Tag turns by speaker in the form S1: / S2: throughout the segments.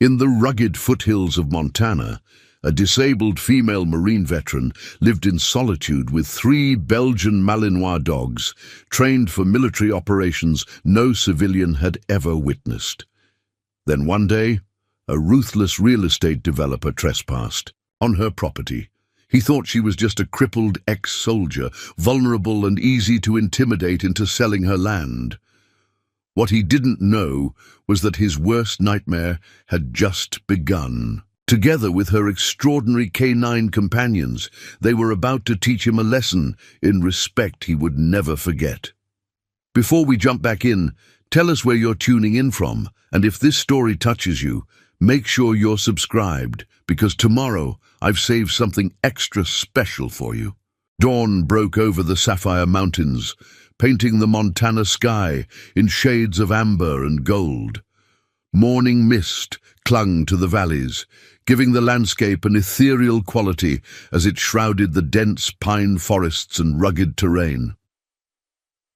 S1: In the rugged foothills of Montana, a disabled female Marine veteran lived in solitude with 3 Belgian Malinois dogs, trained for military operations no civilian had ever witnessed. Then one day, a ruthless real estate developer trespassed on her property. He thought she was just a crippled ex-soldier, vulnerable and easy to intimidate into selling her land. What he didn't know was that his worst nightmare had just begun. Together with her extraordinary canine companions, they were about to teach him a lesson in respect he would never forget. Before we jump back in, tell us where you're tuning in from, and if this story touches you, make sure you're subscribed, because tomorrow I've saved something extra special for you. Dawn broke over the Sapphire Mountains, painting the Montana sky in shades of amber and gold. Morning mist clung to the valleys, giving the landscape an ethereal quality as it shrouded the dense pine forests and rugged terrain.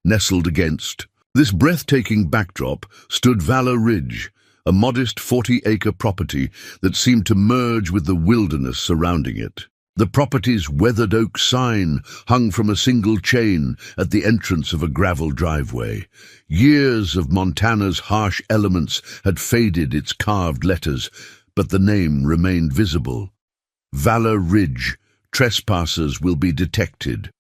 S1: Nestled against this breathtaking backdrop stood Valor Ridge, a modest 40-acre property that seemed to merge with the wilderness surrounding it. The property's weathered oak sign hung from a single chain at the entrance of a gravel driveway. Years of Montana's harsh elements had faded its carved letters, but the name remained visible. Valor Ridge, trespassers will be detected.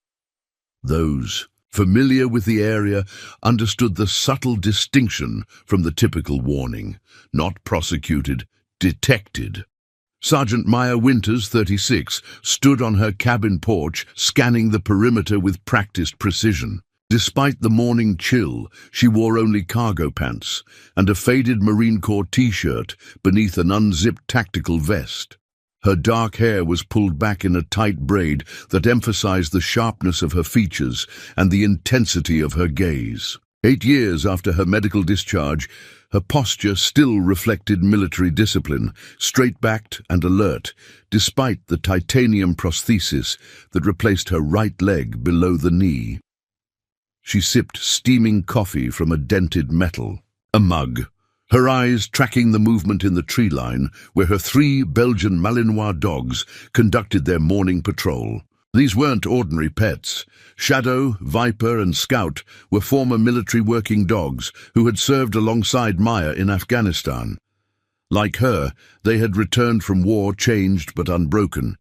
S1: Those familiar with the area understood the subtle distinction from the typical warning: not prosecuted, detected. Sergeant Maya Winters, 36, stood on her cabin porch, scanning the perimeter with practiced precision. Despite the morning chill, she wore only cargo pants and a faded Marine Corps t-shirt beneath an unzipped tactical vest. Her dark hair was pulled back in a tight braid that emphasized the sharpness of her features and the intensity of her gaze. 8 years after her medical discharge, her posture still reflected military discipline, straight-backed and alert, despite the titanium prosthesis that replaced her right leg below the knee. She sipped steaming coffee from a dented metal, a mug, her eyes tracking the movement in the tree line where her 3 Belgian Malinois dogs conducted their morning patrol. These weren't ordinary pets. Shadow, Viper, and Scout were former military working dogs who had served alongside Maya in Afghanistan. Like her, they had returned from war changed but unbroken,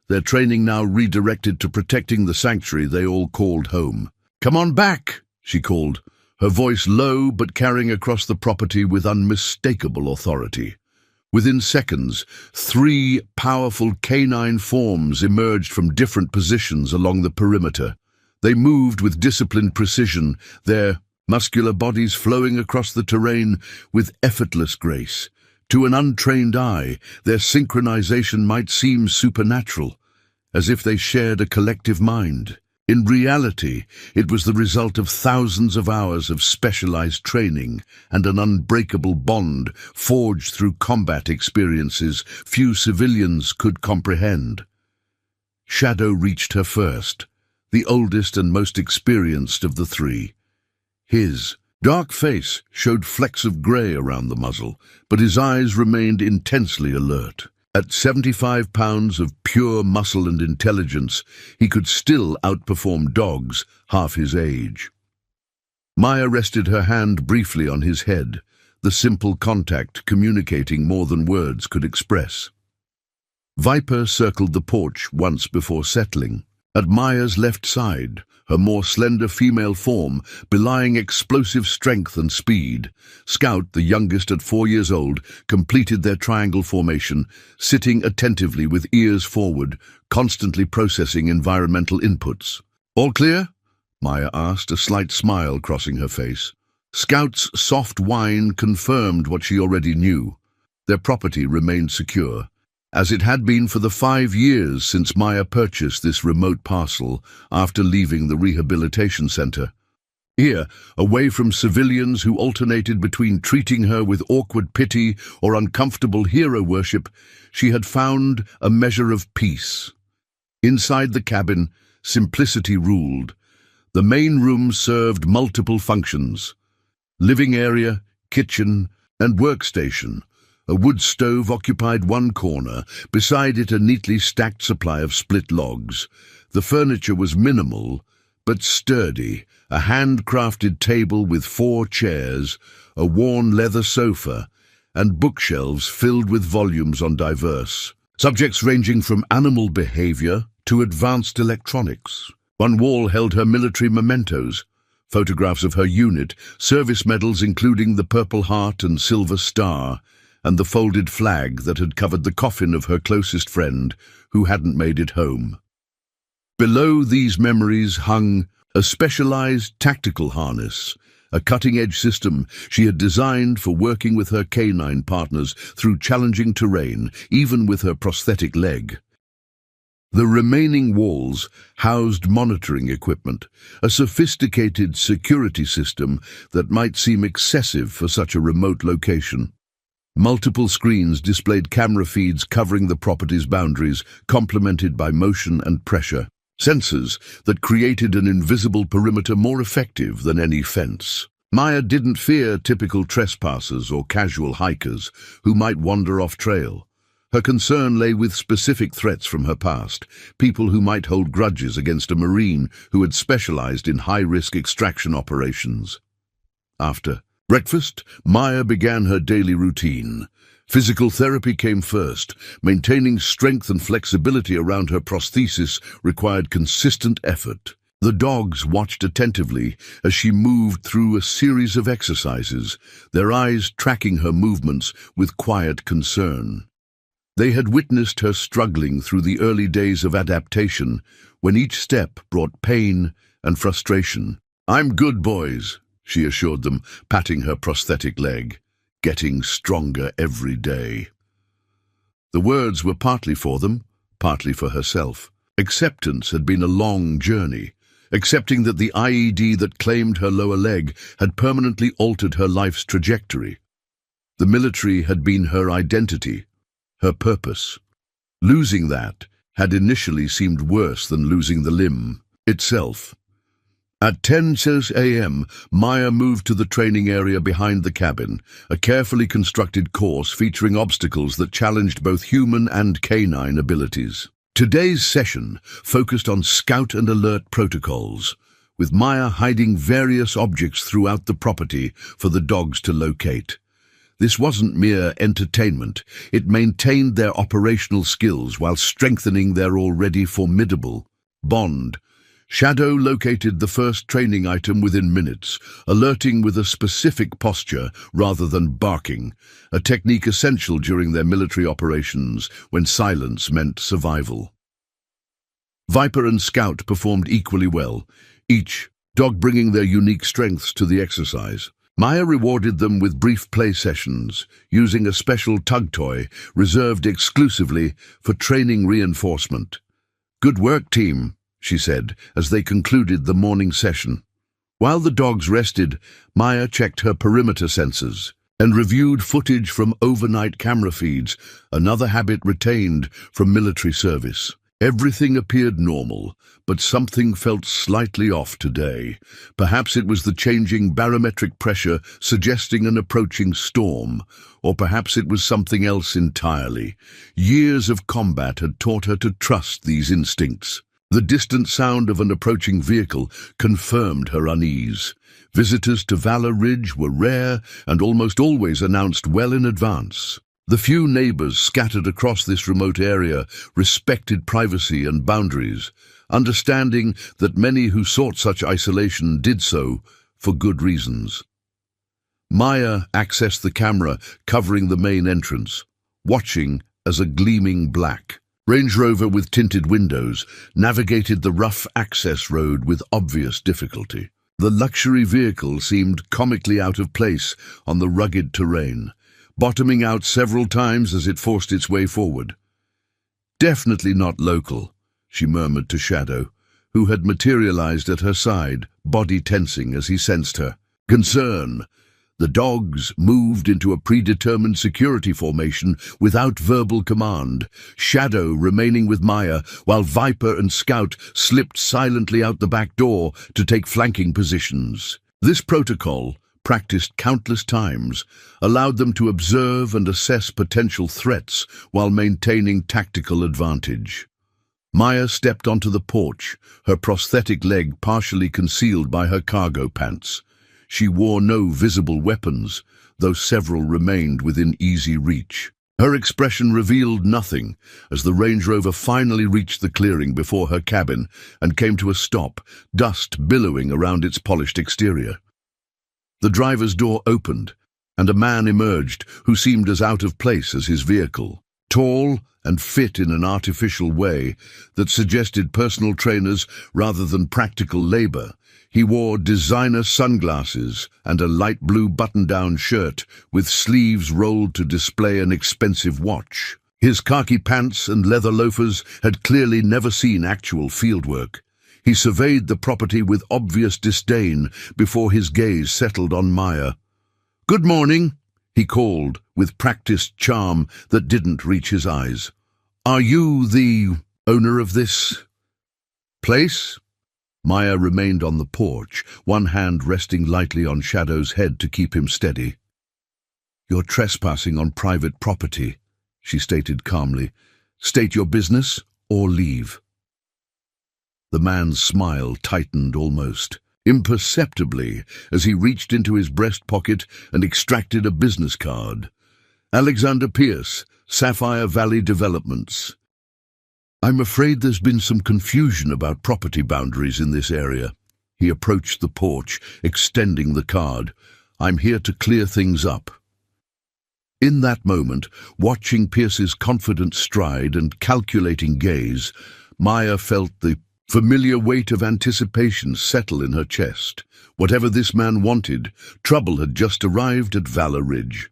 S1: their training now redirected to protecting the sanctuary they all called home. "Come on back," she called, her voice low but carrying across the property with unmistakable authority. Within seconds, 3 powerful canine forms emerged from different positions along the perimeter. They moved with disciplined precision, their muscular bodies flowing across the terrain with effortless grace. To an untrained eye, their synchronization might seem supernatural, as if they shared a collective mind. In reality, it was the result of thousands of hours of specialized training and an unbreakable bond forged through combat experiences few civilians could comprehend. Shadow reached her first, the oldest and most experienced of the 3. His dark face showed flecks of gray around the muzzle, but his eyes remained intensely alert. At 75 pounds of pure muscle and intelligence, he could still outperform dogs half his age. Maya rested her hand briefly on his head, the simple contact communicating more than words could express. Viper circled the porch once before settling. At Maya's left side, her more slender female form belying explosive strength and speed, Scout, the youngest at 4 years old, completed their triangle formation, sitting attentively with ears forward, constantly processing environmental inputs. "All clear?" Maya asked, a slight smile crossing her face. Scout's soft whine confirmed what she already knew. Their property remained secure, as it had been for the 5 years since Maya purchased this remote parcel after leaving the rehabilitation center. Here, away from civilians who alternated between treating her with awkward pity or uncomfortable hero worship, she had found a measure of peace. Inside the cabin, simplicity ruled. The main room served multiple functions: living area, kitchen, and workstation, A wood stove occupied one corner, beside it a neatly stacked supply of split logs. The furniture was minimal, but sturdy, a handcrafted table with 4 chairs, a worn leather sofa, and bookshelves filled with volumes on diverse subjects ranging from animal behavior to advanced electronics. One wall held her military mementos, photographs of her unit, service medals including the Purple Heart and Silver Star, and the folded flag that had covered the coffin of her closest friend who hadn't made it home. Below these memories hung a specialized tactical harness, a cutting-edge system she had designed for working with her canine partners through challenging terrain, even with her prosthetic leg. The remaining walls housed monitoring equipment, a sophisticated security system that might seem excessive for such a remote location. Multiple screens displayed camera feeds covering the property's boundaries, complemented by motion and pressure. Sensors that created an invisible perimeter more effective than any fence. Maya didn't fear typical trespassers or casual hikers who might wander off trail. Her concern lay with specific threats from her past, people who might hold grudges against a Marine who had specialized in high-risk extraction operations. After breakfast, Maya began her daily routine. Physical therapy came first. Maintaining strength and flexibility around her prosthesis required consistent effort. The dogs watched attentively as she moved through a series of exercises, their eyes tracking her movements with quiet concern. They had witnessed her struggling through the early days of adaptation, when each step brought pain and frustration. "I'm good, boys," she assured them, patting her prosthetic leg. "Getting stronger every day." The words were partly for them, partly for herself. Acceptance had been a long journey, accepting that the IED that claimed her lower leg had permanently altered her life's trajectory. The military had been her identity, her purpose. Losing that had initially seemed worse than losing the limb itself. At 10 a.m., Maya moved to the training area behind the cabin, a carefully constructed course featuring obstacles that challenged both human and canine abilities. Today's session focused on scout and alert protocols, with Maya hiding various objects throughout the property for the dogs to locate. This wasn't mere entertainment. It maintained their operational skills while strengthening their already formidable bond. Shadow located the first training item within minutes, alerting with a specific posture rather than barking, a technique essential during their military operations when silence meant survival. Viper and Scout performed equally well, each dog bringing their unique strengths to the exercise. Maya rewarded them with brief play sessions, using a special tug toy reserved exclusively for training reinforcement. "Good work, team," she said, as they concluded the morning session. While the dogs rested, Maya checked her perimeter sensors and reviewed footage from overnight camera feeds, another habit retained from military service. Everything appeared normal, but something felt slightly off today. Perhaps it was the changing barometric pressure suggesting an approaching storm, or perhaps it was something else entirely. Years of combat had taught her to trust these instincts. The distant sound of an approaching vehicle confirmed her unease. Visitors to Valor Ridge were rare and almost always announced well in advance. The few neighbors scattered across this remote area respected privacy and boundaries, understanding that many who sought such isolation did so for good reasons. Maya accessed the camera covering the main entrance, watching as a gleaming black Range Rover with tinted windows navigated the rough access road with obvious difficulty. The luxury vehicle seemed comically out of place on the rugged terrain, bottoming out several times as it forced its way forward. "Definitely not local," she murmured to Shadow, who had materialized at her side, body tensing as he sensed her concern. The dogs moved into a predetermined security formation without verbal command, Shadow remaining with Maya while Viper and Scout slipped silently out the back door to take flanking positions. This protocol, practiced countless times, allowed them to observe and assess potential threats while maintaining tactical advantage. Maya stepped onto the porch, her prosthetic leg partially concealed by her cargo pants. She wore no visible weapons, though several remained within easy reach. Her expression revealed nothing as the Range Rover finally reached the clearing before her cabin and came to a stop, dust billowing around its polished exterior. The driver's door opened, and a man emerged who seemed as out of place as his vehicle. Tall and fit in an artificial way that suggested personal trainers rather than practical labor, he wore designer sunglasses and a light blue button-down shirt with sleeves rolled to display an expensive watch. His khaki pants and leather loafers had clearly never seen actual fieldwork. He surveyed the property with obvious disdain before his gaze settled on Maya. "Good morning," he called with practiced charm that didn't reach his eyes. "Are you the owner of this place?" Maya remained on the porch, one hand resting lightly on Shadow's head to keep him steady. "You're trespassing on private property," she stated calmly. "State your business or leave." The man's smile tightened almost imperceptibly as he reached into his breast pocket and extracted a business card. "Alexander Pierce, Sapphire Valley Developments." "I'm afraid there's been some confusion about property boundaries in this area." He approached the porch, extending the card. "I'm here to clear things up." In that moment, watching Pierce's confident stride and calculating gaze, Maya felt the familiar weight of anticipation settle in her chest. Whatever this man wanted, trouble had just arrived at Valor Ridge.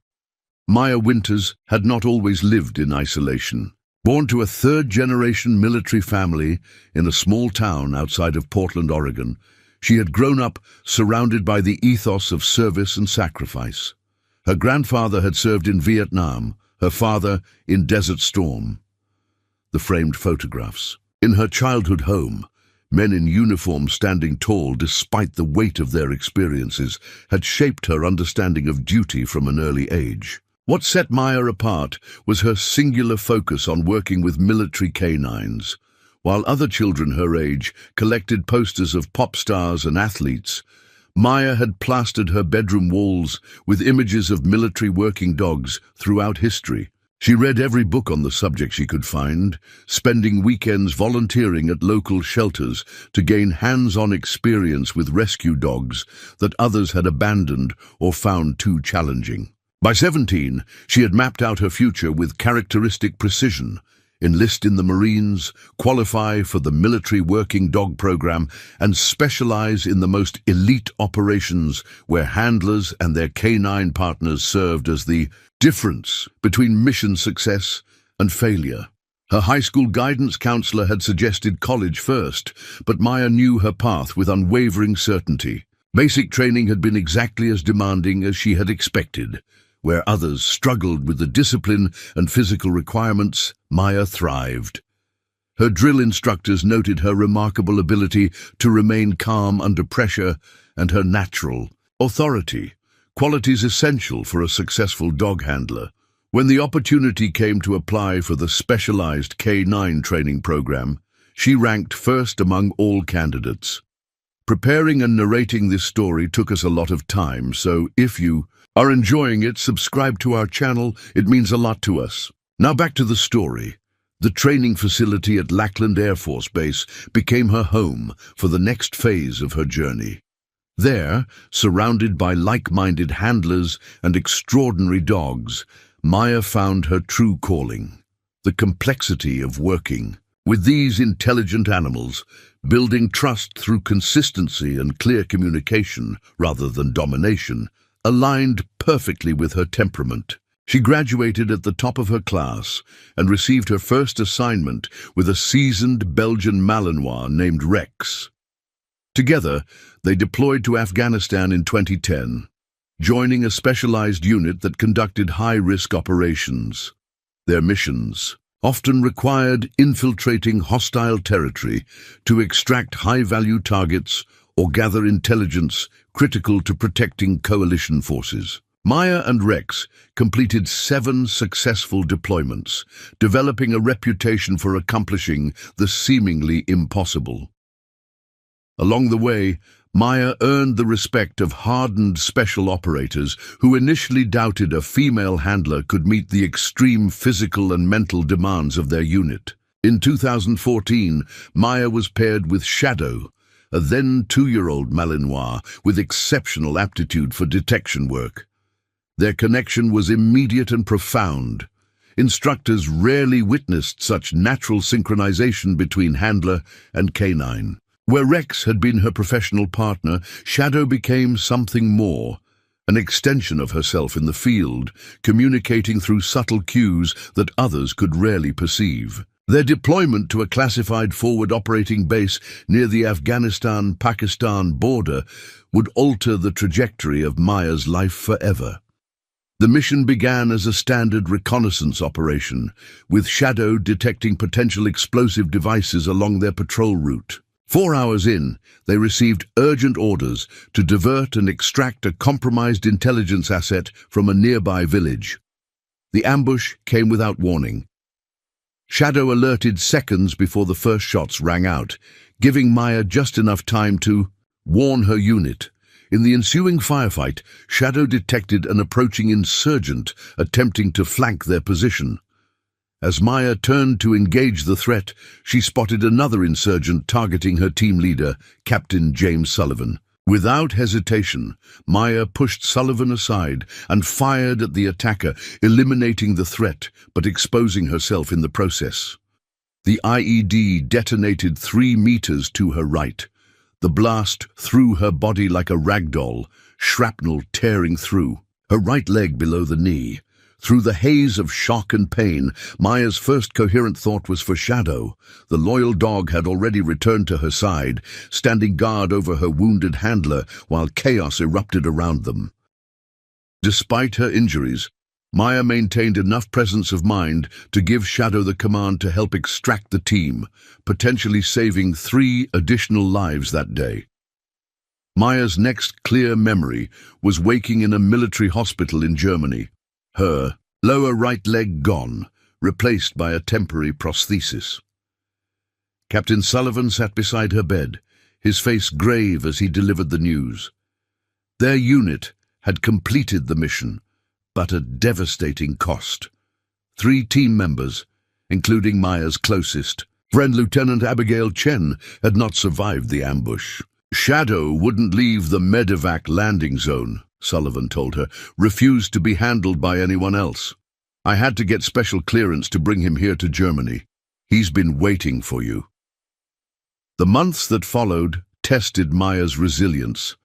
S1: Maya Winters had not always lived in isolation. Born to a third-generation military family in a small town outside of Portland, Oregon, she had grown up surrounded by the ethos of service and sacrifice. Her grandfather had served in Vietnam, her father in Desert Storm. The framed photographs. In her childhood home, men in uniform standing tall despite the weight of their experiences had shaped her understanding of duty from an early age. What set Maya apart was her singular focus on working with military canines. While other children her age collected posters of pop stars and athletes, Maya had plastered her bedroom walls with images of military working dogs throughout history. She read every book on the subject she could find, spending weekends volunteering at local shelters to gain hands-on experience with rescue dogs that others had abandoned or found too challenging. By 17, she had mapped out her future with characteristic precision: enlist in the Marines, qualify for the military working dog program, and specialize in the most elite operations where handlers and their canine partners served as the difference between mission success and failure. Her high school guidance counselor had suggested college first, but Maya knew her path with unwavering certainty. Basic training had been exactly as demanding as she had expected. Where others struggled with the discipline and physical requirements, Maya thrived. Her drill instructors noted her remarkable ability to remain calm under pressure and her natural authority, qualities essential for a successful dog handler. When the opportunity came to apply for the specialized K9 training program, she ranked first among all candidates. Preparing and narrating this story took us a lot of time, so if you are enjoying it, subscribe to our channel. It means a lot to us. Now back to the story. The training facility at Lackland Air Force Base became her home for the next phase of her journey. There, surrounded by like-minded handlers and extraordinary dogs, Maya found her true calling: the complexity of working with these intelligent animals, building trust through consistency and clear communication rather than domination, aligned perfectly with her temperament. She graduated at the top of her class and received her first assignment with a seasoned Belgian Malinois named Rex. Together, they deployed to Afghanistan in 2010, joining a specialized unit that conducted high-risk operations. Their missions often required infiltrating hostile territory to extract high-value targets or gather intelligence critical to protecting coalition forces. Maya and Rex completed 7 successful deployments, developing a reputation for accomplishing the seemingly impossible. Along the way, Maya earned the respect of hardened special operators who initially doubted a female handler could meet the extreme physical and mental demands of their unit. In 2014, Maya was paired with Shadow, a then 2-year-old Malinois with exceptional aptitude for detection work. Their connection was immediate and profound. Instructors rarely witnessed such natural synchronization between handler and canine. Where Rex had been her professional partner, Shadow became something more, an extension of herself in the field, communicating through subtle cues that others could rarely perceive. Their deployment to a classified forward operating base near the Afghanistan-Pakistan border would alter the trajectory of Maya's life forever. The mission began as a standard reconnaissance operation, with Shadow detecting potential explosive devices along their patrol route. 4 hours in, they received urgent orders to divert and extract a compromised intelligence asset from a nearby village. The ambush came without warning. Shadow alerted seconds before the first shots rang out, giving Maya just enough time to warn her unit. In the ensuing firefight, Shadow detected an approaching insurgent attempting to flank their position. As Maya turned to engage the threat, she spotted another insurgent targeting her team leader, Captain James Sullivan. Without hesitation, Maya pushed Sullivan aside and fired at the attacker, eliminating the threat but exposing herself in the process. The IED detonated 3 meters to her right. The blast threw her body like a ragdoll, shrapnel tearing through her right leg below the knee. Through the haze of shock and pain, Maya's first coherent thought was for Shadow. The loyal dog had already returned to her side, standing guard over her wounded handler while chaos erupted around them. Despite her injuries, Maya maintained enough presence of mind to give Shadow the command to help extract the team, potentially saving 3 additional lives that day. Maya's next clear memory was waking in a military hospital in Germany. Her lower right leg gone, replaced by a temporary prosthesis. Captain Sullivan sat beside her bed, his face grave as he delivered the news. Their unit had completed the mission, but at devastating cost. 3 team members, including Maya's closest friend Lieutenant Abigail Chen, had not survived the ambush. Shadow wouldn't leave the medevac landing zone, Sullivan told her, refused to be handled by anyone else. I had to get special clearance to bring him here to Germany. He's been waiting for you. The months that followed tested Maya's resilience.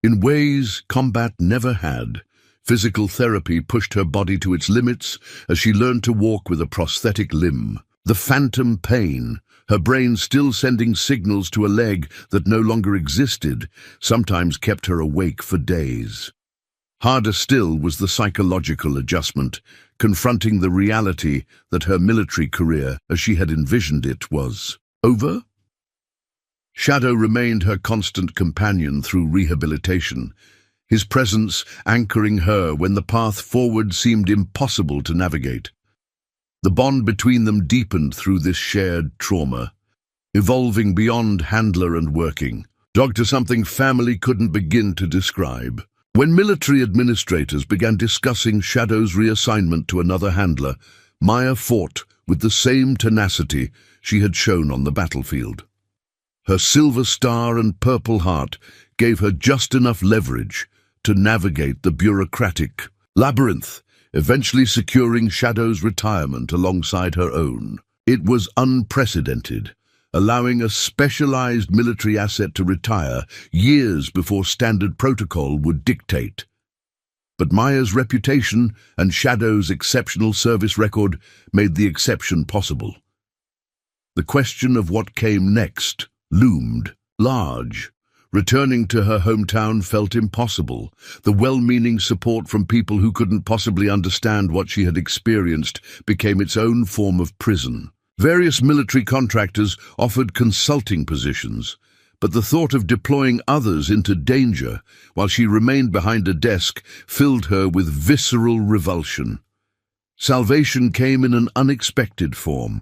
S1: In ways combat never had, physical therapy pushed her body to its limits as she learned to walk with a prosthetic limb. The phantom pain, her brain still sending signals to a leg that no longer existed, sometimes kept her awake for days. Harder still was the psychological adjustment, confronting the reality that her military career, as she had envisioned it, was over. Shadow remained her constant companion through rehabilitation, his presence anchoring her when the path forward seemed impossible to navigate. The bond between them deepened through this shared trauma, evolving beyond handler and working dog to something family couldn't begin to describe. When military administrators began discussing Shadow's reassignment to another handler, Maya fought with the same tenacity she had shown on the battlefield. Her silver star and purple heart gave her just enough leverage to navigate the bureaucratic labyrinth, eventually securing Shadow's retirement alongside her own. It was unprecedented, allowing a specialized military asset to retire years before standard protocol would dictate. But Maya's reputation and Shadow's exceptional service record made the exception possible. The question of what came next loomed large. Returning to her hometown felt impossible. The well-meaning support from people who couldn't possibly understand what she had experienced became its own form of prison. Various military contractors offered consulting positions, but the thought of deploying others into danger while she remained behind a desk filled her with visceral revulsion. Salvation came in an unexpected form.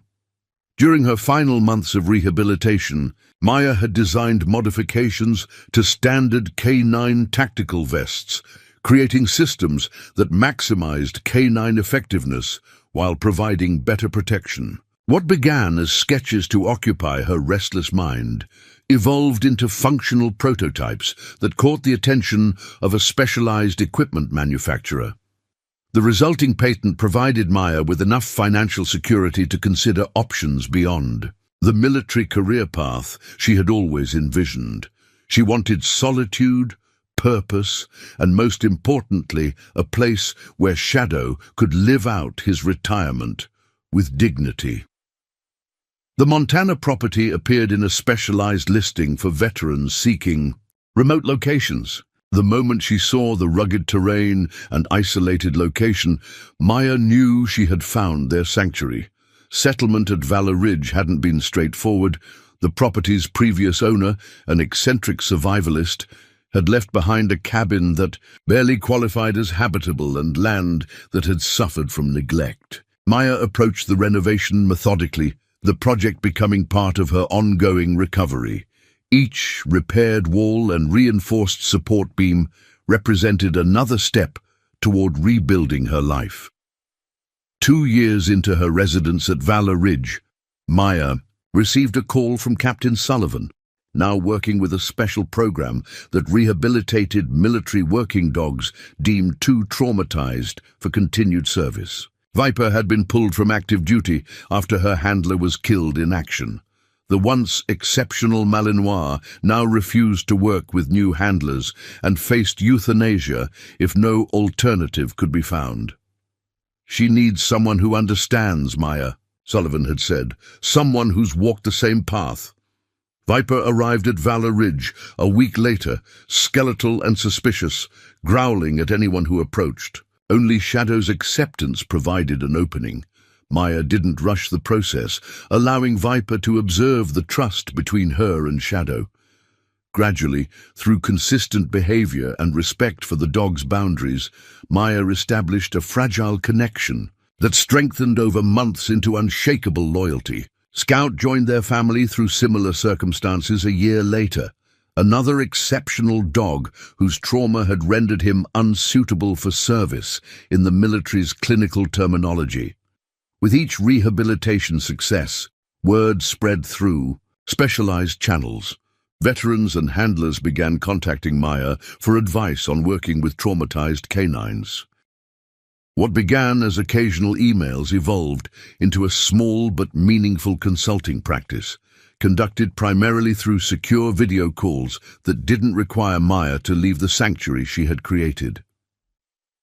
S1: During her final months of rehabilitation, Maya had designed modifications to standard K9 tactical vests, creating systems that maximized K9 effectiveness while providing better protection. What began as sketches to occupy her restless mind evolved into functional prototypes that caught the attention of a specialized equipment manufacturer. The resulting patent provided Maya with enough financial security to consider options beyond the military career path she had always envisioned. She wanted solitude, purpose, and most importantly, a place where Shadow could live out his retirement with dignity. The Montana property appeared in a specialized listing for veterans seeking remote locations. The moment she saw the rugged terrain and isolated location, Maya knew she had found their sanctuary. Settlement at Valor Ridge hadn't been straightforward. The property's previous owner, an eccentric survivalist, had left behind a cabin that barely qualified as habitable and land that had suffered from neglect. Maya approached the renovation methodically, the project becoming part of her ongoing recovery. Each repaired wall and reinforced support beam represented another step toward rebuilding her life. 2 years into her residence at Valor Ridge, Maya received a call from Captain Sullivan, now working with a special program that rehabilitated military working dogs deemed too traumatized for continued service. Viper had been pulled from active duty after her handler was killed in action. The once exceptional Malinois now refused to work with new handlers and faced euthanasia if no alternative could be found. "She needs someone who understands, Maya," Sullivan had said, "someone who's walked the same path." Viper arrived at Valor Ridge a week later, skeletal and suspicious, growling at anyone who approached. Only Shadow's acceptance provided an opening. Maya didn't rush the process, allowing Viper to observe the trust between her and Shadow. Gradually, through consistent behavior and respect for the dog's boundaries, Maya established a fragile connection that strengthened over months into unshakable loyalty. Scout joined their family through similar circumstances a year later, another exceptional dog whose trauma had rendered him unsuitable for service in the military's clinical terminology. With each rehabilitation success, word spread through specialized channels. Veterans and handlers began contacting Maya for advice on working with traumatized canines. What began as occasional emails evolved into a small but meaningful consulting practice, conducted primarily through secure video calls that didn't require Maya to leave the sanctuary she had created.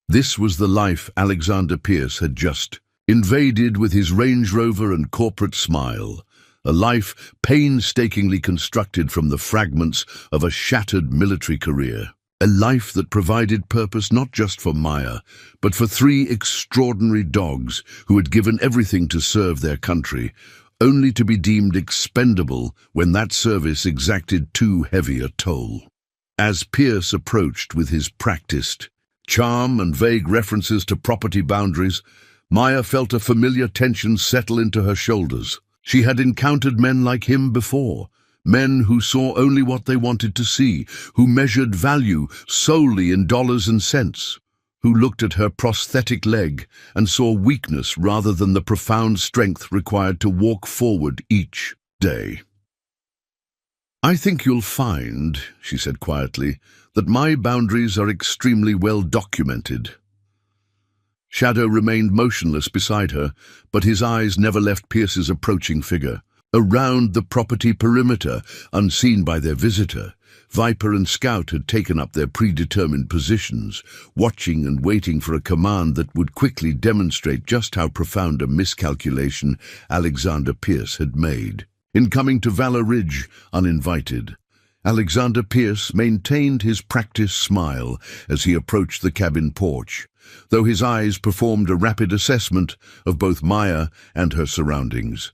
S1: This was the life Alexander Pierce had just invaded with his Range Rover and corporate smile, a life painstakingly constructed from the fragments of a shattered military career. A life that provided purpose not just for Maya, but for 3 extraordinary dogs who had given everything to serve their country, only to be deemed expendable when that service exacted too heavy a toll. As Pierce approached with his practiced charm and vague references to property boundaries, Maya felt a familiar tension settle into her shoulders. She had encountered men like him before, men who saw only what they wanted to see, who measured value solely in dollars and cents, who looked at her prosthetic leg and saw weakness rather than the profound strength required to walk forward each day. "I think you'll find," she said quietly, "that my boundaries are extremely well documented." Shadow remained motionless beside her, but his eyes never left Pierce's approaching figure. Around the property perimeter, unseen by their visitor, Viper and Scout had taken up their predetermined positions, watching and waiting for a command that would quickly demonstrate just how profound a miscalculation Alexander Pierce had made. In coming to Valor Ridge uninvited, Alexander Pierce maintained his practiced smile as he approached the cabin porch, though his eyes performed a rapid assessment of both Maya and her surroundings.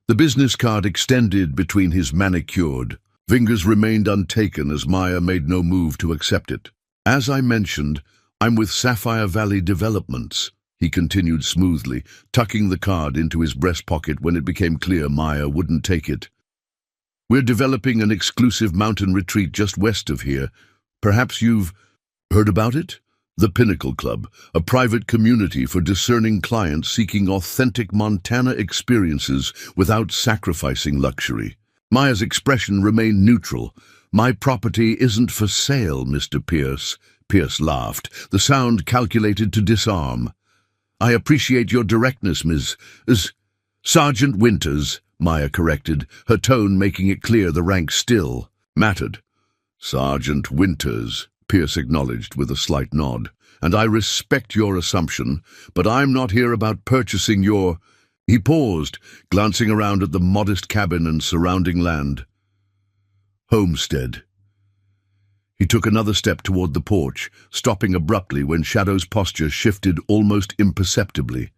S1: The business card extended between his manicured, Fingers remained untaken as Maya made no move to accept it. As I mentioned, I'm with Sapphire Valley Developments, he continued smoothly, tucking the card into his breast pocket when it became clear Maya wouldn't take it. We're developing an exclusive mountain retreat just west of here. Perhaps you've heard about it? The Pinnacle Club, a private community for discerning clients seeking authentic Montana experiences without sacrificing luxury. Maya's expression remained neutral. My property isn't for sale, Mr. Pierce. Pierce laughed, the sound calculated to disarm. I appreciate your directness, Ms. Sergeant Winters, Maya corrected, her tone making it clear the rank still mattered. Sergeant Winters, Pierce acknowledged with a slight nod, and I respect your assumption, but I'm not here about purchasing your... He paused, glancing around at the modest cabin and surrounding land. Homestead. He took another step toward the porch, stopping abruptly when Shadow's posture shifted almost imperceptibly.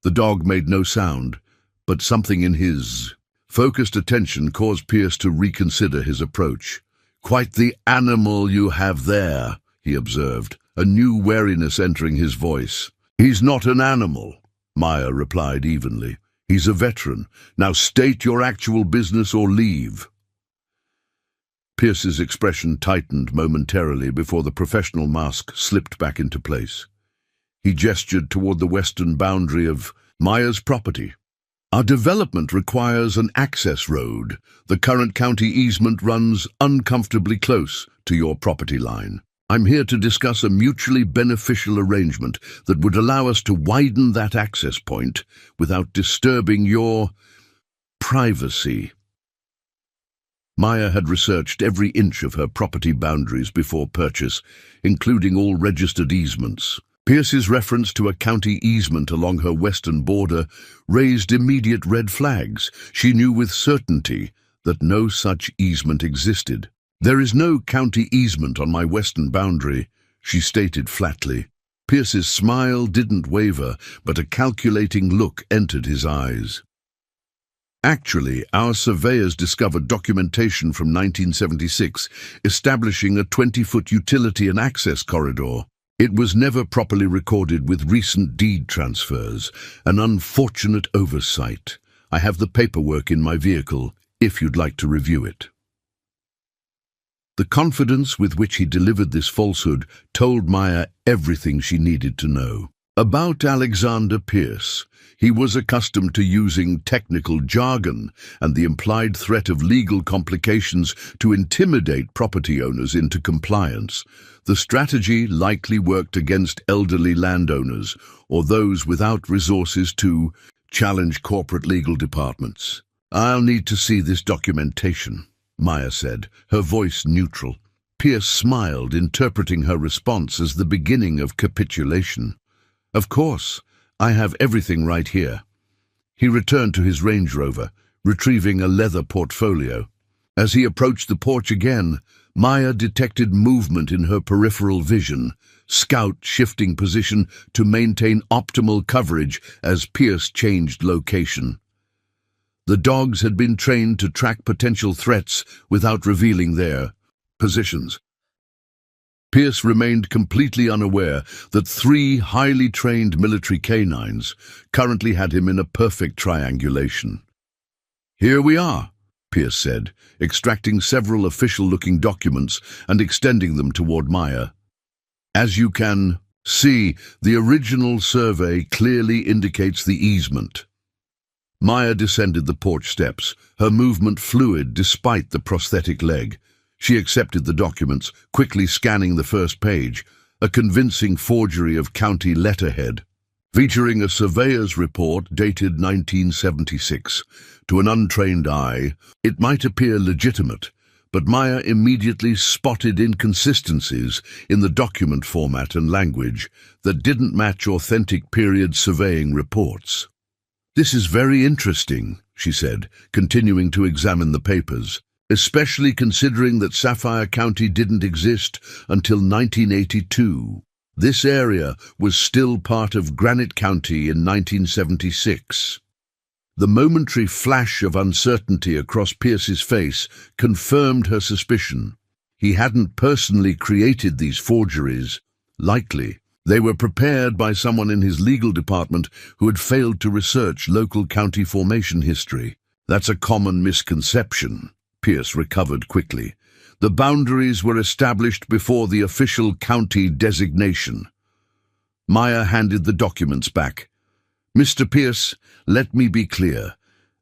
S1: The dog made no sound, but something in his focused attention caused Pierce to reconsider his approach. Quite the animal you have there, he observed, a new wariness entering his voice. He's not an animal, Maya replied evenly. He's a veteran. Now state your actual business or leave. Pierce's expression tightened momentarily before the professional mask slipped back into place. He gestured toward the western boundary of Maya's property. Our development requires an access road. The current county easement runs uncomfortably close to your property line. I'm here to discuss a mutually beneficial arrangement that would allow us to widen that access point without disturbing your privacy. Maya had researched every inch of her property boundaries before purchase, including all registered easements. Pierce's reference to a county easement along her western border raised immediate red flags. She knew with certainty that no such easement existed. There is no county easement on my western boundary, she stated flatly. Pierce's smile didn't waver, but a calculating look entered his eyes. Actually, our surveyors discovered documentation from 1976 establishing a 20-foot utility and access corridor. It was never properly recorded with recent deed transfers, an unfortunate oversight. I have the paperwork in my vehicle, if you'd like to review it. The confidence with which he delivered this falsehood told Maya everything she needed to know. About Alexander Pierce, he was accustomed to using technical jargon and the implied threat of legal complications to intimidate property owners into compliance. The strategy likely worked against elderly landowners or those without resources to challenge corporate legal departments. I'll need to see this documentation, Maya said, her voice neutral. Pierce smiled, interpreting her response as the beginning of capitulation. Of course, I have everything right here. He returned to his Range Rover, retrieving a leather portfolio. As he approached the porch again, Maya detected movement in her peripheral vision, Scout shifting position to maintain optimal coverage as Pierce changed location. The dogs had been trained to track potential threats without revealing their positions. Pierce remained completely unaware that 3 highly trained military canines currently had him in a perfect triangulation. Here we are, Pierce said, extracting several official-looking documents and extending them toward Maya. As you can see, the original survey clearly indicates the easement. Maya descended the porch steps, her movement fluid despite the prosthetic leg. She accepted the documents, quickly scanning the first page, a convincing forgery of county letterhead. Featuring a surveyor's report dated 1976. To an untrained eye, it might appear legitimate, but Maya immediately spotted inconsistencies in the document format and language that didn't match authentic period surveying reports. This is very interesting, she said, continuing to examine the papers, especially considering that Sapphire County didn't exist until 1982. This area was still part of Granite County in 1976. The momentary flash of uncertainty across Pierce's face confirmed her suspicion. He hadn't personally created these forgeries. Likely, they were prepared by someone in his legal department who had failed to research local county formation history. That's a common misconception. Pierce recovered quickly. The boundaries were established before the official county designation. Maya handed the documents back. "Mr. Pierce, let me be clear.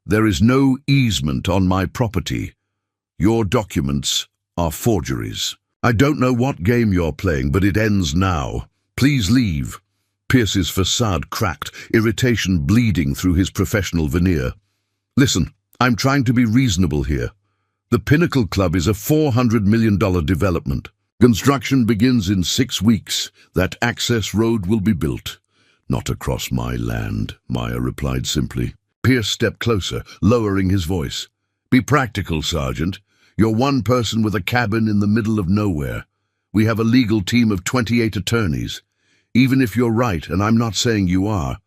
S1: There is no easement on my property. Your documents are forgeries. I don't know what game you're playing, but it ends now. Please leave." Pierce's facade cracked, irritation bleeding through his professional veneer. "Listen, I'm trying to be reasonable here. The Pinnacle Club is a $400 million development. Construction begins in 6 weeks. That access road will be built." "Not across my land," Maya replied simply. Pierce stepped closer, lowering his voice. "Be practical, Sergeant. You're one person with a cabin in the middle of nowhere. We have a legal team of 28 attorneys. Even if you're right, and I'm not saying you are,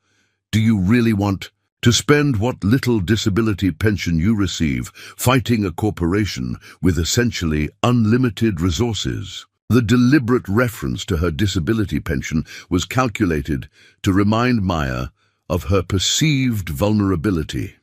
S1: do you really want to spend what little disability pension you receive fighting a corporation with essentially unlimited resources?" The deliberate reference to her disability pension was calculated to remind Maya of her perceived vulnerability.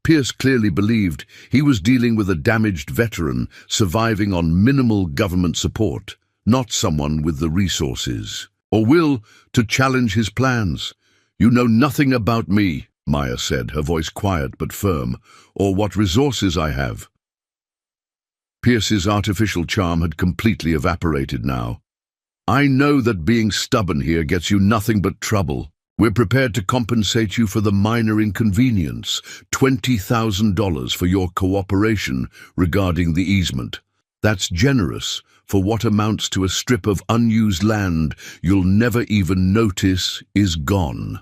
S1: Pierce clearly believed he was dealing with a damaged veteran surviving on minimal government support, not someone with the resources or will to challenge his plans. "You know nothing about me," Maya said, her voice quiet but firm, "or what resources I have." Pierce's artificial charm had completely evaporated now. "I know that being stubborn here gets you nothing but trouble. We're prepared to compensate you for the minor inconvenience, $20,000 for your cooperation regarding the easement. That's generous for what amounts to a strip of unused land you'll never even notice is gone."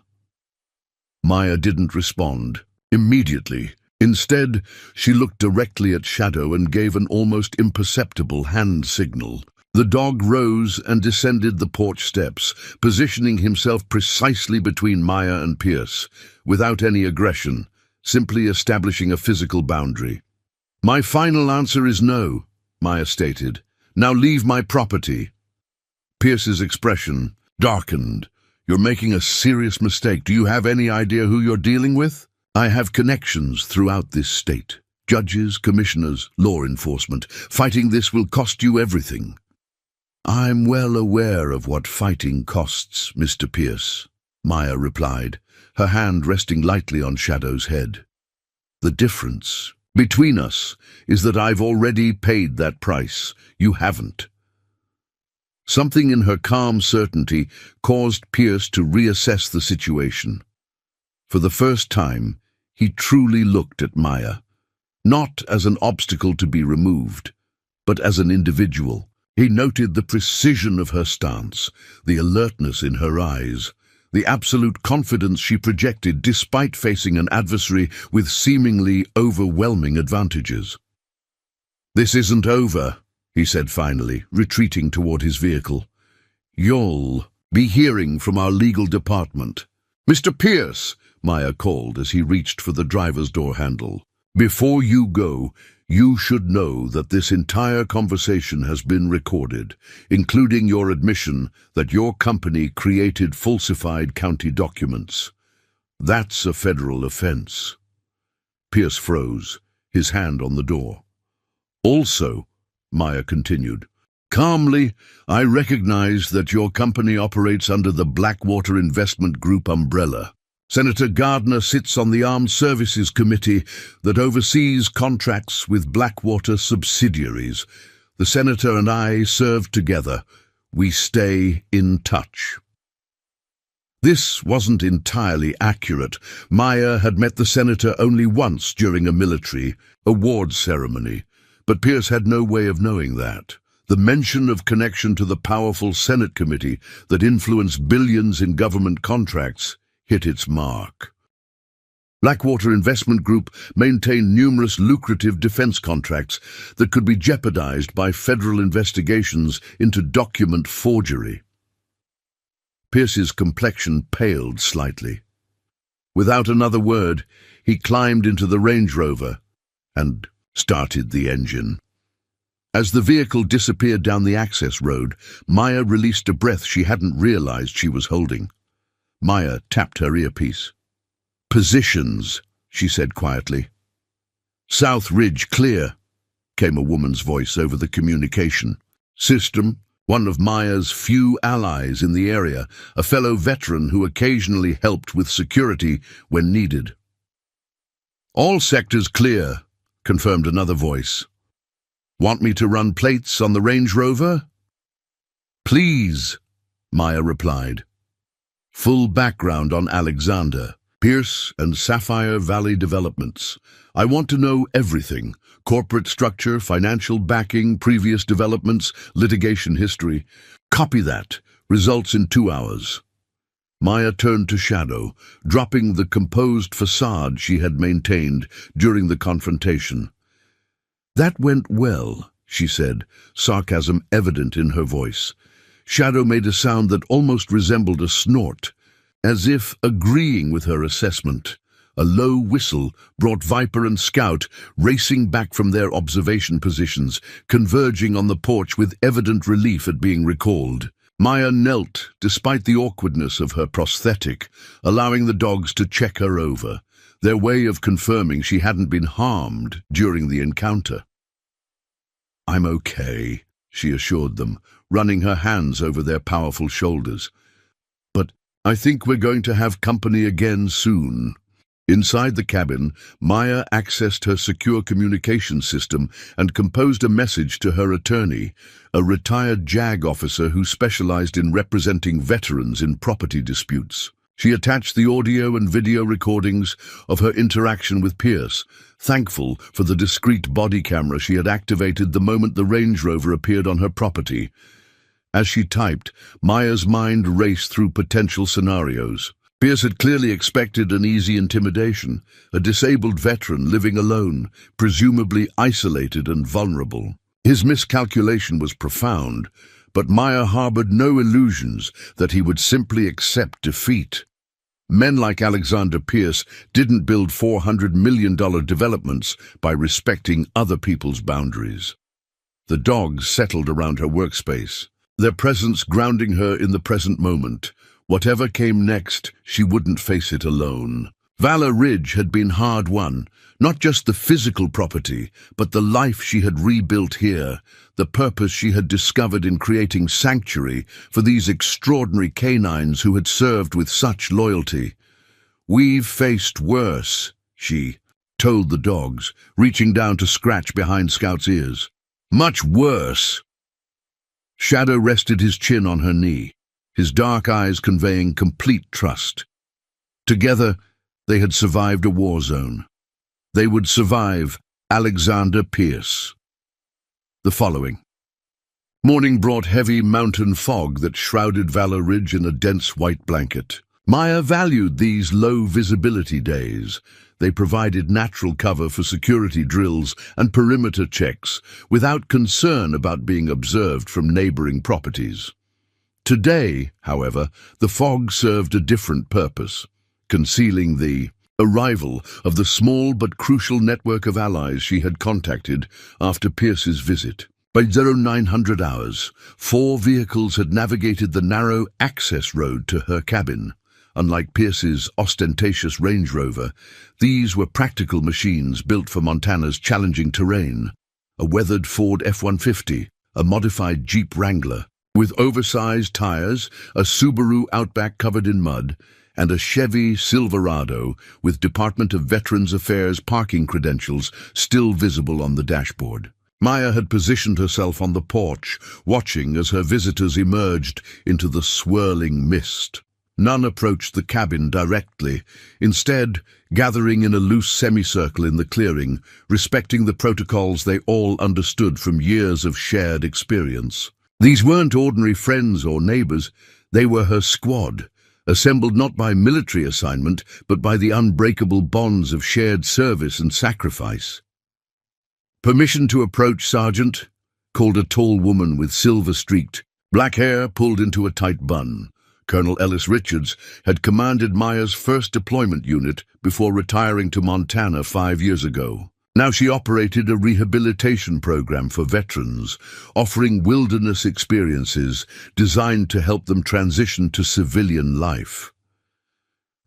S1: Maya didn't respond immediately. Instead, she looked directly at Shadow and gave an almost imperceptible hand signal. The dog rose and descended the porch steps, positioning himself precisely between Maya and Pierce, without any aggression, simply establishing a physical boundary. "My final answer is no," Maya stated. "Now leave my property." Pierce's expression darkened. "You're making a serious mistake. Do you have any idea who you're dealing with?" "I have connections throughout this state. Judges, commissioners, law enforcement. Fighting this will cost you everything." "I'm well aware of what fighting costs, Mr. Pierce," Maya replied, her hand resting lightly on Shadow's head. "The difference between us is that I've already paid that price. You haven't." Something in her calm certainty caused Pierce to reassess the situation. For the first time, he truly looked at Maya, not as an obstacle to be removed, but as an individual. He noted the precision of her stance, the alertness in her eyes, the absolute confidence she projected despite facing an adversary with seemingly overwhelming advantages. "This isn't over," he said finally, retreating toward his vehicle. "You'll be hearing from our legal department." "Mr. Pierce," Maya called as he reached for the driver's door handle. "Before you go, you should know that this entire conversation has been recorded, including your admission that your company created falsified county documents. That's a federal offense." Pierce froze, his hand on the door. "Also," Maya continued, "calmly, I recognize that your company operates under the Blackwater Investment Group umbrella. Senator Gardner sits on the Armed Services Committee that oversees contracts with Blackwater subsidiaries. The senator and I serve together. We stay in touch." This wasn't entirely accurate. Maya had met the senator only once during a military awards ceremony, but Pierce had no way of knowing that. The mention of connection to the powerful Senate committee that influenced billions in government contracts hit its mark. Blackwater Investment Group maintained numerous lucrative defense contracts that could be jeopardized by federal investigations into document forgery. Pierce's complexion paled slightly. Without another word, he climbed into the Range Rover and started the engine. As the vehicle disappeared down the access road, Maya released a breath she hadn't realized she was holding. Maya tapped her earpiece. "Positions," she said quietly. "South Ridge clear," came a woman's voice over the communication system. One of Maya's few allies in the area, a fellow veteran who occasionally helped with security when needed. "All sectors clear," confirmed another voice. "Want me to run plates on the Range Rover?" "Please," Maya replied. Full background on Alexander, Pierce and Sapphire Valley developments. I want to know everything. Corporate structure, financial backing, previous developments, litigation history. Copy that. Results in 2 hours. Maya turned to Shadow, dropping the composed facade she had maintained during the confrontation. "That went well," she said, sarcasm evident in her voice. Shadow made a sound that almost resembled a snort, as if agreeing with her assessment. A low whistle brought Viper and Scout racing back from their observation positions, converging on the porch with evident relief at being recalled. Maya knelt, despite the awkwardness of her prosthetic, allowing the dogs to check her over, their way of confirming she hadn't been harmed during the encounter. "I'm okay," she assured them, running her hands over their powerful shoulders. "But I think we're going to have company again soon." Inside the cabin, Maya accessed her secure communication system and composed a message to her attorney, a retired JAG officer who specialized in representing veterans in property disputes. She attached the audio and video recordings of her interaction with Pierce, thankful for the discreet body camera she had activated the moment the Range Rover appeared on her property. As she typed, Maya's mind raced through potential scenarios. Pierce had clearly expected an easy intimidation, a disabled veteran living alone, presumably isolated and vulnerable. His miscalculation was profound, but Maya harbored no illusions that he would simply accept defeat. Men like Alexander Pierce didn't build $400 million developments by respecting other people's boundaries. The dogs settled around her workspace, their presence grounding her in the present moment. Whatever came next, she wouldn't face it alone. Valor Ridge had been hard-won, not just the physical property, but the life she had rebuilt here, the purpose she had discovered in creating sanctuary for these extraordinary canines who had served with such loyalty. "We've faced worse," she told the dogs, reaching down to scratch behind Scout's ears. "Much worse." Shadow rested his chin on her knee, his dark eyes conveying complete trust. Together, they had survived a war zone. They would survive Alexander Pierce. The following. Morning brought heavy mountain fog that shrouded Valor Ridge in a dense white blanket. Maya valued these low-visibility days. They provided natural cover for security drills and perimeter checks, without concern about being observed from neighboring properties. Today, however, the fog served a different purpose, concealing the arrival of the small but crucial network of allies she had contacted after Pierce's visit. By 0900 hours, 4 vehicles had navigated the narrow access road to her cabin. Unlike Pierce's ostentatious Range Rover, these were practical machines built for Montana's challenging terrain. A weathered Ford F-150, a modified Jeep Wrangler, with oversized tires, a Subaru Outback covered in mud, and a Chevy Silverado with Department of Veterans Affairs parking credentials still visible on the dashboard. Maya had positioned herself on the porch, watching as her visitors emerged into the swirling mist. None approached the cabin directly, instead gathering in a loose semicircle in the clearing, respecting the protocols they all understood from years of shared experience. These weren't ordinary friends or neighbors, they were her squad, assembled not by military assignment, but by the unbreakable bonds of shared service and sacrifice. "Permission to approach, Sergeant," called a tall woman with silver-streaked, black hair pulled into a tight bun. Colonel Ellis Richards had commanded Maya's first deployment unit before retiring to Montana 5 years ago. Now she operated a rehabilitation program for veterans, offering wilderness experiences designed to help them transition to civilian life.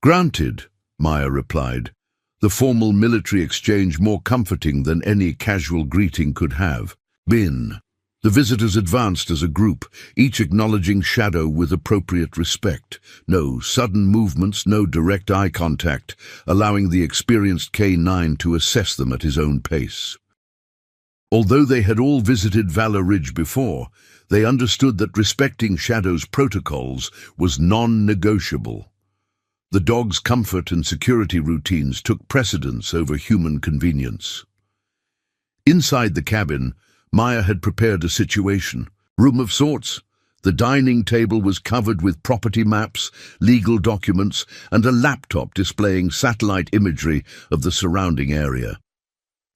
S1: "Granted," Maya replied, the formal military exchange more comforting than any casual greeting could have been. The visitors advanced as a group, each acknowledging Shadow with appropriate respect. No sudden movements, no direct eye contact, allowing the experienced K-9 to assess them at his own pace. Although they had all visited Valor Ridge before, they understood that respecting Shadow's protocols was non-negotiable. The dog's comfort and security routines took precedence over human convenience. Inside the cabin, Maya had prepared a situation. Room of sorts. The dining table was covered with property maps, legal documents, and a laptop displaying satellite imagery of the surrounding area.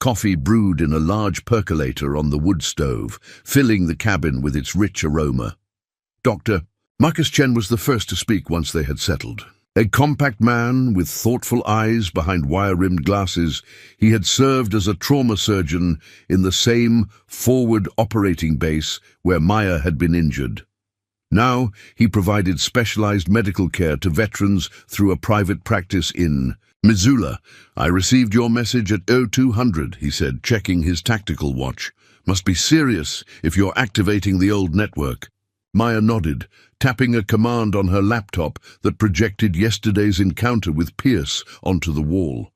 S1: Coffee brewed in a large percolator on the wood stove, filling the cabin with its rich aroma. Dr. Marcus Chen was the first to speak once they had settled. A compact man with thoughtful eyes behind wire-rimmed glasses, he had served as a trauma surgeon in the same forward operating base where Maya had been injured. Now he provided specialized medical care to veterans through a private practice in Missoula. "I received your message at 0200, he said, checking his tactical watch. "Must be serious if you're activating the old network." Maya nodded, tapping a command on her laptop that projected yesterday's encounter with Pierce onto the wall.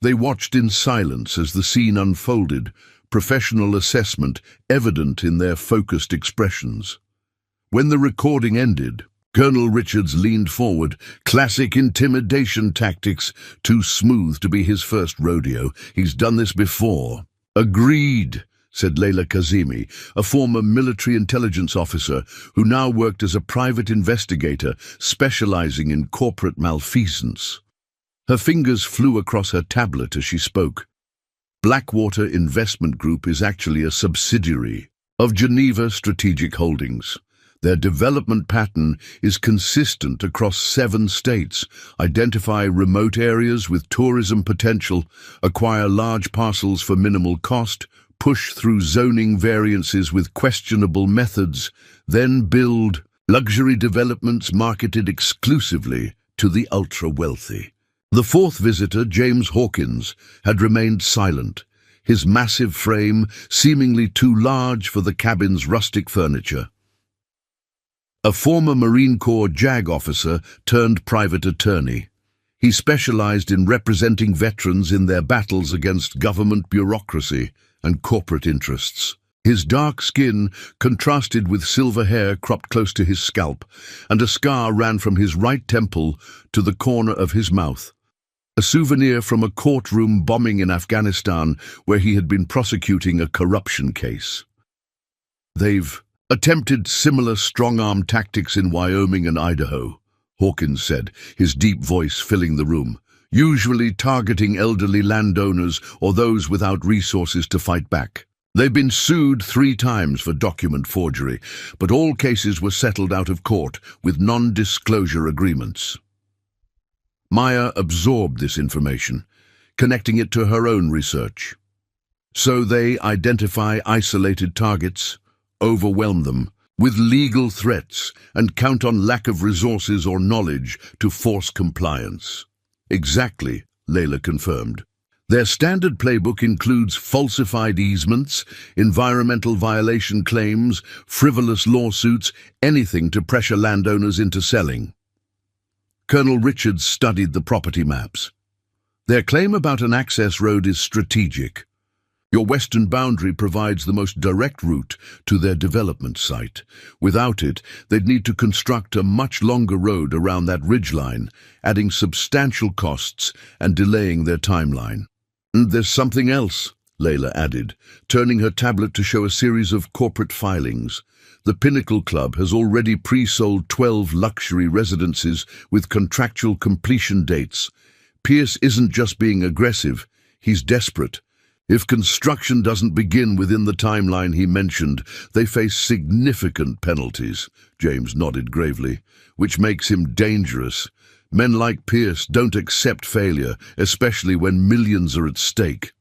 S1: They watched in silence as the scene unfolded, professional assessment evident in their focused expressions. When the recording ended, Colonel Richards leaned forward. Classic intimidation tactics, too smooth to be his first rodeo. He's done this before. "Agreed," said Layla Kazemi, a former military intelligence officer who now worked as a private investigator specializing in corporate malfeasance. Her fingers flew across her tablet as she spoke. Blackwater Investment Group is actually a subsidiary of Geneva Strategic Holdings. Their development pattern is consistent across 7 states. Identify remote areas with tourism potential, acquire large parcels for minimal cost, push through zoning variances with questionable methods, then build luxury developments marketed exclusively to the ultra-wealthy. The fourth visitor, James Hawkins, had remained silent, his massive frame seemingly too large for the cabin's rustic furniture. A former Marine Corps JAG officer turned private attorney. He specialized in representing veterans in their battles against government bureaucracy and corporate interests. His dark skin contrasted with silver hair cropped close to his scalp, and a scar ran from his right temple to the corner of his mouth. A souvenir from a courtroom bombing in Afghanistan where he had been prosecuting a corruption case. "They've attempted similar strong-arm tactics in Wyoming and Idaho," Hawkins said, his deep voice filling the room, "usually targeting elderly landowners or those without resources to fight back. They've been sued 3 times for document forgery, but all cases were settled out of court with non-disclosure agreements." Maya absorbed this information, connecting it to her own research. So they identify isolated targets, overwhelm them with legal threats, and count on lack of resources or knowledge to force compliance. "Exactly," Layla confirmed. "Their standard playbook includes falsified easements, environmental violation claims, frivolous lawsuits, anything to pressure landowners into selling." Colonel Richards studied the property maps. "Their claim about an access road is strategic. Your western boundary provides the most direct route to their development site. Without it, they'd need to construct a much longer road around that ridgeline, adding substantial costs and delaying their timeline." "And there's something else," Layla added, turning her tablet to show a series of corporate filings. "The Pinnacle Club has already pre-sold 12 luxury residences with contractual completion dates. Pierce isn't just being aggressive, he's desperate. If construction doesn't begin within the timeline he mentioned, they face significant penalties, James nodded gravely, which makes him dangerous. Men like Pierce don't accept failure, especially when millions are at stake.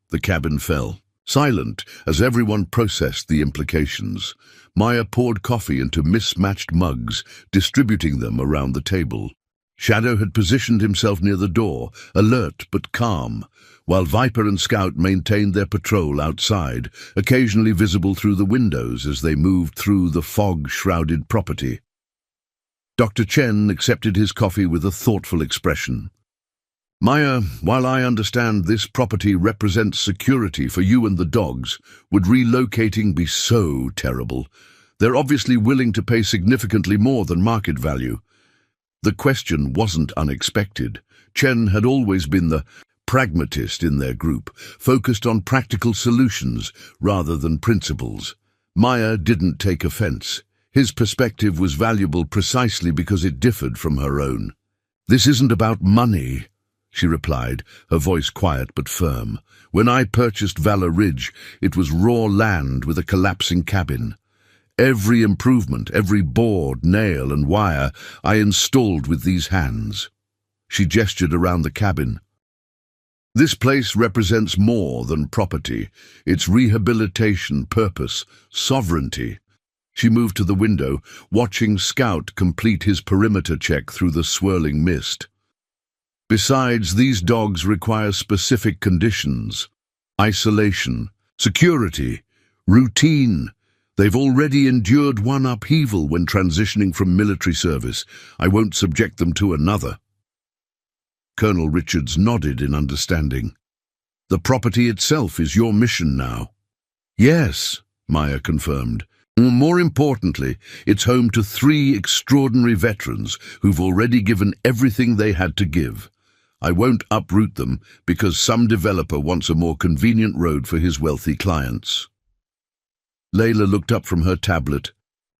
S1: The cabin fell, silent as everyone processed the implications. Maya poured coffee into mismatched mugs, distributing them around the table. Shadow had positioned himself near the door, alert but calm, while Viper and Scout maintained their patrol outside, occasionally visible through the windows as they moved through the fog-shrouded property. Dr. Chen accepted his coffee with a thoughtful expression. Maya, while I understand this property represents security for you and the dogs, would relocating be so terrible? They're obviously willing to pay significantly more than market value. The question wasn't unexpected. Chen had always been the pragmatist in their group, focused on practical solutions rather than principles. Maya didn't take offense. His perspective was valuable precisely because it differed from her own. "This isn't about money," she replied, her voice quiet but firm. "When I purchased Valor Ridge, it was raw land with a collapsing cabin. Every improvement, every board, nail, and wire I installed with these hands." She gestured around the cabin. "This place represents more than property. It's rehabilitation, purpose, sovereignty." She moved to the window, watching Scout complete his perimeter check through the swirling mist. "Besides, these dogs require specific conditions: isolation, security, routine. They've already endured one upheaval when transitioning from military service. I won't subject them to another." Colonel Richards nodded in understanding. "The property itself is your mission now." "Yes," Maya confirmed. "More importantly, it's home to 3 extraordinary veterans who've already given everything they had to give. I won't uproot them because some developer wants a more convenient road for his wealthy clients." Layla looked up from her tablet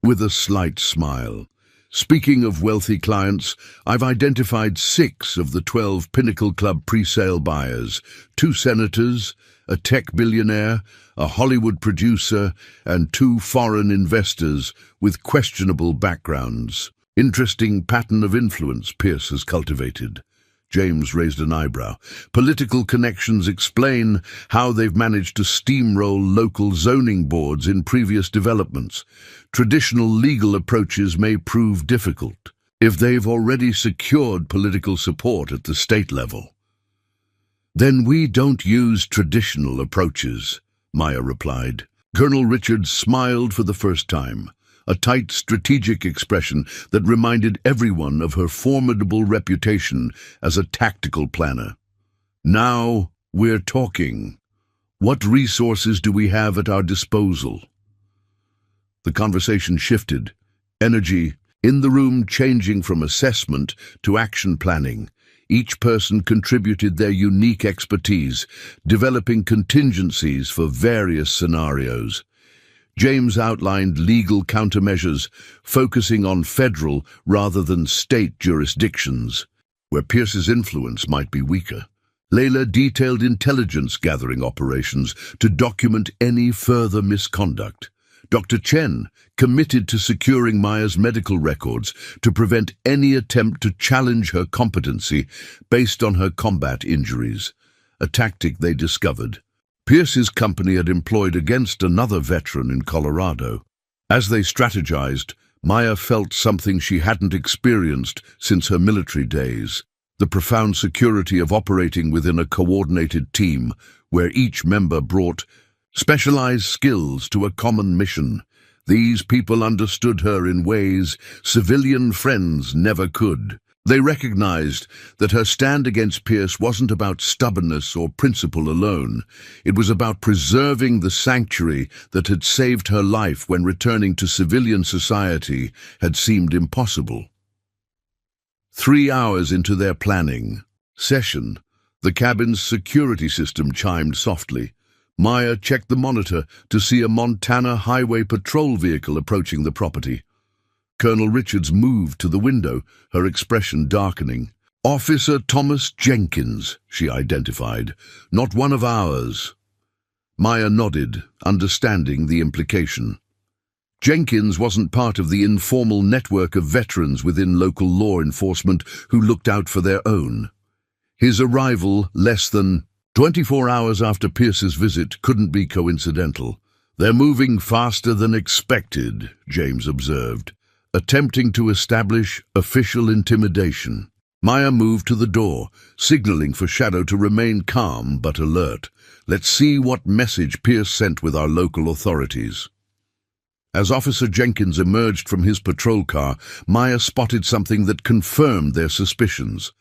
S1: with a slight smile. "Speaking of wealthy clients, I've identified 6 of the 12 Pinnacle Club pre-sale buyers, 2 senators, a tech billionaire, a Hollywood producer, and 2 foreign investors with questionable backgrounds. Interesting pattern of influence Pierce has cultivated." James raised an eyebrow. "Political connections explain how they've managed to steamroll local zoning boards in previous developments. Traditional legal approaches may prove difficult if they've already secured political support at the state level." "Then we don't use traditional approaches," Maya replied. Colonel Richards smiled for the first time, a tight strategic expression that reminded everyone of her formidable reputation as a tactical planner. "Now we're talking. What resources do we have at our disposal?" The conversation shifted, energy in the room changing from assessment to action planning. Each person contributed their unique expertise, developing contingencies for various scenarios. James outlined legal countermeasures, focusing on federal rather than state jurisdictions, where Pierce's influence might be weaker. Layla detailed intelligence-gathering operations to document any further misconduct. Dr. Chen committed to securing Maya's medical records to prevent any attempt to challenge her competency based on her combat injuries, a tactic they discovered Pierce's company had employed against another veteran in Colorado. As they strategized, Maya felt something she hadn't experienced since her military days: the profound security of operating within a coordinated team where each member brought specialized skills to a common mission. These people understood her in ways civilian friends never could. They recognized that her stand against Pierce wasn't about stubbornness or principle alone. It was about preserving the sanctuary that had saved her life when returning to civilian society had seemed impossible. 3 hours into their planning session, the cabin's security system chimed softly. Maya checked the monitor to see a Montana highway patrol vehicle approaching the property. Colonel Richards moved to the window, her expression darkening. Officer Thomas Jenkins, she identified. Not one of ours. Maya nodded, understanding the implication. Jenkins wasn't part of the informal network of veterans within local law enforcement who looked out for their own. His arrival less than 24 hours after Pierce's visit couldn't be coincidental. They're moving faster than expected, James observed, attempting to establish official intimidation. Maya moved to the door, signaling for Shadow to remain calm but alert. Let's see what message Pierce sent with our local authorities. As Officer Jenkins emerged from his patrol car, Maya spotted something that confirmed their suspicions.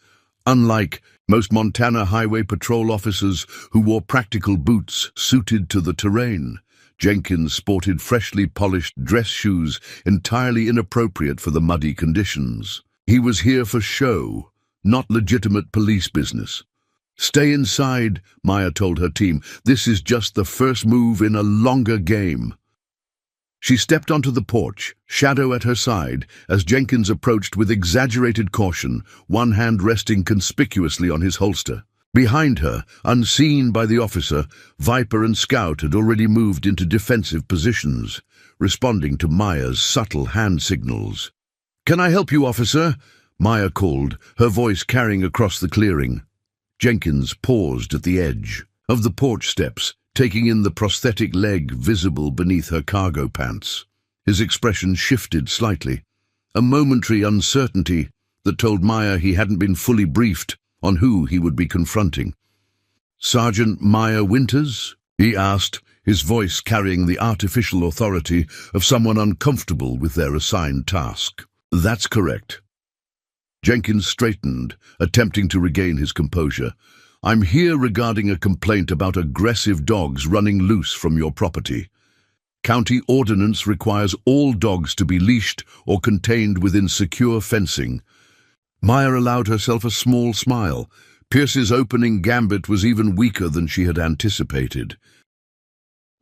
S1: Unlike most Montana Highway Patrol officers who wore practical boots suited to the terrain, Jenkins sported freshly polished dress shoes entirely inappropriate for the muddy conditions. He was here for show, not legitimate police business. Stay inside, Maya told her team. This is just the first move in a longer game. She stepped onto the porch, Shadow at her side, as Jenkins approached with exaggerated caution, one hand resting conspicuously on his holster. Behind her, unseen by the officer, Viper and Scout had already moved into defensive positions, responding to Maya's subtle hand signals. "Can I help you, officer?" Maya called, her voice carrying across the clearing. Jenkins paused at the edge of the porch steps, taking in the prosthetic leg visible beneath her cargo pants. His expression shifted slightly, a momentary uncertainty that told Maya he hadn't been fully briefed on who he would be confronting. "Sergeant Maya Winters?" he asked, his voice carrying the artificial authority of someone uncomfortable with their assigned task. "That's correct." Jenkins straightened, attempting to regain his composure. "I'm here regarding a complaint about aggressive dogs running loose from your property. County ordinance requires all dogs to be leashed or contained within secure fencing." Maya allowed herself a small smile. Pierce's opening gambit was even weaker than she had anticipated.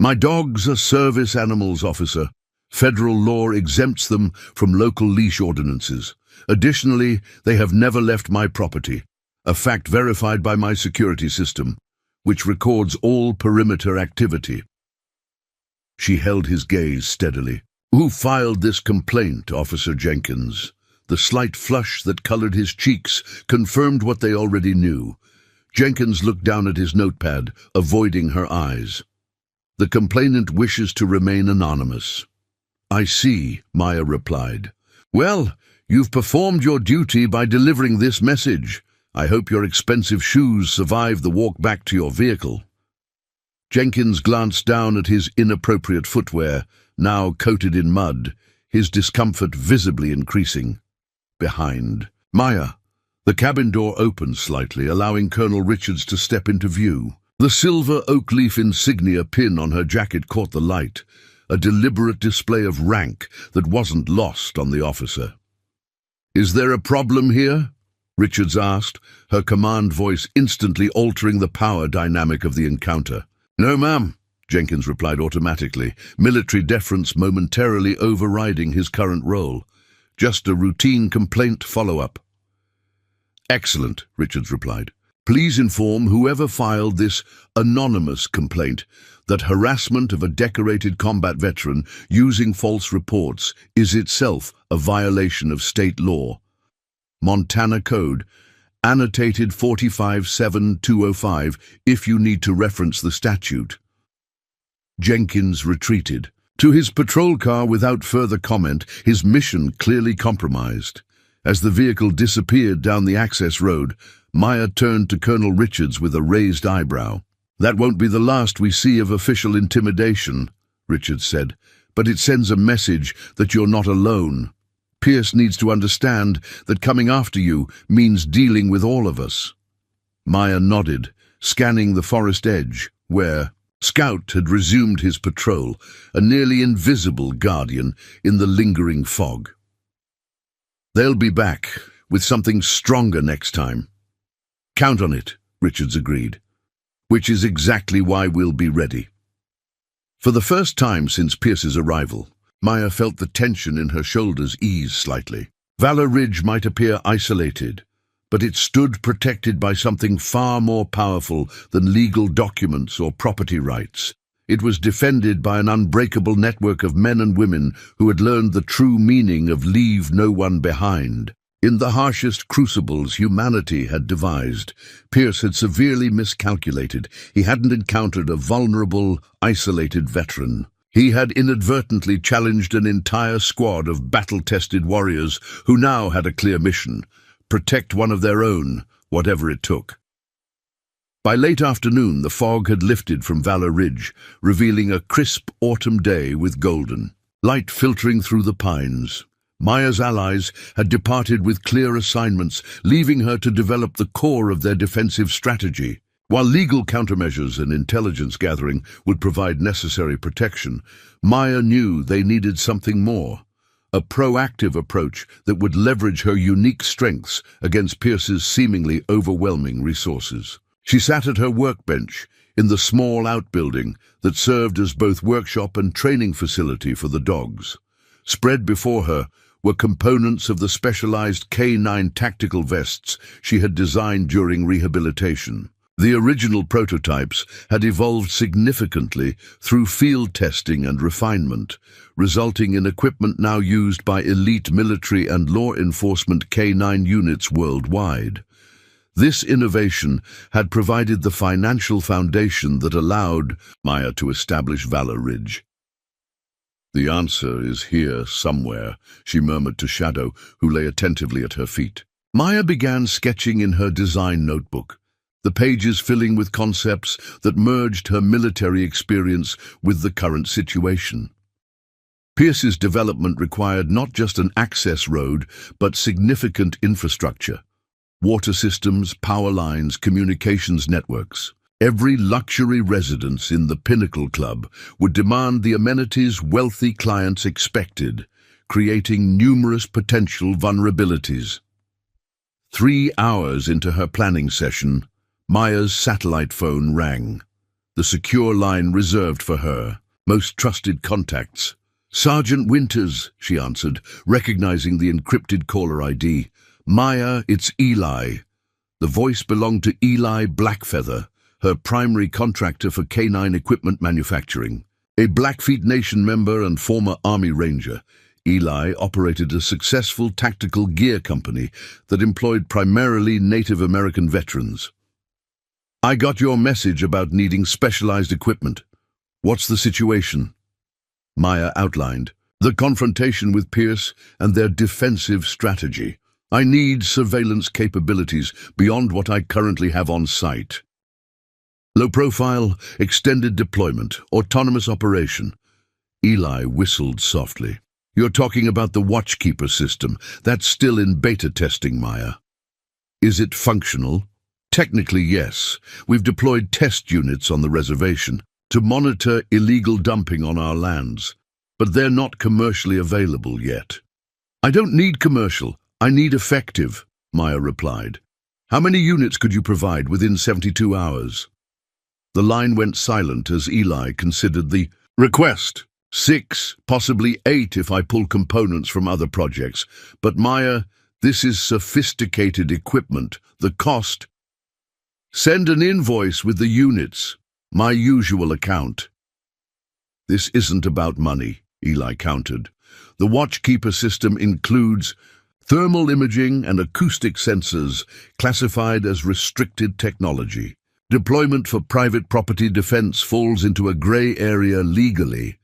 S1: "My dogs are service animals, officer. Federal law exempts them from local leash ordinances. Additionally, they have never left my property, a fact verified by my security system, which records all perimeter activity." She held his gaze steadily. "Who filed this complaint, Officer Jenkins?" The slight flush that colored his cheeks confirmed what they already knew. Jenkins looked down at his notepad, avoiding her eyes. "The complainant wishes to remain anonymous." "I see," Maya replied. "Well, you've performed your duty by delivering this message. I hope your expensive shoes survive the walk back to your vehicle." Jenkins glanced down at his inappropriate footwear, now coated in mud, his discomfort visibly increasing. Behind Maya, the cabin door opened slightly, allowing Colonel Richards to step into view. The silver oak leaf insignia pin on her jacket caught the light, a deliberate display of rank that wasn't lost on the officer. "Is there a problem here?" Richards asked, her command voice instantly altering the power dynamic of the encounter. "No, ma'am," Jenkins replied automatically, military deference momentarily overriding his current role. "Just a routine complaint follow-up." "Excellent," Richards replied. "Please inform whoever filed this anonymous complaint that harassment of a decorated combat veteran using false reports is itself a violation of state law. Montana Code, annotated 457205, if you need to reference the statute." Jenkins retreated to his patrol car without further comment, his mission clearly compromised. As the vehicle disappeared down the access road, Maya turned to Colonel Richards with a raised eyebrow. "That won't be the last we see of official intimidation," Richards said, "but it sends a message that you're not alone. Pierce needs to understand that coming after you means dealing with all of us." Maya nodded, scanning the forest edge, where Scout had resumed his patrol, a nearly invisible guardian in the lingering fog. "They'll be back with something stronger next time." "Count on it," Richards agreed, "which is exactly why we'll be ready." For the first time since Pierce's arrival, Maya felt the tension in her shoulders ease slightly. Valor Ridge might appear isolated, but it stood protected by something far more powerful than legal documents or property rights. It was defended by an unbreakable network of men and women who had learned the true meaning of leave no one behind. In the harshest crucibles humanity had devised, Pierce had severely miscalculated. He hadn't encountered a vulnerable, isolated veteran. He had inadvertently challenged an entire squad of battle-tested warriors who now had a clear mission: protect one of their own, whatever it took. By late afternoon, the fog had lifted from Valor Ridge, revealing a crisp autumn day with golden light filtering through the pines. Maya's allies had departed with clear assignments, leaving her to develop the core of their defensive strategy. While legal countermeasures and intelligence gathering would provide necessary protection, Maya knew they needed something more: a proactive approach that would leverage her unique strengths against Pierce's seemingly overwhelming resources. She sat at her workbench in the small outbuilding that served as both workshop and training facility for the dogs. Spread before her were components of the specialized K9 tactical vests she had designed during rehabilitation. The original prototypes had evolved significantly through field testing and refinement, resulting in equipment now used by elite military and law enforcement K9 units worldwide. This innovation had provided the financial foundation that allowed Maya to establish Valor Ridge. "The answer is here somewhere," she murmured to Shadow, who lay attentively at her feet. Maya began sketching in her design notebook, the pages filling with concepts that merged her military experience with the current situation. Pierce's development required not just an access road, but significant infrastructure: water systems, power lines, communications networks. Every luxury residence in the Pinnacle Club would demand the amenities wealthy clients expected, creating numerous potential vulnerabilities. 3 hours into her planning session, Maya's satellite phone rang. The secure line reserved for her most trusted contacts. "Sergeant Winters," she answered, recognizing the encrypted caller ID. "Maya, it's Eli." The voice belonged to Eli Blackfeather, her primary contractor for K9 equipment manufacturing. A Blackfeet Nation member and former Army Ranger, Eli operated a successful tactical gear company that employed primarily Native American veterans. "I got your message about needing specialized equipment. What's the situation?" Maya outlined the confrontation with Pierce and their defensive strategy. "I need surveillance capabilities beyond what I currently have on site. Low profile, extended deployment, autonomous operation." Eli whistled softly. "You're talking about the Watchkeeper system. That's still in beta testing, Maya." "Is it functional?" "Technically, yes. We've deployed test units on the reservation to monitor illegal dumping on our lands, but they're not commercially available yet." "I don't need commercial. I need effective," Maya replied. "How many units could you provide within 72 hours? The line went silent as Eli considered the request. 6, possibly 8 if I pull components from other projects. But Maya, this is sophisticated equipment. The cost... Send an invoice with the units. My usual account." "This isn't about money," Eli countered. "The Watchkeeper system includes thermal imaging and acoustic sensors classified as restricted technology. Deployment for private property defense falls into a gray area legally."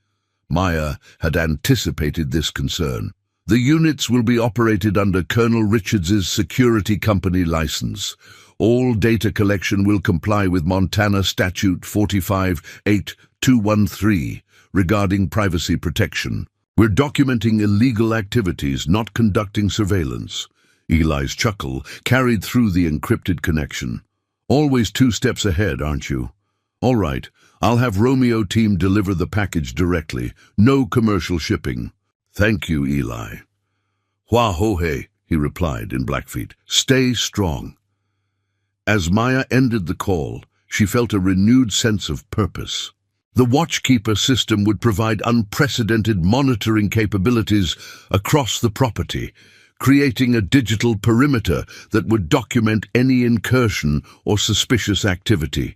S1: Maya had anticipated this concern. "The units will be operated under Colonel Richards's security company license. All data collection will comply with Montana Statute 458213 regarding privacy protection. We're documenting illegal activities, not conducting surveillance." Eli's chuckle carried through the encrypted connection. "Always 2 steps ahead, aren't you? All right, I'll have Romeo team deliver the package directly. No commercial shipping." "Thank you, Eli." "Wha-ho-hey," he replied in Blackfeet. "Stay strong." As Maya ended the call, she felt a renewed sense of purpose. The Watchkeeper system would provide unprecedented monitoring capabilities across the property, creating a digital perimeter that would document any incursion or suspicious activity.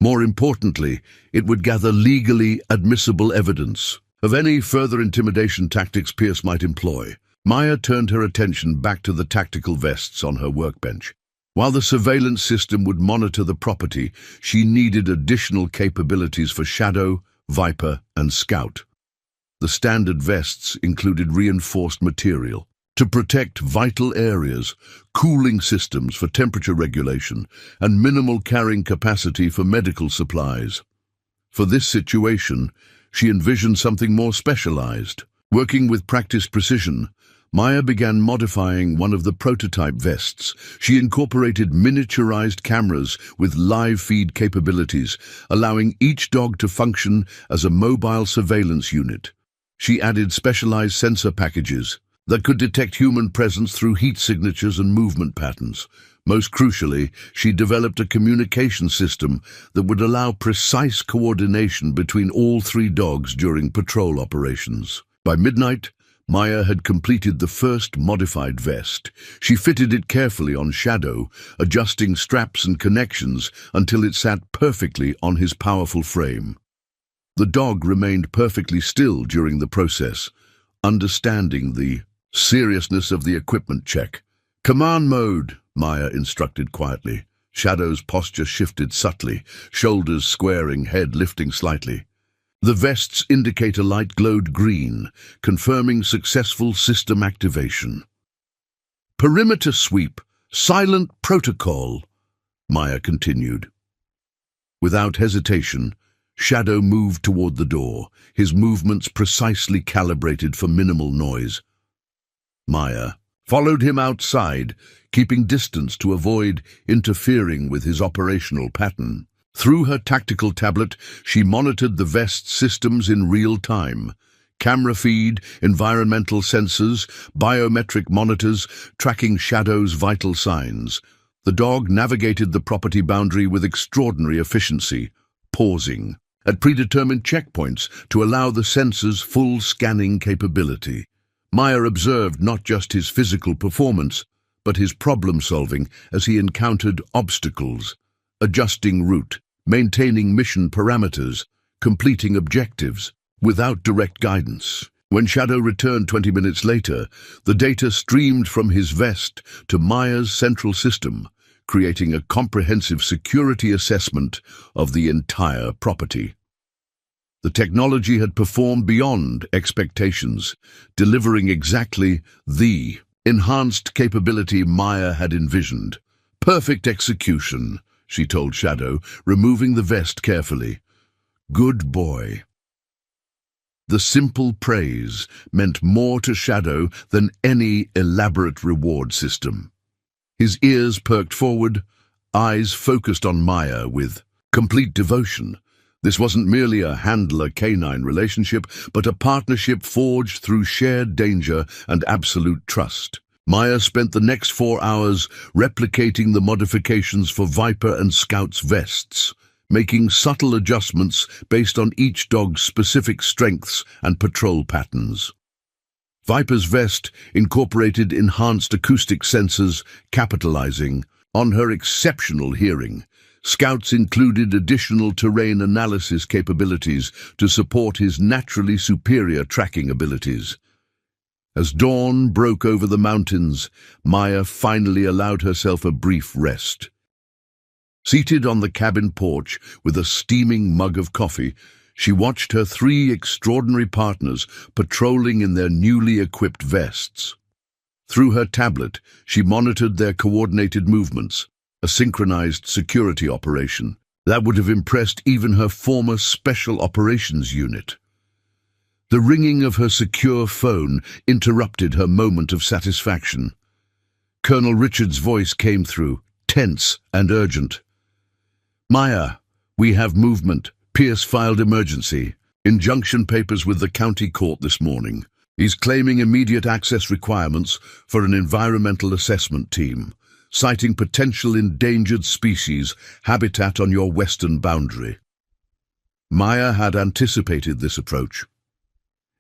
S1: More importantly, it would gather legally admissible evidence of any further intimidation tactics Pierce might employ. Maya turned her attention back to the tactical vests on her workbench. While the surveillance system would monitor the property, she needed additional capabilities for Shadow, Viper, and Scout. The standard vests included reinforced material to protect vital areas, cooling systems for temperature regulation, and minimal carrying capacity for medical supplies. For this situation, she envisioned something more specialized. Working with practiced precision, Maya began modifying one of the prototype vests. She incorporated miniaturized cameras with live feed capabilities, allowing each dog to function as a mobile surveillance unit. She added specialized sensor packages that could detect human presence through heat signatures and movement patterns. Most crucially, she developed a communication system that would allow precise coordination between all three dogs during patrol operations. By midnight, Maya had completed the first modified vest. She fitted it carefully on Shadow, adjusting straps and connections until it sat perfectly on his powerful frame. The dog remained perfectly still during the process, understanding the seriousness of the equipment check. "Command mode," Maya instructed quietly. Shadow's posture shifted subtly, shoulders squaring, head lifting slightly. The vests indicate a light glowed green, confirming successful system activation. "Perimeter sweep, silent protocol," Maya continued. Without hesitation, Shadow moved toward the door, his movements precisely calibrated for minimal noise. Maya followed him outside, keeping distance to avoid interfering with his operational pattern. Through her tactical tablet, she monitored the vest systems in real time. Camera feed, environmental sensors, biometric monitors, tracking Shadow's vital signs. The dog navigated the property boundary with extraordinary efficiency, pausing at predetermined checkpoints to allow the sensor's full scanning capability. Maya observed not just his physical performance, but his problem-solving as he encountered obstacles, adjusting route, maintaining mission parameters, completing objectives, without direct guidance. When Shadow returned 20 minutes later, the data streamed from his vest to Maya's central system, creating a comprehensive security assessment of the entire property. The technology had performed beyond expectations, delivering exactly the enhanced capability Maya had envisioned. "Perfect execution," she told Shadow, removing the vest carefully. "Good boy." The simple praise meant more to Shadow than any elaborate reward system. His ears perked forward, eyes focused on Maya with complete devotion. This wasn't merely a handler-canine relationship, but a partnership forged through shared danger and absolute trust. Maya spent the next 4 hours replicating the modifications for Viper and Scout's vests, making subtle adjustments based on each dog's specific strengths and patrol patterns. Viper's vest incorporated enhanced acoustic sensors, capitalizing on her exceptional hearing. Scout's included additional terrain analysis capabilities to support his naturally superior tracking abilities. As dawn broke over the mountains, Maya finally allowed herself a brief rest. Seated on the cabin porch with a steaming mug of coffee, she watched her 3 extraordinary partners patrolling in their newly equipped vests. Through her tablet, she monitored their coordinated movements, a synchronized security operation that would have impressed even her former Special Operations Unit. The ringing of her secure phone interrupted her moment of satisfaction. Colonel Richard's voice came through, tense and urgent. "Maya, we have movement. Pierce filed emergency injunction papers with the county court this morning. He's claiming immediate access requirements for an environmental assessment team, citing potential endangered species habitat on your western boundary." Maya had anticipated this approach.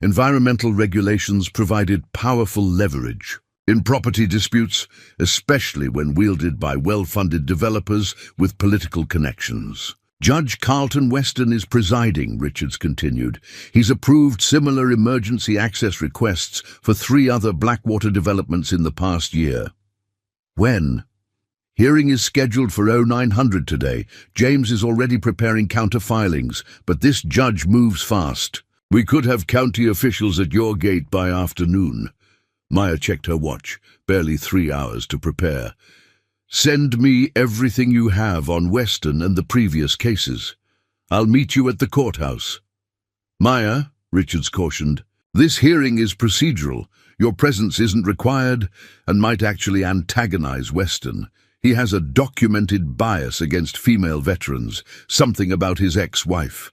S1: Environmental regulations provided powerful leverage. in property disputes, especially when wielded by well-funded developers with political connections. Judge Carlton Weston is presiding, Richards continued. He's approved similar emergency access requests for 3 other Blackwater developments in the past year. When? Hearing is scheduled for 0900 today. James is already preparing counter-filings, but this judge moves fast. We could have county officials at your gate by afternoon. Maya checked her watch. Barely 3 hours to prepare. Send me everything you have on Weston and the previous cases. I'll meet you at the courthouse. Maya, Richards cautioned, this hearing is procedural. Your presence isn't required and might actually antagonize Weston. He has a documented bias against female veterans, something about his ex-wife.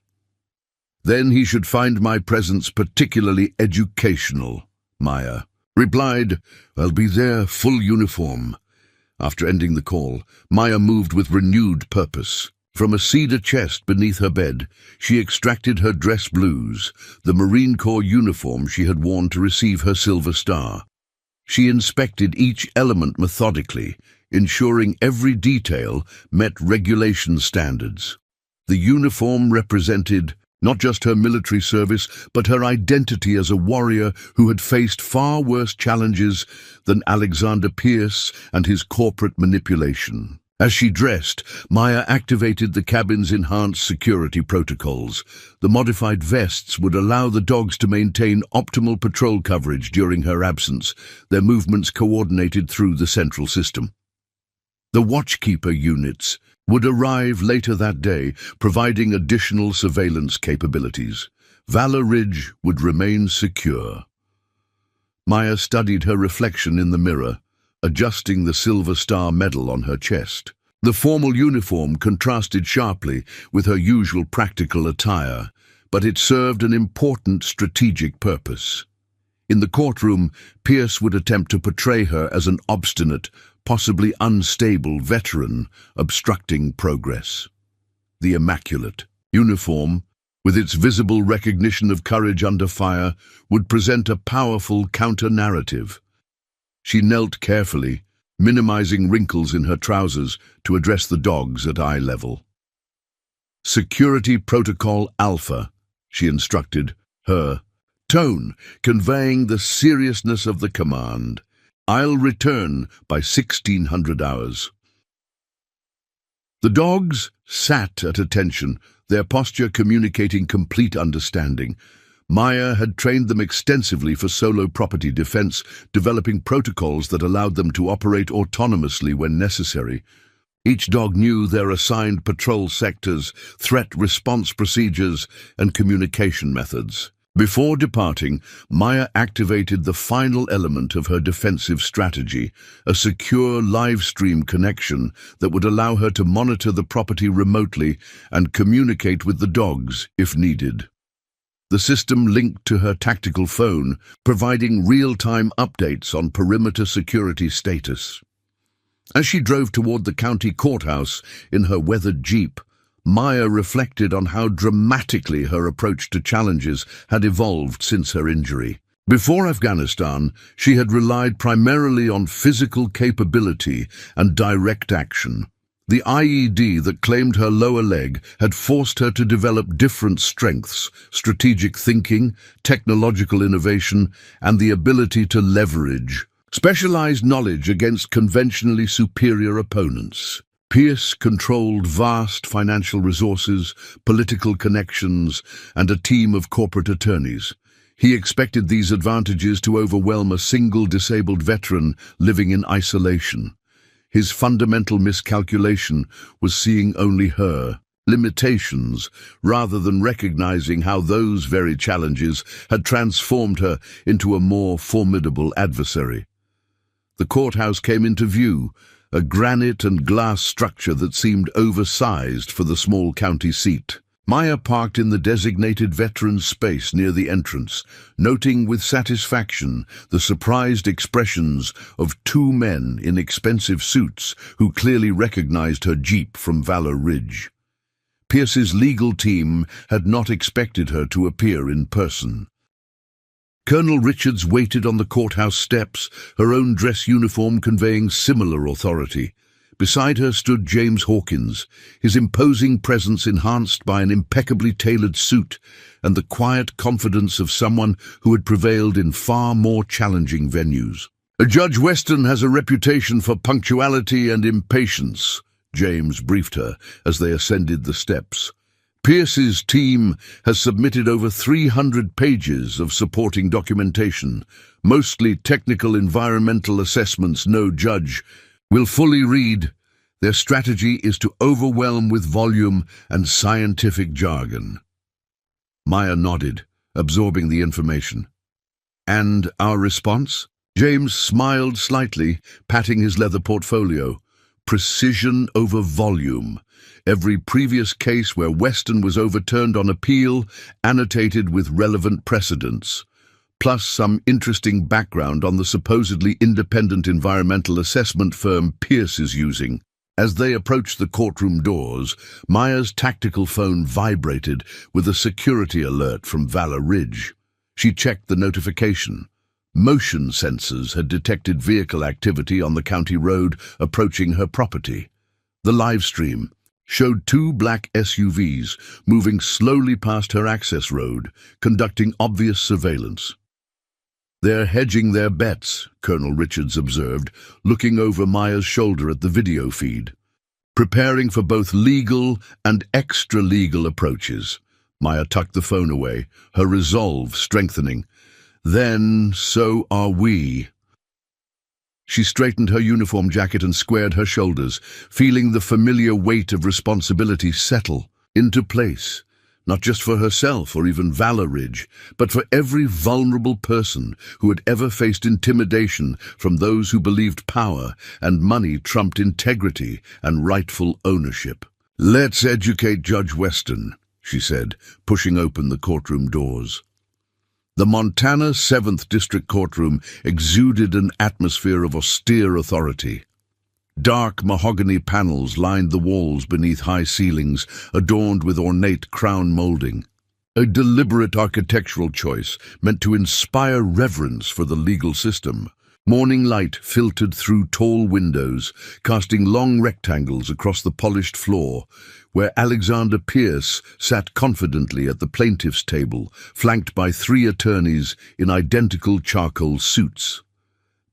S1: Then he should find my presence particularly educational, Maya replied. I'll be there, full uniform. After ending the call, Maya moved with renewed purpose. From a cedar chest beneath her bed, she extracted her dress blues, the Marine Corps uniform she had worn to receive her Silver Star. She inspected each element methodically, ensuring every detail met regulation standards. The uniform represented not just her military service, but her identity as a warrior who had faced far worse challenges than Alexander Pierce and his corporate manipulation. As she dressed, Maya activated the cabin's enhanced security protocols. The modified vests would allow the dogs to maintain optimal patrol coverage during her absence, their movements coordinated through the central system. The Watchkeeper units would arrive later that day, providing additional surveillance capabilities. Valor Ridge would remain secure. Maya studied her reflection in the mirror, adjusting the Silver Star medal on her chest. The formal uniform contrasted sharply with her usual practical attire, but it served an important strategic purpose. In the courtroom, Pierce would attempt to portray her as an obstinate, possibly unstable veteran obstructing progress. The immaculate uniform, with its visible recognition of courage under fire, would present a powerful counter-narrative. She knelt carefully, minimizing wrinkles in her trousers to address the dogs at eye level. Security Protocol Alpha, she instructed, her tone conveying the seriousness of the command. I'll return by 1600 hours. The dogs sat at attention, their posture communicating complete understanding. Maya had trained them extensively for solo property defense, developing protocols that allowed them to operate autonomously when necessary. Each dog knew their assigned patrol sectors, threat response procedures, and communication methods. Before departing, Maya activated the final element of her defensive strategy, a secure live stream connection that would allow her to monitor the property remotely and communicate with the dogs if needed. The system linked to her tactical phone, providing real-time updates on perimeter security status. As she drove toward the county courthouse in her weathered Jeep, Maya reflected on how dramatically her approach to challenges had evolved since her injury. Before Afghanistan, she had relied primarily on physical capability and direct action. The IED that claimed her lower leg had forced her to develop different strengths: strategic thinking, technological innovation, and the ability to leverage specialized knowledge against conventionally superior opponents. Pierce controlled vast financial resources, political connections, and a team of corporate attorneys. He expected these advantages to overwhelm a single disabled veteran living in isolation. His fundamental miscalculation was seeing only her limitations rather than recognizing how those very challenges had transformed her into a more formidable adversary. The courthouse came into view, a granite and glass structure that seemed oversized for the small county seat. Maya parked in the designated veterans' space near the entrance, noting with satisfaction the surprised expressions of 2 men in expensive suits who clearly recognized her Jeep from Valor Ridge. Pierce's legal team had not expected her to appear in person. Colonel Richards waited on the courthouse steps, her own dress uniform conveying similar authority. Beside her stood James Hawkins, his imposing presence enhanced by an impeccably tailored suit and the quiet confidence of someone who had prevailed in far more challenging venues. "Judge Weston has a reputation for punctuality and impatience," James briefed her as they ascended the steps. "Pierce's team has submitted over 300 pages of supporting documentation, mostly technical environmental assessments no judge will fully read. Their strategy is to overwhelm with volume and scientific jargon." Maya nodded, absorbing the information. "And our response?" James smiled slightly, patting his leather portfolio. "Precision over volume. Every previous case where Weston was overturned on appeal, annotated with relevant precedents, plus some interesting background on the supposedly independent environmental assessment firm Pierce is using." As they approached the courtroom doors, Maya's tactical phone vibrated with a security alert from Valor Ridge. She checked the notification. Motion sensors had detected vehicle activity on the county road approaching her property. The live stream showed 2 black SUVs moving slowly past her access road, conducting obvious surveillance. "They're hedging their bets," Colonel Richards observed, looking over Maya's shoulder at the video feed. "Preparing for both legal and extra-legal approaches." Maya tucked the phone away, her resolve strengthening. "Then so are we." She straightened her uniform jacket and squared her shoulders, feeling the familiar weight of responsibility settle into place, not just for herself or even Valor Ridge, but for every vulnerable person who had ever faced intimidation from those who believed power and money trumped integrity and rightful ownership. "Let's educate Judge Weston," she said, pushing open the courtroom doors. The Montana 7th District Courtroom exuded an atmosphere of austere authority. Dark mahogany panels lined the walls beneath high ceilings, adorned with ornate crown molding. A deliberate architectural choice meant to inspire reverence for the legal system. Morning light filtered through tall windows, casting long rectangles across the polished floor, where Alexander Pierce sat confidently at the plaintiff's table, flanked by 3 attorneys in identical charcoal suits.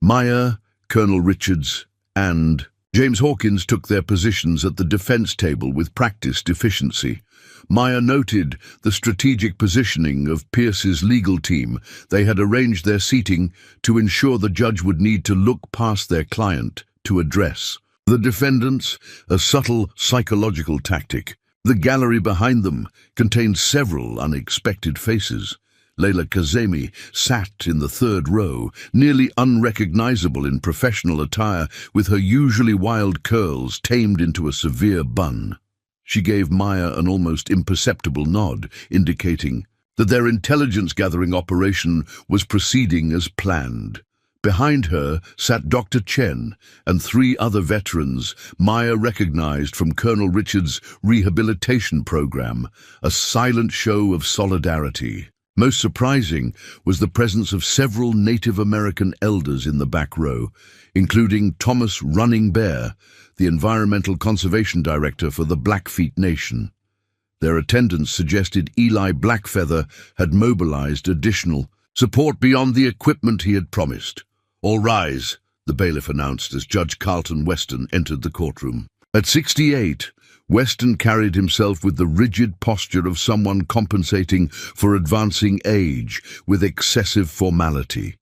S1: Maya, Colonel Richards, and James Hawkins took their positions at the defense table with practiced efficiency. Maya noted the strategic positioning of Pierce's legal team. They had arranged their seating to ensure the judge would need to look past their client to address the defendants, a subtle psychological tactic. The gallery behind them contained several unexpected faces. Leila Kazemi sat in the 3rd row, nearly unrecognizable in professional attire, with her usually wild curls tamed into a severe bun. She gave Maya an almost imperceptible nod, indicating that their intelligence-gathering operation was proceeding as planned. Behind her sat Dr. Chen and 3 other veterans Maya recognized from Colonel Richards' rehabilitation program, a silent show of solidarity. Most surprising was the presence of several Native American elders in the back row, including Thomas Running Bear, the Environmental Conservation Director for the Blackfeet Nation. Their attendance suggested Eli Blackfeather had mobilized additional support beyond the equipment he had promised. "All rise," the bailiff announced as Judge Carlton Weston entered the courtroom. At 68, Weston carried himself with the rigid posture of someone compensating for advancing age with excessive formality.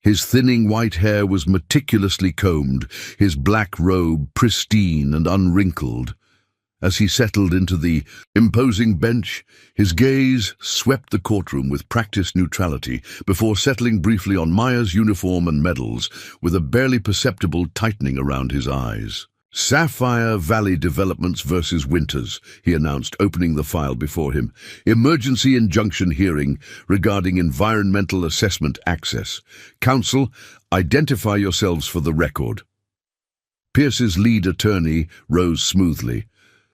S1: His thinning white hair was meticulously combed, his black robe pristine and unwrinkled. As he settled into the imposing bench, his gaze swept the courtroom with practiced neutrality before settling briefly on Maya's uniform and medals, with a barely perceptible tightening around his eyes. "Sapphire Valley Developments versus Winters," he announced, opening the file before him. "Emergency injunction hearing regarding environmental assessment access. Counsel, identify yourselves for the record." Pierce's lead attorney rose smoothly.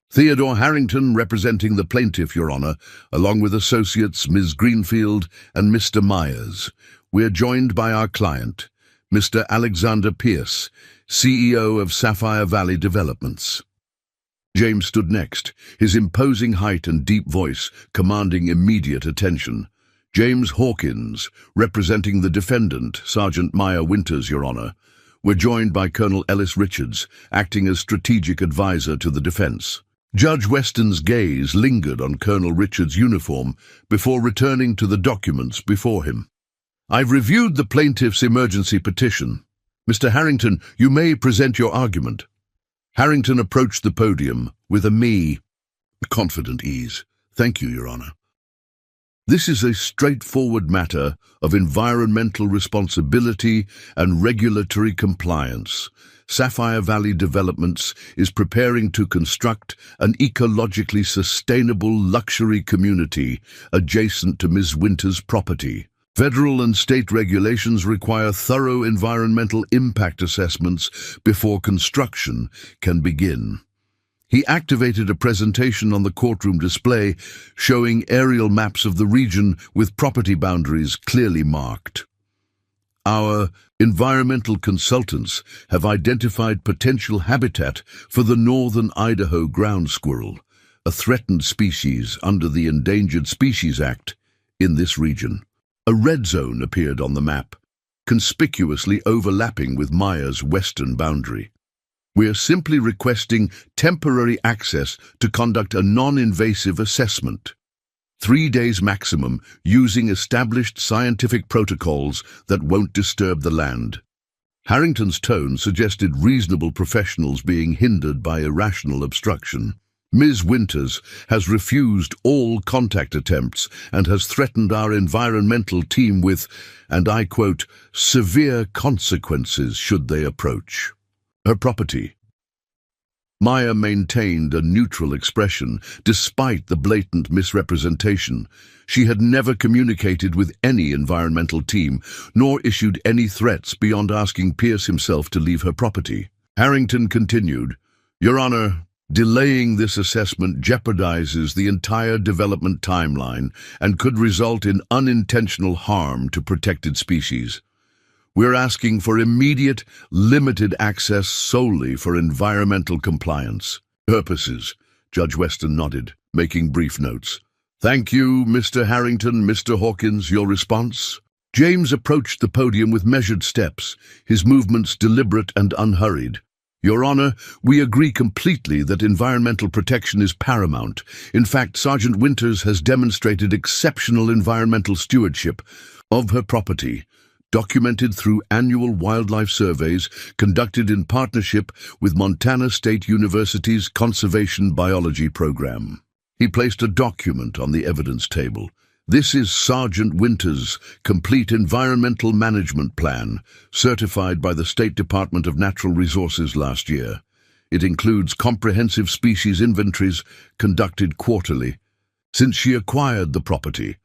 S1: Theodore Harrington, representing the plaintiff, Your Honor, along with associates Ms. Greenfield and Mr. Myers. We are joined by our client, Mr. Alexander Pierce, CEO of Sapphire Valley Developments. James stood next, his imposing height and deep voice commanding immediate attention. James Hawkins, representing the defendant, Sergeant Maya Winters, Your Honor. We're joined by Colonel Ellis Richards, acting as strategic advisor to the defense. Judge Weston's gaze lingered on Colonel Richards' uniform before returning to the documents before him. I've reviewed the plaintiff's emergency petition. Mr. Harrington, you may present your argument. Harrington approached the podium with a confident ease. Thank you, Your Honor. This is a straightforward matter of environmental responsibility and regulatory compliance. Sapphire Valley Developments is preparing to construct an ecologically sustainable luxury community adjacent to Ms. Winters' property. Federal and state regulations require thorough environmental impact assessments before construction can begin. He activated a presentation on the courtroom display showing aerial maps of the region with property boundaries clearly marked. Our environmental consultants have identified potential habitat for the northern Idaho ground squirrel, a threatened species under the Endangered Species Act in this region. A red zone appeared on the map, conspicuously overlapping with Maya's western boundary. We are simply requesting temporary access to conduct a non-invasive assessment. 3 days maximum, using established scientific protocols that won't disturb the land. Harrington's tone suggested reasonable professionals being hindered by irrational obstruction. Ms. Winters has refused all contact attempts and has threatened our environmental team with, and I quote, severe consequences should they approach her property. Maya maintained a neutral expression despite the blatant misrepresentation. She had never communicated with any environmental team, nor issued any threats beyond asking Pierce himself to leave her property. Harrington continued, Your Honor, delaying this assessment jeopardizes the entire development timeline and could result in unintentional harm to protected species. We're asking for immediate, limited access solely for environmental compliance purposes. Judge Weston nodded, making brief notes. Thank you, Mr. Harrington. Mr. Hawkins, your response? James approached the podium with measured steps, his movements deliberate and unhurried. Your Honor, we agree completely that environmental protection is paramount. In fact, Sergeant Winters has demonstrated exceptional environmental stewardship of her property, documented through annual wildlife surveys conducted in partnership with Montana State University's Conservation Biology Program. He placed a document on the evidence table. This is Sergeant Winters' Complete Environmental Management Plan, certified by the State Department of Natural Resources last year. It includes comprehensive species inventories conducted quarterly. Since she acquired the property,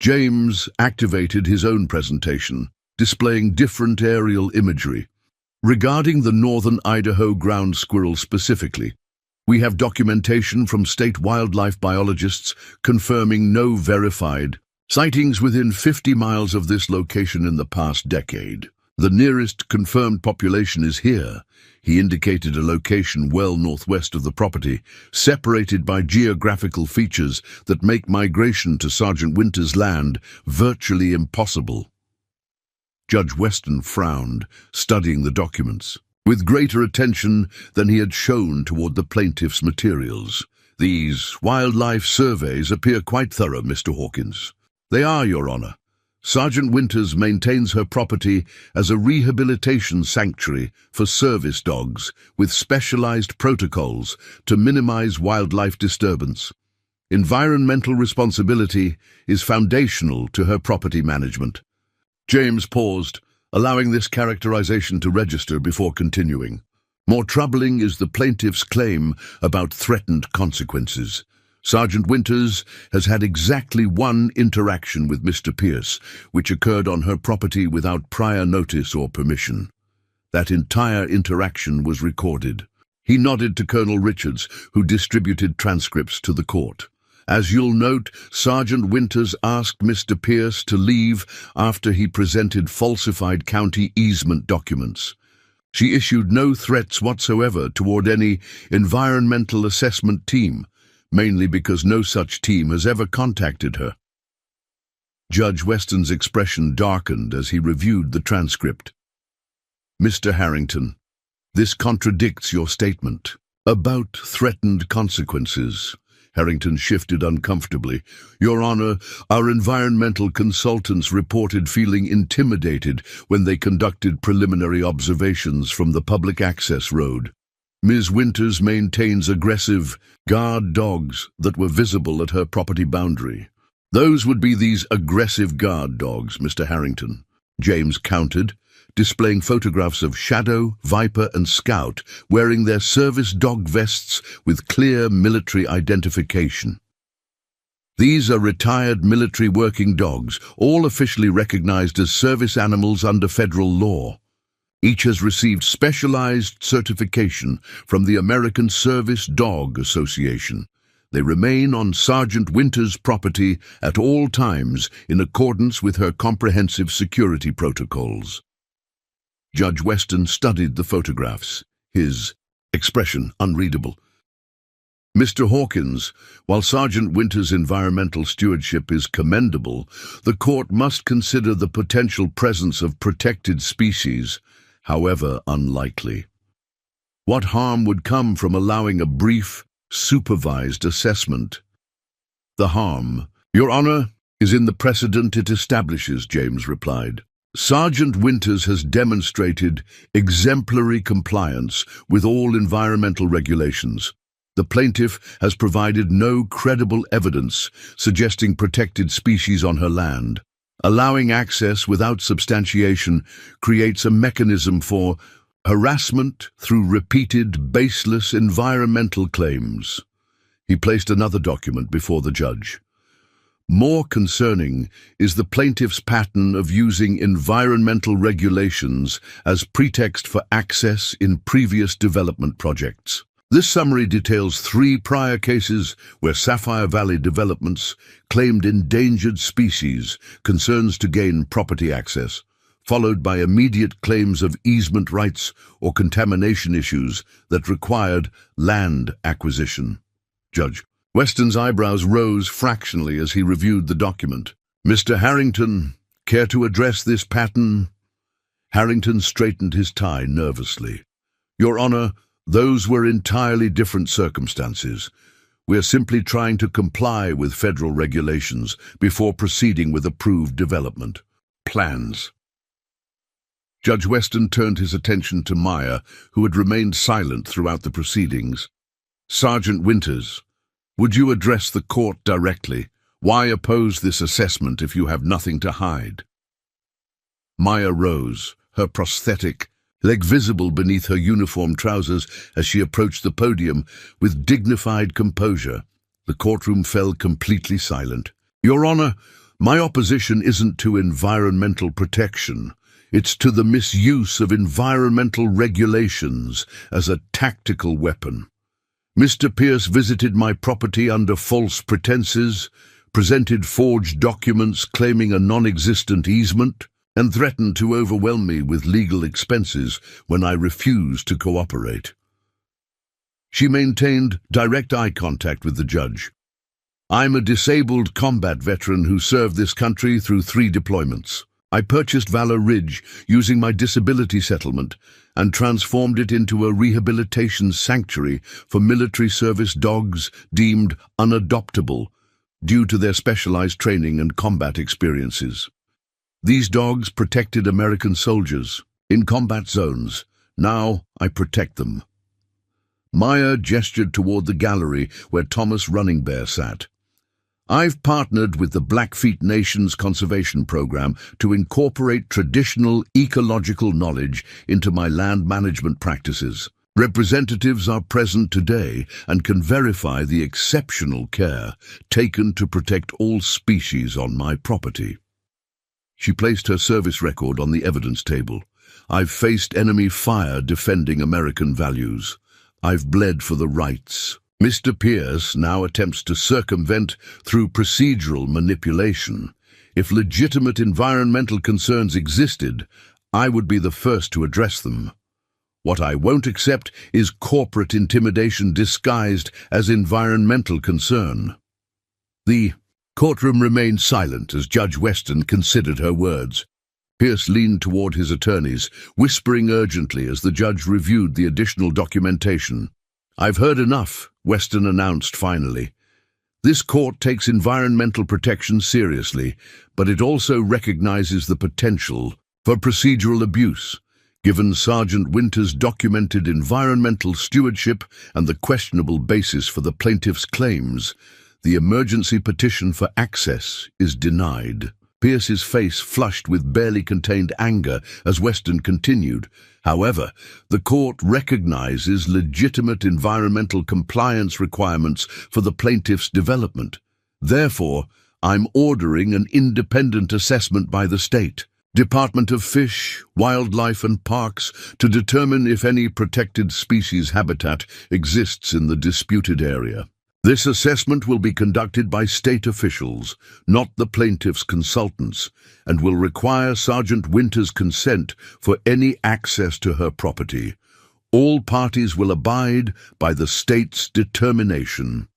S1: James activated his own presentation, displaying different aerial imagery. Regarding the northern Idaho ground squirrel specifically, we have documentation from state wildlife biologists confirming no verified sightings within 50 miles of this location in the past decade. The nearest confirmed population is here. He indicated a location well northwest of the property, separated by geographical features that make migration to Sergeant Winters' land virtually impossible. Judge Weston frowned, studying the documents, with greater attention than he had shown toward the plaintiff's materials. These wildlife surveys appear quite thorough, Mr. Hawkins. They are, Your Honor. Sergeant Winters maintains her property as a rehabilitation sanctuary for service dogs with specialized protocols to minimize wildlife disturbance. Environmental responsibility is foundational to her property management. James paused, allowing this characterization to register before continuing. More troubling is the plaintiff's claim about threatened consequences. Sergeant Winters has had exactly one interaction with Mr. Pierce, which occurred on her property without prior notice or permission. That entire interaction was recorded. He nodded to Colonel Richards, who distributed transcripts to the court. As you'll note, Sergeant Winters asked Mr. Pierce to leave after he presented falsified county easement documents. She issued no threats whatsoever toward any environmental assessment team, mainly because no such team has ever contacted her. Judge Weston's expression darkened as he reviewed the transcript. Mr. Harrington, this contradicts your statement about threatened consequences. Harrington shifted uncomfortably. Your Honor, our environmental consultants reported feeling intimidated when they conducted preliminary observations from the public access road. Ms. Winters maintains aggressive guard dogs that were visible at her property boundary. Those would be these aggressive guard dogs, Mr. Harrington, James countered, displaying photographs of Shadow, Viper and Scout wearing their service dog vests with clear military identification. These are retired military working dogs, all officially recognized as service animals under federal law. Each has received specialized certification from the American Service Dog Association. They remain on Sergeant Winters' property at all times in accordance with her comprehensive security protocols. Judge Weston studied the photographs, his expression unreadable. Mr. Hawkins, while Sergeant Winters' environmental stewardship is commendable, the court must consider the potential presence of protected species, however unlikely. What harm would come from allowing a brief, supervised assessment? The harm, Your Honor, is in the precedent it establishes, James replied. Sergeant Winters has demonstrated exemplary compliance with all environmental regulations. The plaintiff has provided no credible evidence suggesting protected species on her land. Allowing access without substantiation creates a mechanism for harassment through repeated, baseless environmental claims. He placed another document before the judge. More concerning is the plaintiff's pattern of using environmental regulations as pretext for access in previous development projects. This summary details 3 prior cases where Sapphire Valley developments claimed endangered species, concerns to gain property access, followed by immediate claims of easement rights or contamination issues that required land acquisition. Judge Weston's eyebrows rose fractionally as he reviewed the document. Mr. Harrington, care to address this pattern? Harrington straightened his tie nervously. Your Honor, those were entirely different circumstances. We are simply trying to comply with federal regulations before proceeding with approved development plans. Judge Weston turned his attention to Maya, who had remained silent throughout the proceedings. Sergeant Winters, would you address the court directly? Why oppose this assessment if you have nothing to hide? Maya rose, her prosthetic leg visible beneath her uniform trousers as she approached the podium with dignified composure. The courtroom fell completely silent. Your Honor, my opposition isn't to environmental protection. It's to the misuse of environmental regulations as a tactical weapon. Mr. Pierce visited my property under false pretenses, presented forged documents claiming a non-existent easement, and threatened to overwhelm me with legal expenses when I refused to cooperate. She maintained direct eye contact with the judge. I'm a disabled combat veteran who served this country through 3 deployments. I purchased Valor Ridge using my disability settlement and transformed it into a rehabilitation sanctuary for military service dogs deemed unadoptable due to their specialized training and combat experiences. These dogs protected American soldiers in combat zones. Now I protect them. Maya gestured toward the gallery where Thomas Running Bear sat. I've partnered with the Blackfeet Nation's conservation program to incorporate traditional ecological knowledge into my land management practices. Representatives are present today and can verify the exceptional care taken to protect all species on my property. She placed her service record on the evidence table. I've faced enemy fire defending American values. I've bled for the rights. Mr. Pierce now attempts to circumvent through procedural manipulation. If legitimate environmental concerns existed, I would be the first to address them. What I won't accept is corporate intimidation disguised as environmental concern. The courtroom remained silent as Judge Weston considered her words. Pierce leaned toward his attorneys, whispering urgently as the judge reviewed the additional documentation. "I've heard enough," Weston announced finally. "This court takes environmental protection seriously, but it also recognizes the potential for procedural abuse. Given Sergeant Winter's documented environmental stewardship and the questionable basis for the plaintiff's claims, the emergency petition for access is denied." Pierce's face flushed with barely contained anger as Weston continued. "However, the court recognizes legitimate environmental compliance requirements for the plaintiff's development. Therefore, I'm ordering an independent assessment by the state Department of Fish, Wildlife and Parks to determine if any protected species habitat exists in the disputed area. This assessment will be conducted by state officials, not the plaintiff's consultants, and will require Sergeant Winter's consent for any access to her property. All parties will abide by the state's determination."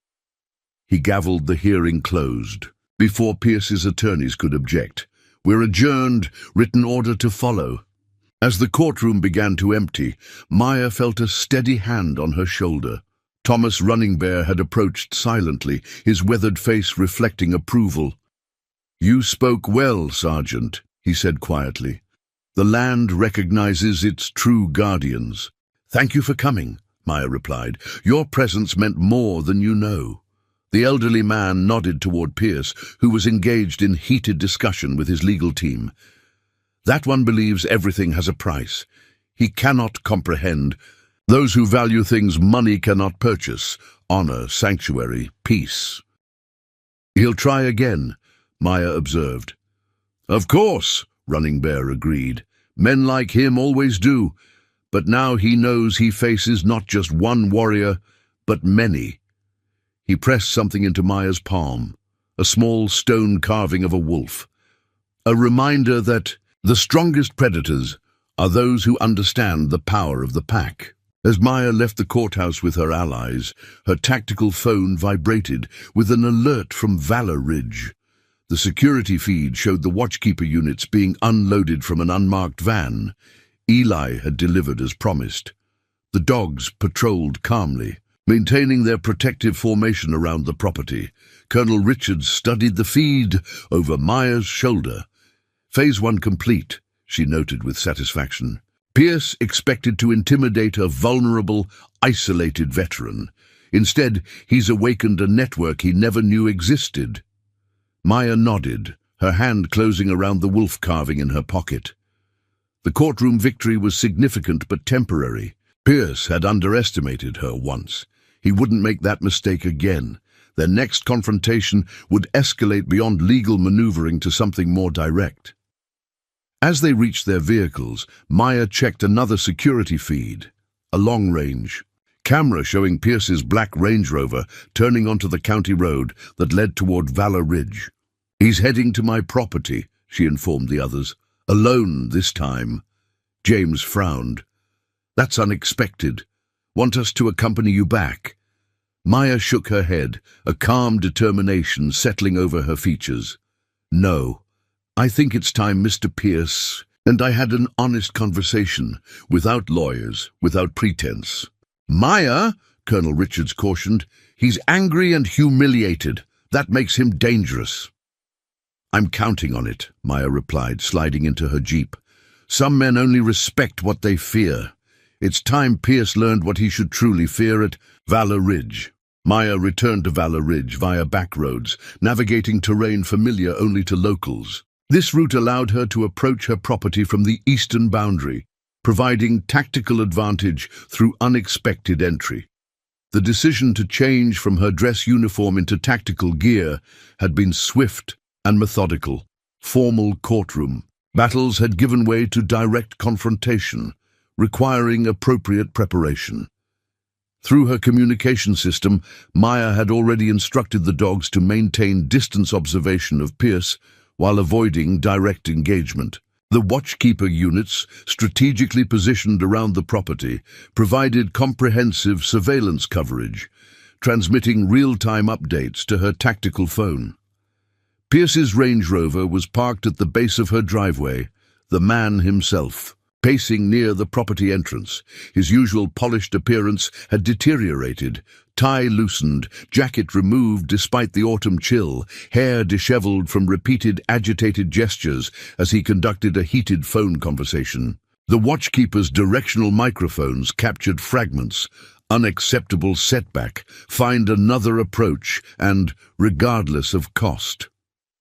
S1: He gavelled the hearing closed, before Pierce's attorneys could object. "We're adjourned, written order to follow." As the courtroom began to empty, Maya felt a steady hand on her shoulder. Thomas Running Bear had approached silently, his weathered face reflecting approval. "You spoke well, Sergeant," he said quietly. "The land recognizes its true guardians." "Thank you for coming," Maya replied. "Your presence meant more than you know." The elderly man nodded toward Pierce, who was engaged in heated discussion with his legal team. "That one believes everything has a price. He cannot comprehend those who value things money cannot purchase: honor, sanctuary, peace." "He'll try again," Maya observed. "Of course," Running Bear agreed. "Men like him always do. But now he knows he faces not just one warrior, but many." He pressed something into Maya's palm, a small stone carving of a wolf. A reminder that the strongest predators are those who understand the power of the pack. As Maya left the courthouse with her allies, her tactical phone vibrated with an alert from Valor Ridge. The security feed showed the watchkeeper units being unloaded from an unmarked van. Eli had delivered as promised. The dogs patrolled calmly, maintaining their protective formation around the property. Colonel Richards studied the feed over Maya's shoulder. "Phase 1 complete," she noted with satisfaction. Pierce expected to intimidate a vulnerable, isolated veteran. Instead, he's awakened a network he never knew existed. Maya nodded, her hand closing around the wolf carving in her pocket. The courtroom victory was significant but temporary. Pierce had underestimated her once. He wouldn't make that mistake again. Their next confrontation would escalate beyond legal maneuvering to something more direct. As they reached their vehicles, Maya checked another security feed, a long-range camera showing Pierce's black Range Rover turning onto the county road that led toward Valor Ridge. "He's heading to my property," she informed the others. "Alone this time." James frowned. "That's unexpected. Want us to accompany you back?" Maya shook her head, a calm determination settling over her features. "No. I think it's time Mr. Pierce and I had an honest conversation, without lawyers, without pretense." "Maya," Colonel Richards cautioned, "he's angry and humiliated. That makes him dangerous." "I'm counting on it," Maya replied, sliding into her jeep. "Some men only respect what they fear. It's time Pierce learned what he should truly fear at Valor Ridge." Maya returned to Valor Ridge via back roads, navigating terrain familiar only to locals. This route allowed her to approach her property from the eastern boundary, providing tactical advantage through unexpected entry. The decision to change from her dress uniform into tactical gear had been swift and methodical. Formal courtroom battles had given way to direct confrontation, requiring appropriate preparation. Through her communication system, Maya had already instructed the dogs to maintain distance observation of Pierce while avoiding direct engagement. The watchkeeper units, strategically positioned around the property, provided comprehensive surveillance coverage, transmitting real-time updates to her tactical phone. Pierce's Range Rover was parked at the base of her driveway, the man himself, pacing near the property entrance. His usual polished appearance had deteriorated, tie loosened, jacket removed despite the autumn chill, hair disheveled from repeated agitated gestures as he conducted a heated phone conversation. The watchkeeper's directional microphones captured fragments: unacceptable setback, find another approach, and regardless of cost.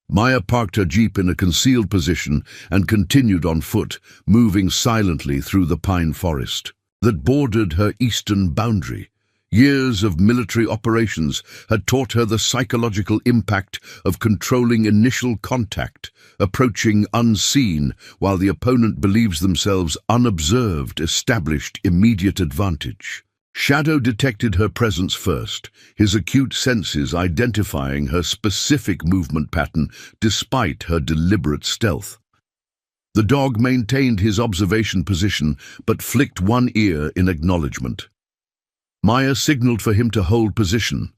S1: Maya parked her jeep in a concealed position and continued on foot, moving silently through the pine forest that bordered her eastern boundary. Years of military operations had taught her the psychological impact of controlling initial contact, approaching unseen while the opponent believes themselves unobserved, established immediate advantage. Shadow detected her presence first, his acute senses identifying her specific movement pattern despite her deliberate stealth. The dog maintained his observation position but flicked one ear in acknowledgement. Maya signaled for him to hold position,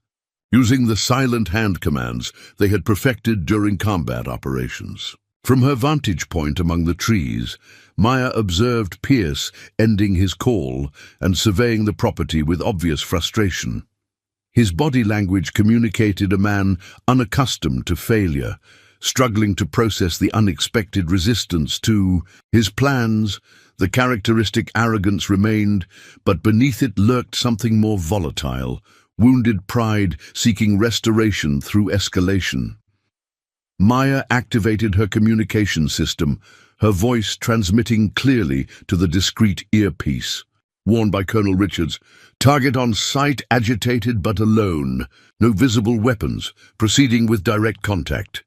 S1: using the silent hand commands they had perfected during combat operations. From her vantage point among the trees, Maya observed Pierce ending his call and surveying the property with obvious frustration. His body language communicated a man unaccustomed to failure, struggling to process the unexpected resistance to his plans. The characteristic arrogance remained, but beneath it lurked something more volatile, wounded pride seeking restoration through escalation. Maya activated her communication system, her voice transmitting clearly to the discreet earpiece. Warned by Colonel Richards, target on sight, agitated but alone, no visible weapons, proceeding with direct contact.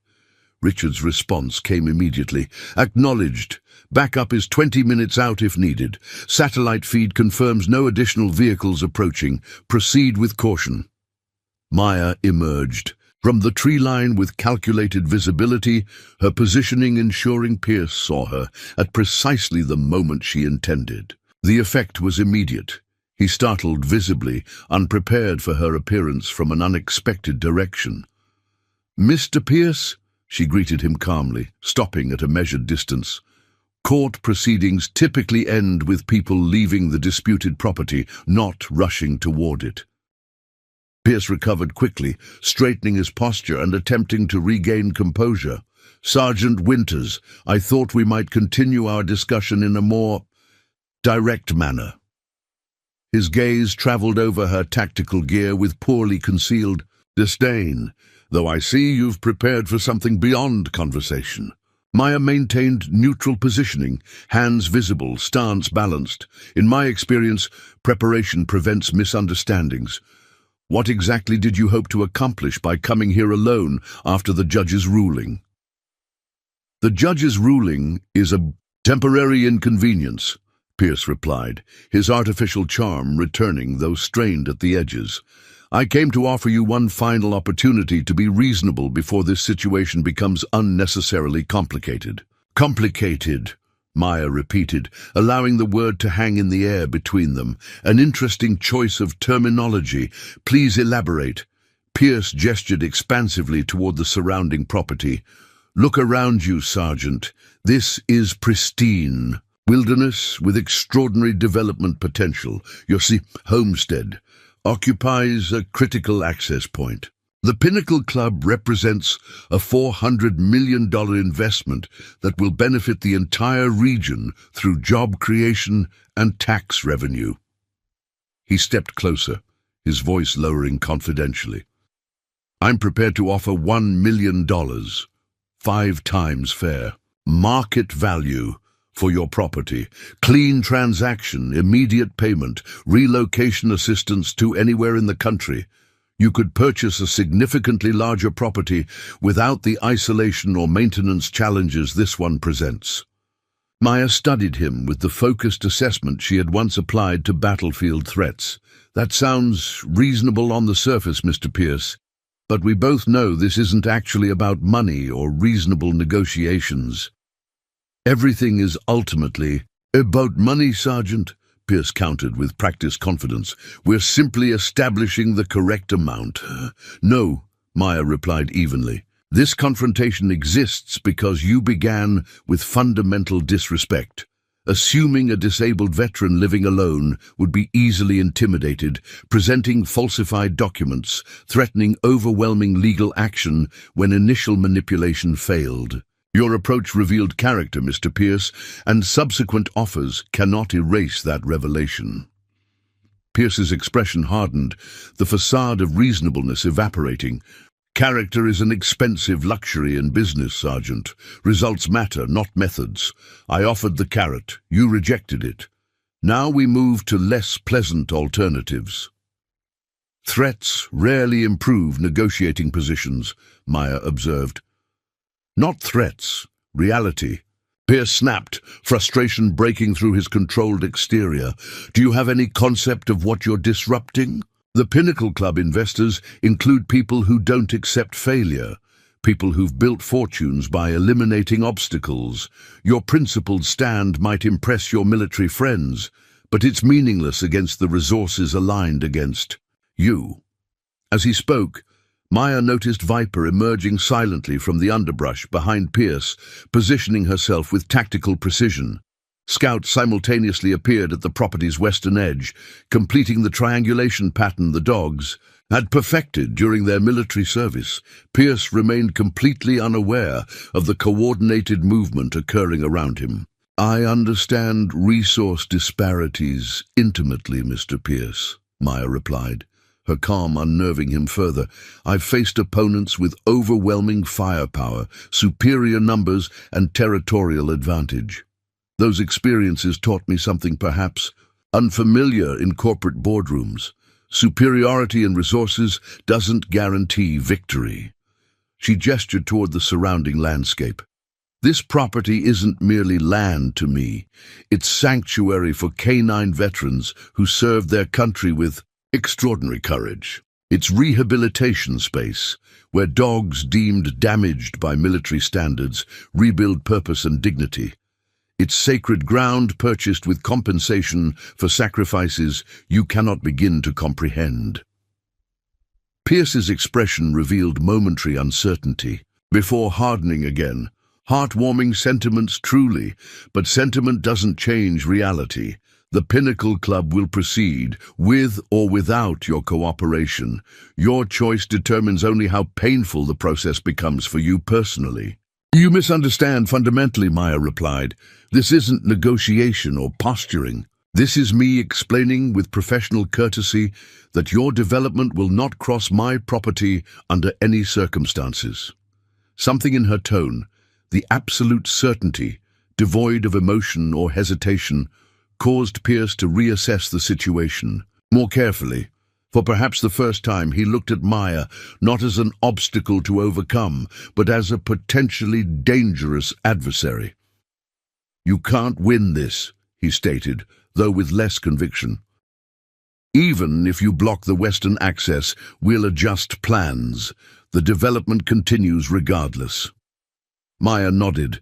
S1: Richards' response came immediately. Acknowledged. Backup is 20 minutes out if needed. Satellite feed confirms no additional vehicles approaching. Proceed with caution. Maya emerged from the tree line with calculated visibility, her positioning ensuring Pierce saw her at precisely the moment she intended. The effect was immediate. He startled visibly, unprepared for her appearance from an unexpected direction. "Mr. Pierce?" she greeted him calmly, stopping at a measured distance. Court proceedings typically end with people leaving the disputed property, not rushing toward it. Pierce recovered quickly, straightening his posture and attempting to regain composure. "Sergeant Winters, I thought we might continue our discussion in a more direct manner." His gaze traveled over her tactical gear with poorly concealed disdain. "Though I see you've prepared for something beyond conversation." Maya maintained neutral positioning, hands visible, stance balanced. "In my experience, preparation prevents misunderstandings. What exactly did you hope to accomplish by coming here alone after the judge's ruling?" "The judge's ruling is a temporary inconvenience," Pierce replied, his artificial charm returning, though strained at the edges. "I came to offer you one final opportunity to be reasonable before this situation becomes unnecessarily complicated." "Complicated," Maya repeated, allowing the word to hang in the air between them. "An interesting choice of terminology. Please elaborate." Pierce gestured expansively toward the surrounding property. "Look around you, Sergeant. This is pristine. Wilderness with extraordinary development potential. Your homestead occupies a critical access point. The Pinnacle Club represents a $400 million investment that will benefit the entire region through job creation and tax revenue." He stepped closer, his voice lowering confidentially. "I'm prepared to offer $1 million, 5 times fair. Market value for your property. Clean transaction, immediate payment, relocation assistance to anywhere in the country. You could purchase a significantly larger property without the isolation or maintenance challenges this one presents." Maya studied him with the focused assessment she had once applied to battlefield threats. That sounds reasonable on the surface, Mr. Pierce, but we both know this isn't actually about money or reasonable negotiations. Everything is ultimately about money, Sergeant, Pierce countered with practiced confidence. We're simply establishing the correct amount. No, Maya replied evenly. This confrontation exists because you began with fundamental disrespect. Assuming a disabled veteran living alone would be easily intimidated, presenting falsified documents, threatening overwhelming legal action when initial manipulation failed. Your approach revealed character, Mr. Pierce, and subsequent offers cannot erase that revelation. Pierce's expression hardened, the facade of reasonableness evaporating. Character is an expensive luxury in business, Sergeant. Results matter, not methods. I offered the carrot. You rejected it. Now we move to less pleasant alternatives. Threats rarely improve negotiating positions, Maya observed. Not threats, reality. Pierce snapped, frustration breaking through his controlled exterior. Do you have any concept of what you're disrupting? The Pinnacle Club investors include people who don't accept failure, people who've built fortunes by eliminating obstacles. Your principled stand might impress your military friends, but it's meaningless against the resources aligned against you. As he spoke, Maya noticed Viper emerging silently from the underbrush behind Pierce, positioning herself with tactical precision. Scouts simultaneously appeared at the property's western edge, completing the triangulation pattern the dogs had perfected during their military service. Pierce remained completely unaware of the coordinated movement occurring around him. I understand resource disparities intimately, Mr. Pierce, Maya replied, her calm unnerving him further. I've faced opponents with overwhelming firepower, superior numbers, and territorial advantage. Those experiences taught me something perhaps unfamiliar in corporate boardrooms. Superiority in resources doesn't guarantee victory. She gestured toward the surrounding landscape. This property isn't merely land to me. It's sanctuary for canine veterans who served their country with extraordinary courage. It's rehabilitation space, where dogs deemed damaged by military standards rebuild purpose and dignity. It's sacred ground purchased with compensation for sacrifices you cannot begin to comprehend. Pierce's expression revealed momentary uncertainty, before hardening again. Heartwarming sentiments truly, but sentiment doesn't change reality. The Pinnacle Club will proceed, with or without your cooperation. Your choice determines only how painful the process becomes for you personally. You misunderstand fundamentally, Maya replied. This isn't negotiation or posturing. This is me explaining with professional courtesy that your development will not cross my property under any circumstances. Something in her tone, the absolute certainty, devoid of emotion or hesitation, caused Pierce to reassess the situation more carefully. For perhaps the first time, he looked at Maya not as an obstacle to overcome, but as a potentially dangerous adversary. You can't win this, he stated, though with less conviction. Even if you block the western access, we'll adjust plans. The development continues regardless. Maya nodded.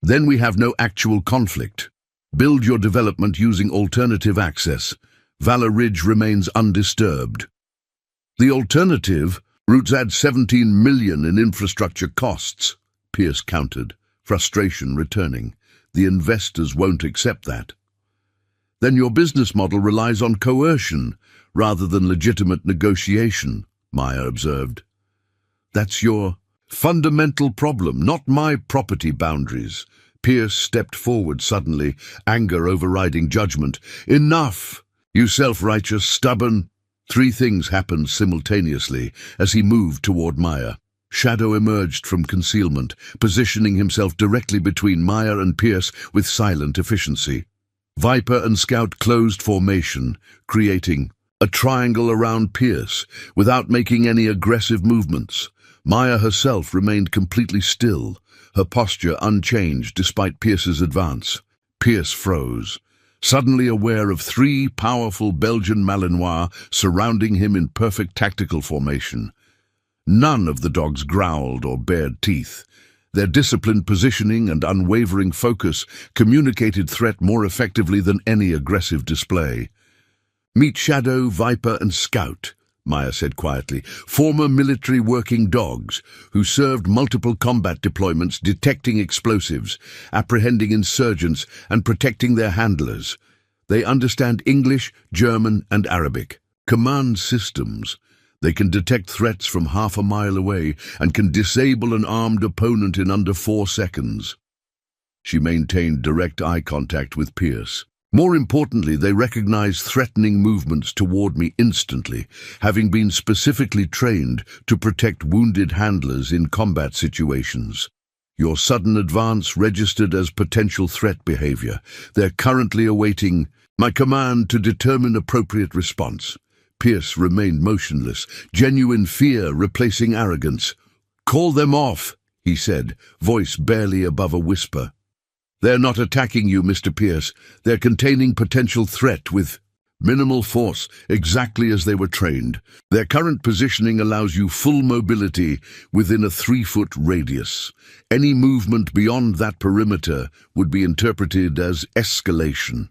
S1: Then we have no actual conflict. Build your development using alternative access. Valor Ridge remains undisturbed. The alternative routes add 17 million in infrastructure costs, Pierce countered, frustration returning. The investors won't accept that. Then your business model relies on coercion rather than legitimate negotiation, Maya observed. That's your fundamental problem, not my property boundaries. Pierce stepped forward suddenly, anger overriding judgment. Enough! You self-righteous, stubborn. Three things happened simultaneously as he moved toward Maya. Shadow emerged from concealment, positioning himself directly between Maya and Pierce with silent efficiency. Viper and Scout closed formation, creating a triangle around Pierce, without making any aggressive movements. Maya herself remained completely still, her posture unchanged despite Pierce's advance. Pierce froze, suddenly aware of 3 powerful Belgian Malinois surrounding him in perfect tactical formation. None of the dogs growled or bared teeth. Their disciplined positioning and unwavering focus communicated threat more effectively than any aggressive display. "Meet Shadow, Viper, and Scout," Maya said quietly, "former military working dogs who served multiple combat deployments detecting explosives, apprehending insurgents, and protecting their handlers. They understand English, German, and Arabic. Command systems. They can detect threats from half a mile away and can disable an armed opponent in under 4 seconds." She maintained direct eye contact with Pierce. "More importantly, they recognize threatening movements toward me instantly, having been specifically trained to protect wounded handlers in combat situations. Your sudden advance registered as potential threat behavior. They're currently awaiting my command to determine appropriate response." Pierce remained motionless, genuine fear replacing arrogance. "Call them off," he said, voice barely above a whisper. "They're not attacking you, Mr. Pierce. They're containing potential threat with minimal force, exactly as they were trained. Their current positioning allows you full mobility within a 3-foot radius. Any movement beyond that perimeter would be interpreted as escalation."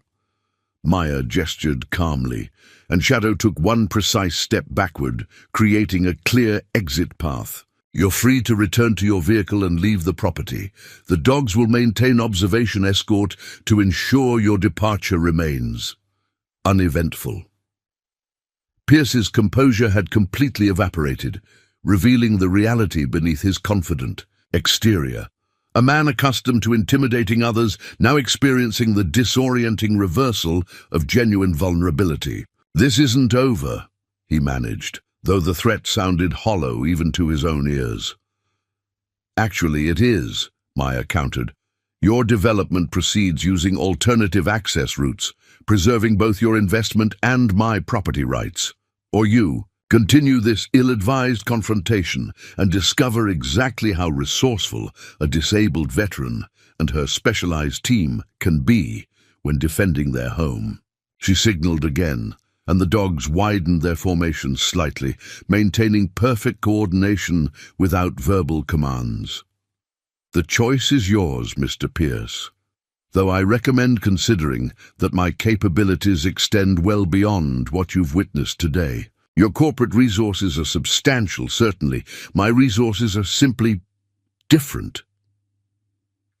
S1: Maya gestured calmly, and Shadow took 1 precise step backward, creating a clear exit path. "You're free to return to your vehicle and leave the property. The dogs will maintain observation escort to ensure your departure remains uneventful." Pierce's composure had completely evaporated, revealing the reality beneath his confident exterior. A man accustomed to intimidating others, now experiencing the disorienting reversal of genuine vulnerability. "This isn't over," he managed, though the threat sounded hollow even to his own ears. "Actually, it is," Maya countered. "Your development proceeds using alternative access routes, preserving both your investment and my property rights. Or you continue this ill-advised confrontation and discover exactly how resourceful a disabled veteran and her specialized team can be when defending their home." She signaled again, and the dogs widened their formation slightly, maintaining perfect coordination without verbal commands. "The choice is yours, Mr. Pierce, though I recommend considering that my capabilities extend well beyond what you've witnessed today. Your corporate resources are substantial, certainly. My resources are simply different."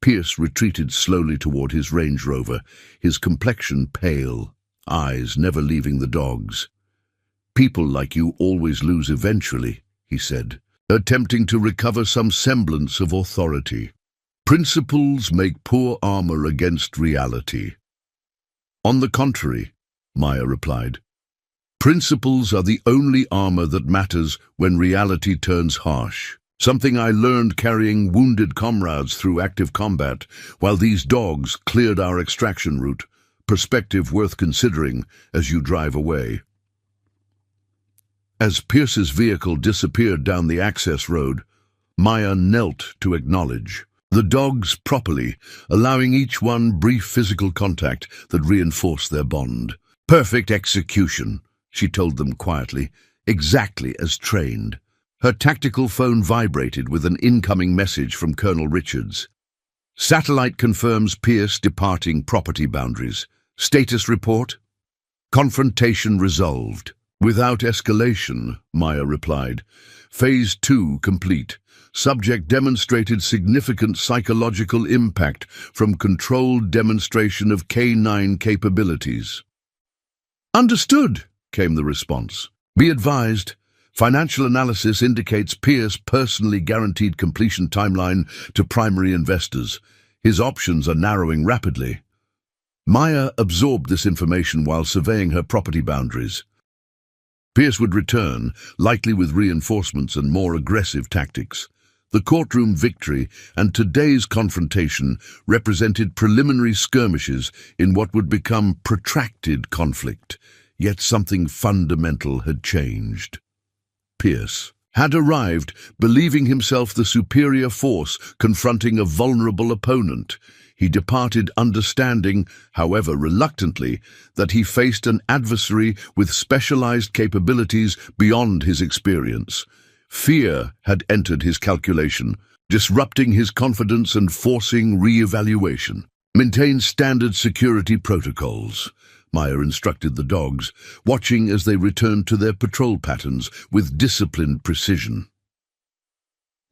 S1: Pierce retreated slowly toward his Range Rover, his complexion pale, eyes never leaving the dogs. "People like you always lose eventually," he said, attempting to recover some semblance of authority. "Principles make poor armor against reality." "On the contrary," Maya replied, "principles are the only armor that matters when reality turns harsh. Something I learned carrying wounded comrades through active combat, while these dogs cleared our extraction route. Perspective worth considering as you drive away." As Pierce's vehicle disappeared down the access road, Maya knelt to acknowledge the dogs properly, allowing each one brief physical contact that reinforced their bond. "Perfect execution," she told them quietly, "exactly as trained." Her tactical phone vibrated with an incoming message from Colonel Richards. "Satellite confirms Pierce departing property boundaries. Status report? Confrontation resolved." "Without escalation," Maya replied. "Phase 2 complete. Subject demonstrated significant psychological impact from controlled demonstration of K9 capabilities." "Understood," came the response. "Be advised, financial analysis indicates Pierce personally guaranteed completion timeline to primary investors. His options are narrowing rapidly." Maya absorbed this information while surveying her property boundaries. Pierce would return, likely with reinforcements and more aggressive tactics. The courtroom victory and today's confrontation represented preliminary skirmishes in what would become protracted conflict. Yet something fundamental had changed. Pierce had arrived, believing himself the superior force confronting a vulnerable opponent. He departed understanding, however reluctantly, that he faced an adversary with specialized capabilities beyond his experience. Fear had entered his calculation, disrupting his confidence and forcing re-evaluation. Maintain standard security protocols, Maya instructed the dogs, watching as they returned to their patrol patterns with disciplined precision.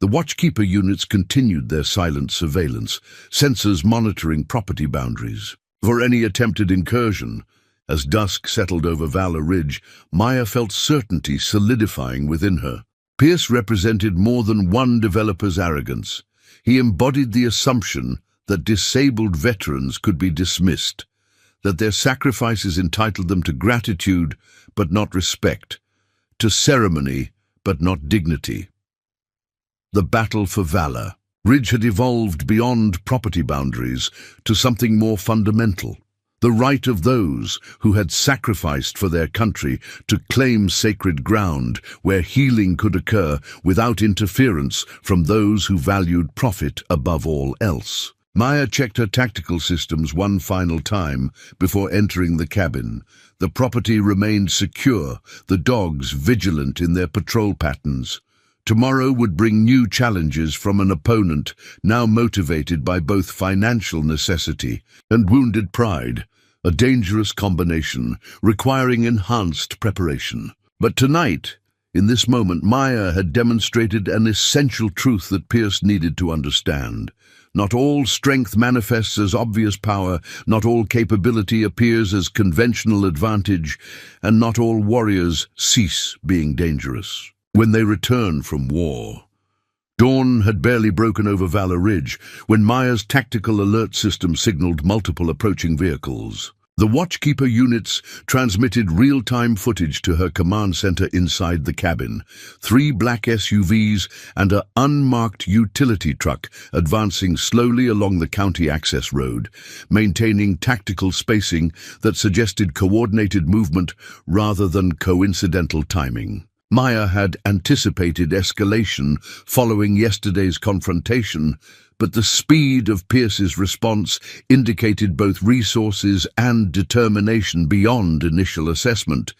S1: The watchkeeper units continued their silent surveillance, sensors monitoring property boundaries. For any attempted incursion, as dusk settled over Valor Ridge, Maya felt certainty solidifying within her. Pierce represented more than one developer's arrogance. He embodied the assumption that disabled veterans could be dismissed, that their sacrifices entitled them to gratitude but not respect, to ceremony but not dignity. The battle for valor. Ridge had evolved beyond property boundaries to something more fundamental. The right of those who had sacrificed for their country to claim sacred ground where healing could occur without interference from those who valued profit above all else. Maya checked her tactical systems one final time before entering the cabin. The property remained secure, the dogs vigilant in their patrol patterns. Tomorrow would bring new challenges from an opponent now motivated by both financial necessity and wounded pride, a dangerous combination requiring enhanced preparation. But tonight, in this moment, Maya had demonstrated an essential truth that Pierce needed to understand. Not all strength manifests as obvious power, not all capability appears as conventional advantage, and not all warriors cease being dangerous. When they return from war. Dawn had barely broken over Valor Ridge when Maya's tactical alert system signaled multiple approaching vehicles. The watchkeeper units transmitted real-time footage to her command center inside the cabin. 3 black SUVs and an unmarked utility truck advancing slowly along the county access road, maintaining tactical spacing that suggested coordinated movement rather than coincidental timing. Maya had anticipated escalation following yesterday's confrontation, but the speed of Pierce's response indicated both resources and determination beyond initial assessment.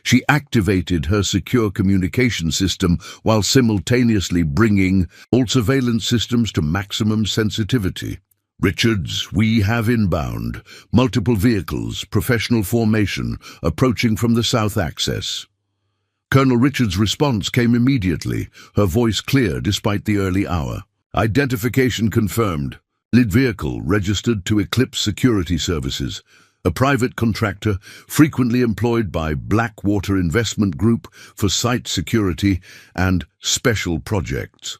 S1: She activated her secure communication system while simultaneously bringing all surveillance systems to maximum sensitivity. Richards, we have inbound. Multiple vehicles, professional formation, approaching from the south axis. Colonel Richards' response came immediately, her voice clear despite the early hour. Identification confirmed. Lead vehicle registered to Eclipse Security Services, a private contractor frequently employed by Blackwater Investment Group for site security and special projects.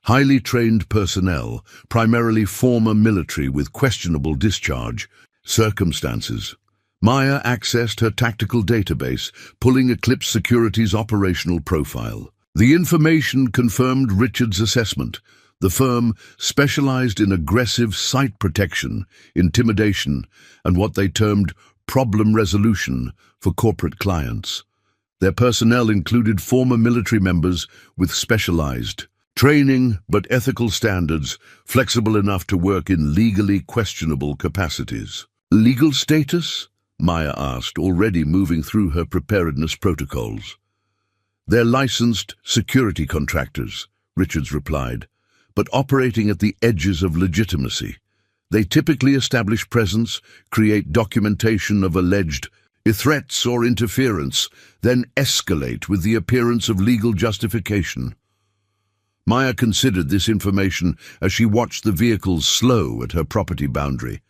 S1: Highly trained personnel, primarily former military with questionable discharge circumstances. Maya accessed her tactical database, pulling Eclipse Security's operational profile. The information confirmed Richards' assessment. The firm specialized in aggressive site protection, intimidation, and what they termed problem resolution for corporate clients. Their personnel included former military members with specialized training but ethical standards, flexible enough to work in legally questionable capacities. Legal status? Maya asked, already moving through her preparedness protocols. They're licensed security contractors, Richards replied, but operating at the edges of legitimacy. They typically establish presence, create documentation of alleged threats or interference, then escalate with the appearance of legal justification. Maya considered this information as she watched the vehicles slow at her property boundary.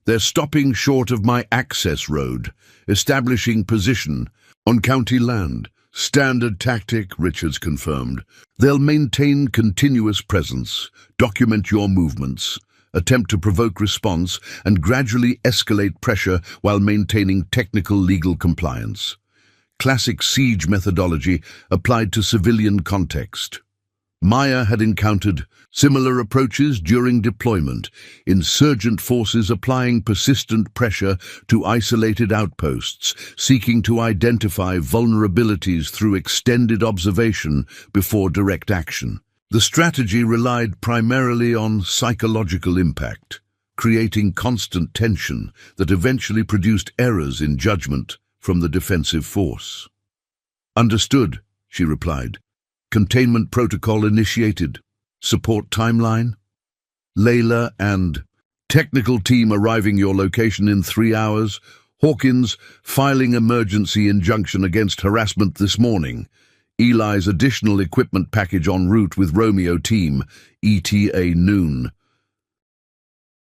S1: They're stopping short of my access road, establishing position on county land. Standard tactic, Richards confirmed. They'll maintain continuous presence, document your movements, attempt to provoke response, and gradually escalate pressure while maintaining technical legal compliance. Classic siege methodology applied to civilian context. Maya had encountered similar approaches during deployment, insurgent forces applying persistent pressure to isolated outposts, seeking to identify vulnerabilities through extended observation before direct action. The strategy relied primarily on psychological impact, creating constant tension that eventually produced errors in judgment from the defensive force. "Understood," she replied. "Containment protocol initiated. Support timeline?" "Layla and technical team arriving your location in 3 hours. Hawkins filing emergency injunction against harassment this morning. Eli's additional equipment package en route with Romeo team, ETA noon."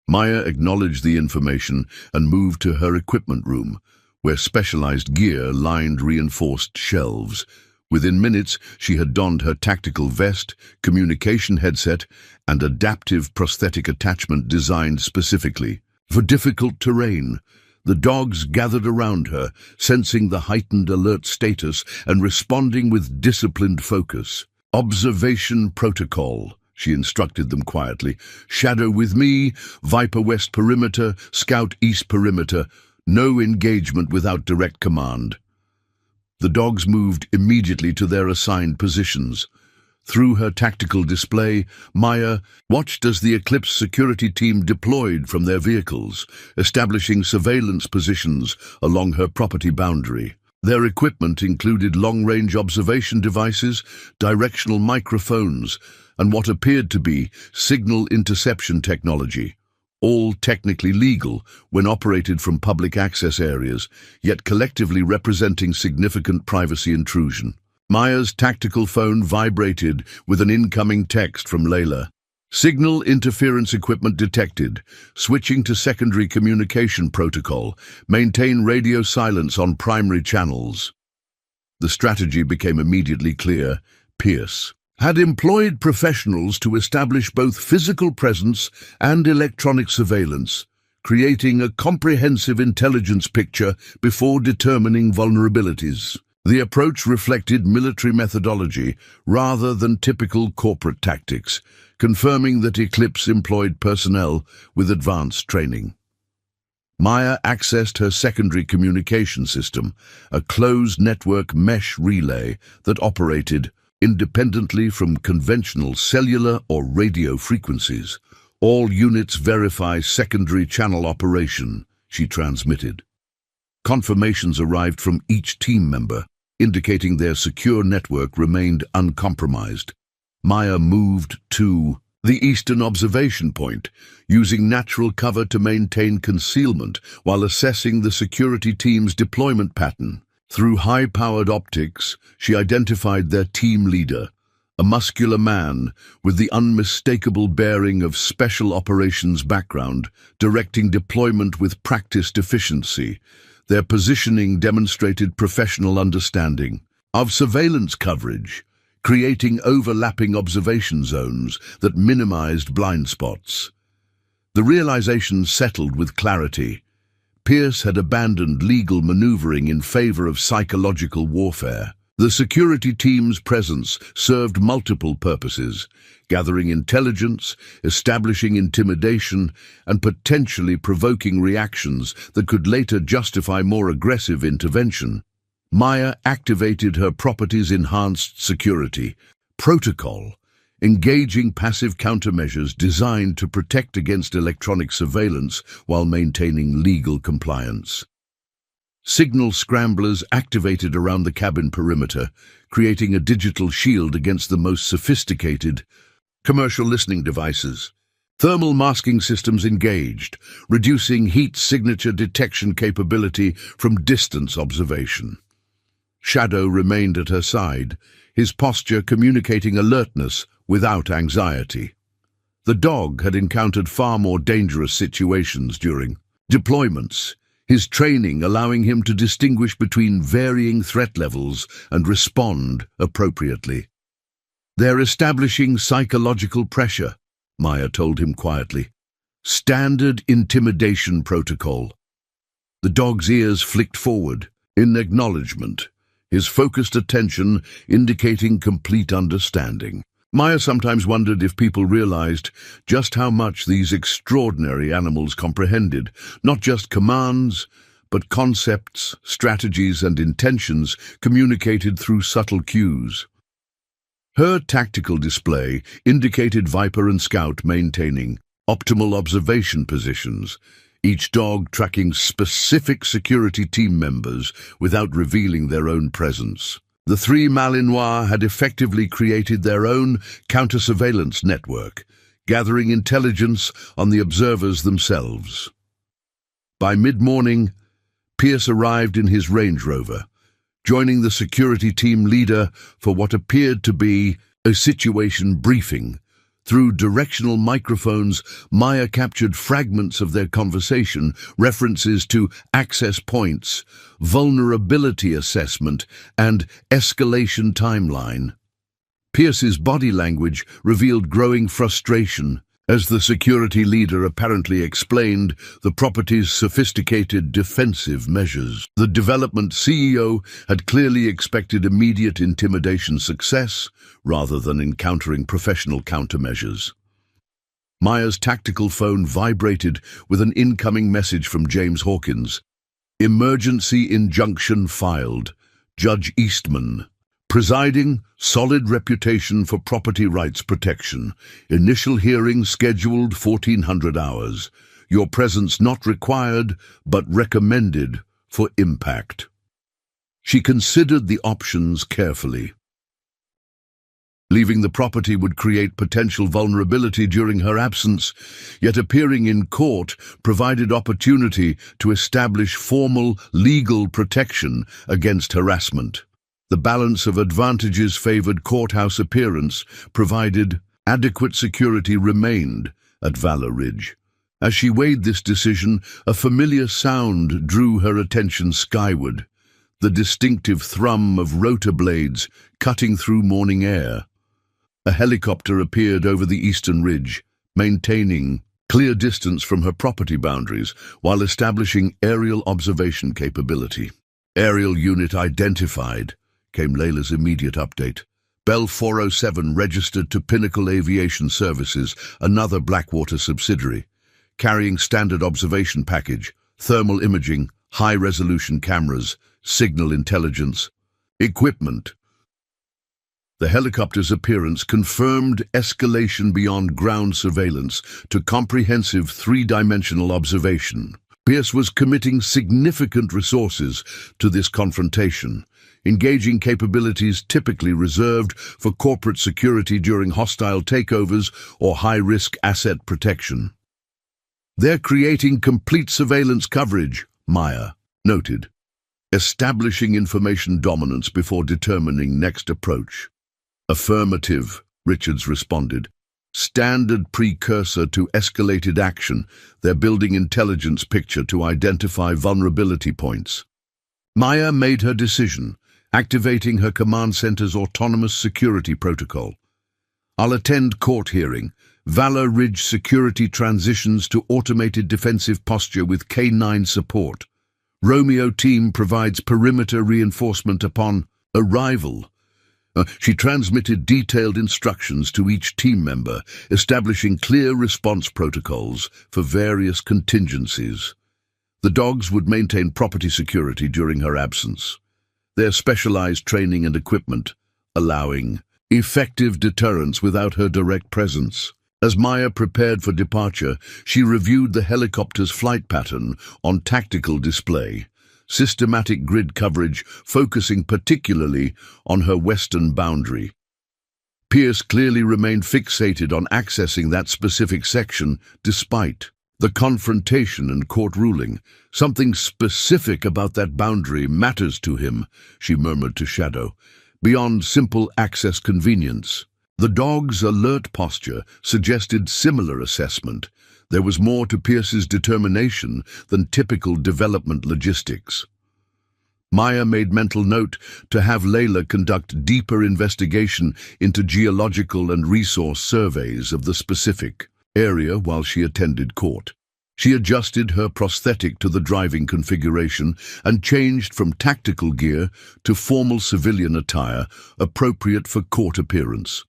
S1: Maya acknowledged the information and moved to her equipment room, where specialized gear lined reinforced shelves. Within minutes, she had donned her tactical vest, communication headset, and adaptive prosthetic attachment designed specifically for difficult terrain. The dogs gathered around her, sensing the heightened alert status and responding with disciplined focus. "Observation protocol," she instructed them quietly. "Shadow with me, Viper West perimeter, Scout East perimeter. No engagement without direct command." The dogs moved immediately to their assigned positions. Through her tactical display, Maya watched as the Eclipse security team deployed from their vehicles, establishing surveillance positions along her property boundary. Their equipment included long-range observation devices, directional microphones, and what appeared to be signal interception technology. All technically legal when operated from public access areas, yet collectively representing significant privacy intrusion. Maya's tactical phone vibrated with an incoming text from Layla. "Signal interference equipment detected. Switching to secondary communication protocol. Maintain radio silence on primary channels." The strategy became immediately clear. Pierce had employed professionals to establish both physical presence and electronic surveillance, creating a comprehensive intelligence picture before determining vulnerabilities. The approach reflected military methodology rather than typical corporate tactics, confirming that Eclipse employed personnel with advanced training. Maya accessed her secondary communication system, a closed network mesh relay that operated independently from conventional cellular or radio frequencies. "All units verify secondary channel operation," she transmitted. Confirmations arrived from each team member, indicating their secure network remained uncompromised. Maya moved to the eastern observation point, using natural cover to maintain concealment while assessing the security team's deployment pattern. Through high-powered optics, she identified their team leader, a muscular man with the unmistakable bearing of special operations background, directing deployment with practiced efficiency. Their positioning demonstrated professional understanding of surveillance coverage, creating overlapping observation zones that minimized blind spots. The realization settled with clarity. Pierce had abandoned legal maneuvering in favor of psychological warfare. The security team's presence served multiple purposes: gathering intelligence, establishing intimidation, and potentially provoking reactions that could later justify more aggressive intervention. Maya activated her property's enhanced security protocol, engaging passive countermeasures designed to protect against electronic surveillance while maintaining legal compliance. Signal scramblers activated around the cabin perimeter, creating a digital shield against the most sophisticated commercial listening devices. Thermal masking systems engaged, reducing heat signature detection capability from distance observation. Shadow remained at her side, his posture communicating alertness without anxiety. The dog had encountered far more dangerous situations during deployments, his training allowing him to distinguish between varying threat levels and respond appropriately. "They're establishing psychological pressure," Maya told him quietly. "Standard intimidation protocol." The dog's ears flicked forward in acknowledgement, his focused attention indicating complete understanding. Maya sometimes wondered if people realized just how much these extraordinary animals comprehended, not just commands, but concepts, strategies, and intentions communicated through subtle cues. Her tactical display indicated Viper and Scout maintaining optimal observation positions, each dog tracking specific security team members without revealing their own presence. The three Malinois had effectively created their own counter-surveillance network, gathering intelligence on the observers themselves. By mid-morning, Pierce arrived in his Range Rover, joining the security team leader for what appeared to be a situation briefing. Through directional microphones, Maya captured fragments of their conversation, references to access points, vulnerability assessment, and escalation timeline. Pierce's body language revealed growing frustration as the security leader apparently explained the property's sophisticated defensive measures. The development CEO had clearly expected immediate intimidation success rather than encountering professional countermeasures. Maya's tactical phone vibrated with an incoming message from James Hawkins. Emergency injunction filed. Judge Eastman. Presiding, solid reputation for property rights protection. Initial hearing scheduled 1400 hours. Your presence not required, but recommended for impact. She considered the options carefully. Leaving the property would create potential vulnerability during her absence, yet appearing in court provided opportunity to establish formal legal protection against harassment. The balance of advantages favored courthouse appearance, provided adequate security remained at Valor Ridge. As she weighed this decision, a familiar sound drew her attention skyward, the distinctive thrum of rotor blades cutting through morning air. A helicopter appeared over the eastern ridge, maintaining clear distance from her property boundaries while establishing aerial observation capability. Aerial unit identified, came Layla's immediate update. Bell 407 registered to Pinnacle Aviation Services, another Blackwater subsidiary, carrying standard observation package, thermal imaging, high-resolution cameras, signal intelligence, equipment. The helicopter's appearance confirmed escalation beyond ground surveillance to comprehensive three-dimensional observation. Pierce was committing significant resources to this confrontation, engaging capabilities typically reserved for corporate security during hostile takeovers or high-risk asset protection. They're creating complete surveillance coverage, Maya noted, establishing information dominance before determining next approach. Affirmative, Richards responded. Standard precursor to escalated action, they're building intelligence picture to identify vulnerability points. Maya made her decision, activating her command center's autonomous security protocol. I'll attend court hearing. Valor Ridge security transitions to automated defensive posture with K9 support. Romeo team provides perimeter reinforcement upon arrival. She transmitted detailed instructions to each team member, establishing clear response protocols for various contingencies. The dogs would maintain property security during her absence, their specialized training and equipment allowing effective deterrence without her direct presence. As Maya prepared for departure, she reviewed the helicopter's flight pattern on tactical display, systematic grid coverage focusing particularly on her western boundary. Pierce clearly remained fixated on accessing that specific section despite the confrontation and court ruling. Something specific about that boundary matters to him, she murmured to Shadow, beyond simple access convenience. The dog's alert posture suggested similar assessment. There was more to Pierce's determination than typical development logistics. Maya made mental note to have Layla conduct deeper investigation into geological and resource surveys of the specific area while she attended court. She adjusted her prosthetic to the driving configuration and changed from tactical gear to formal civilian attire appropriate for court appearance.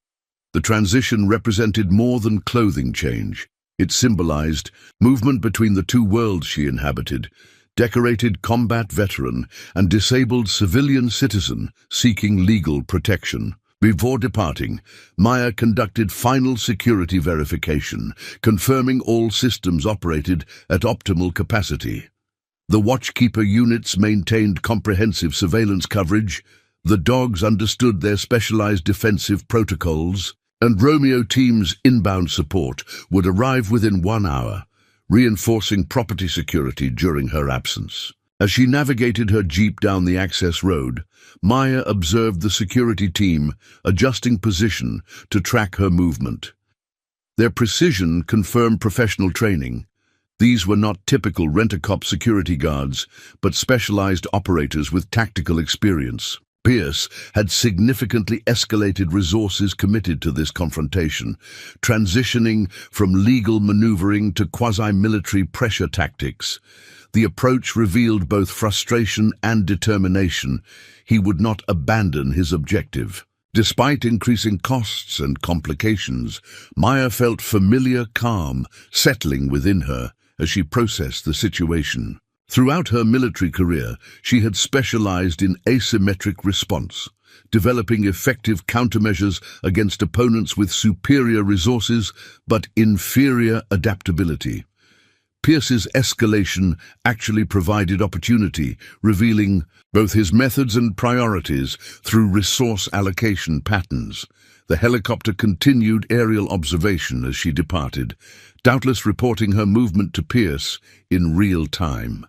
S1: The transition represented more than clothing change. It symbolized movement between the two worlds she inhabited, decorated combat veteran and disabled civilian citizen seeking legal protection. Before departing, Maya conducted final security verification, confirming all systems operated at optimal capacity. The Watchkeeper units maintained comprehensive surveillance coverage, the dogs understood their specialized defensive protocols, and Romeo Team's inbound support would arrive within 1 hour, reinforcing property security during her absence. As she navigated her jeep down the access road, Maya observed the security team adjusting position to track her movement. Their precision confirmed professional training. These were not typical rent-a-cop security guards, but specialized operators with tactical experience. Pierce had significantly escalated resources committed to this confrontation, transitioning from legal maneuvering to quasi-military pressure tactics. The approach revealed both frustration and determination. He would not abandon his objective. Despite increasing costs and complications, Maya felt familiar calm settling within her as she processed the situation. Throughout her military career, she had specialized in asymmetric response, developing effective countermeasures against opponents with superior resources but inferior adaptability. Pierce's escalation actually provided opportunity, revealing both his methods and priorities through resource allocation patterns. The helicopter continued aerial observation as she departed, doubtless reporting her movement to Pierce in real time.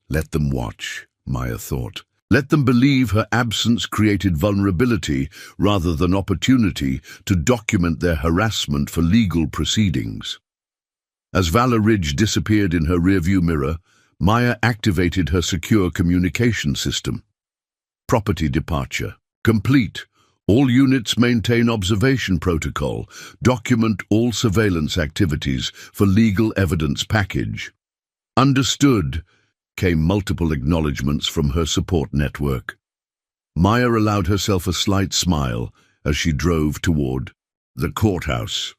S1: Let them watch, Maya thought. Let them believe her absence created vulnerability rather than opportunity to document their harassment for legal proceedings. As Valor Ridge disappeared in her rearview mirror, Maya activated her secure communication system. Property departure complete. All units maintain observation protocol. Document all surveillance activities for legal evidence package. Understood, came multiple acknowledgements from her support network. Maya allowed herself a slight smile as she drove toward the courthouse.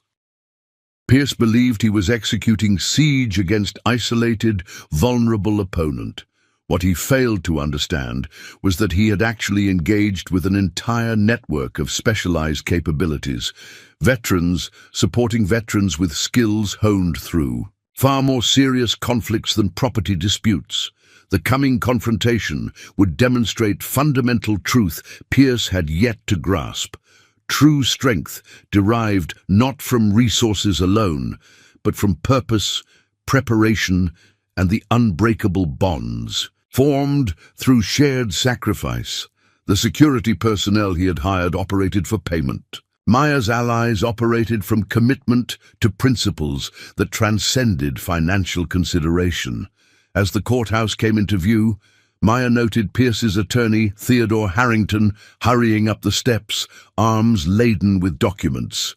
S1: Pierce believed he was executing siege against isolated, vulnerable opponent. What he failed to understand was that he had actually engaged with an entire network of specialized capabilities, veterans supporting veterans with skills honed through far more serious conflicts than property disputes. The coming confrontation would demonstrate fundamental truth Pierce had yet to grasp. True strength derived not from resources alone, but from purpose, preparation, and the unbreakable bonds formed through shared sacrifice. The security personnel he had hired operated for payment. Maya's allies operated from commitment to principles that transcended financial consideration. As the courthouse came into view, Maya noted Pierce's attorney, Theodore Harrington, hurrying up the steps, arms laden with documents.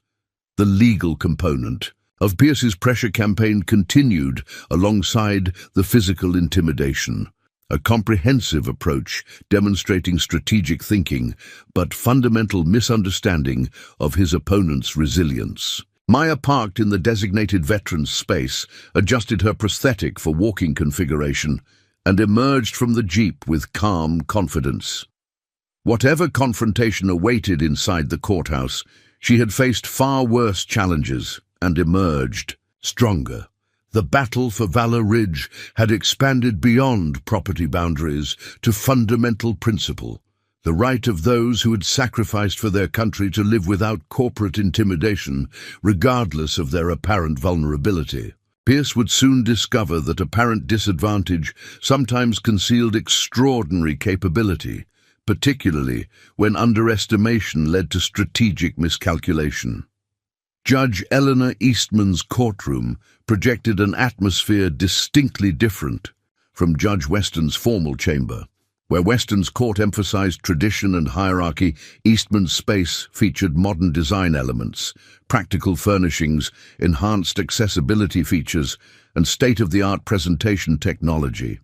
S1: The legal component of Pierce's pressure campaign continued alongside the physical intimidation. A comprehensive approach demonstrating strategic thinking, but fundamental misunderstanding of his opponent's resilience. Maya parked in the designated veteran's space, adjusted her prosthetic for walking configuration, and emerged from the jeep with calm confidence. Whatever confrontation awaited inside the courthouse, she had faced far worse challenges and emerged stronger. The battle for Valor Ridge had expanded beyond property boundaries to fundamental principle, the right of those who had sacrificed for their country to live without corporate intimidation, regardless of their apparent vulnerability. Pierce would soon discover that apparent disadvantage sometimes concealed extraordinary capability, particularly when underestimation led to strategic miscalculation. Judge Eleanor Eastman's courtroom projected an atmosphere distinctly different from Judge Weston's formal chamber. Where Weston's court emphasized tradition and hierarchy, Eastman's space featured modern design elements, practical furnishings, enhanced accessibility features, and state-of-the-art presentation technology.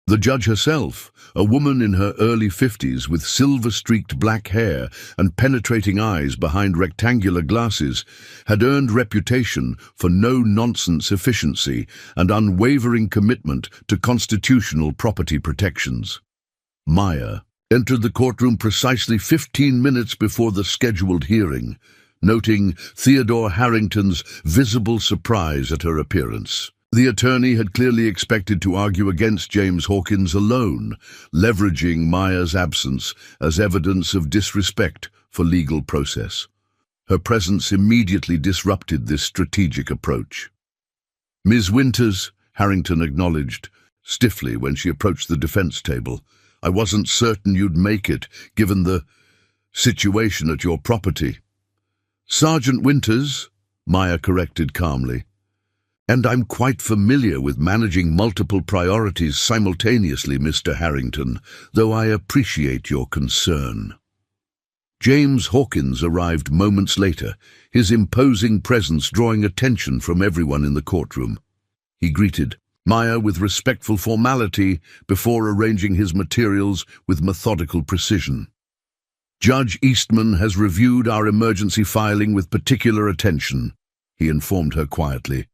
S1: The judge herself, a woman in her early 50s with silver-streaked black hair and penetrating eyes behind rectangular glasses, had earned reputation for no-nonsense efficiency and unwavering commitment to constitutional property protections. Maya entered the courtroom precisely 15 minutes before the scheduled hearing, noting Theodore Harrington's visible surprise at her appearance. The attorney had clearly expected to argue against James Hawkins alone, leveraging Maya's absence as evidence of disrespect for legal process. Her presence immediately disrupted this strategic approach. "Ms. Winters," Harrington acknowledged, stiffly when she approached the defense table, "I wasn't certain you'd make it, given the situation at your property." "Sergeant Winters," Maya corrected calmly. "And I'm quite familiar with managing multiple priorities simultaneously, Mr. Harrington, though I appreciate your concern." James Hawkins arrived moments later, his imposing presence drawing attention from everyone in the courtroom. He greeted Maya with respectful formality before arranging his materials with methodical precision. "Judge Eastman has reviewed our emergency filing with particular attention," he informed her quietly.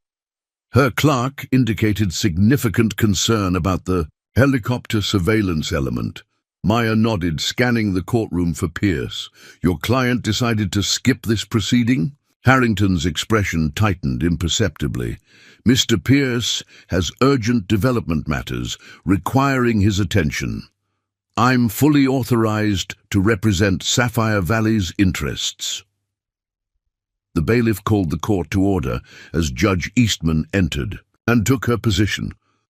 S1: Her clerk indicated significant concern about the helicopter surveillance element. Maya nodded, scanning the courtroom for Pierce. "Your client decided to skip this proceeding?" Harrington's expression tightened imperceptibly. "Mr. Pierce has urgent development matters requiring his attention. I'm fully authorized to represent Sapphire Valley's interests." The bailiff called the court to order as Judge Eastman entered and took her position.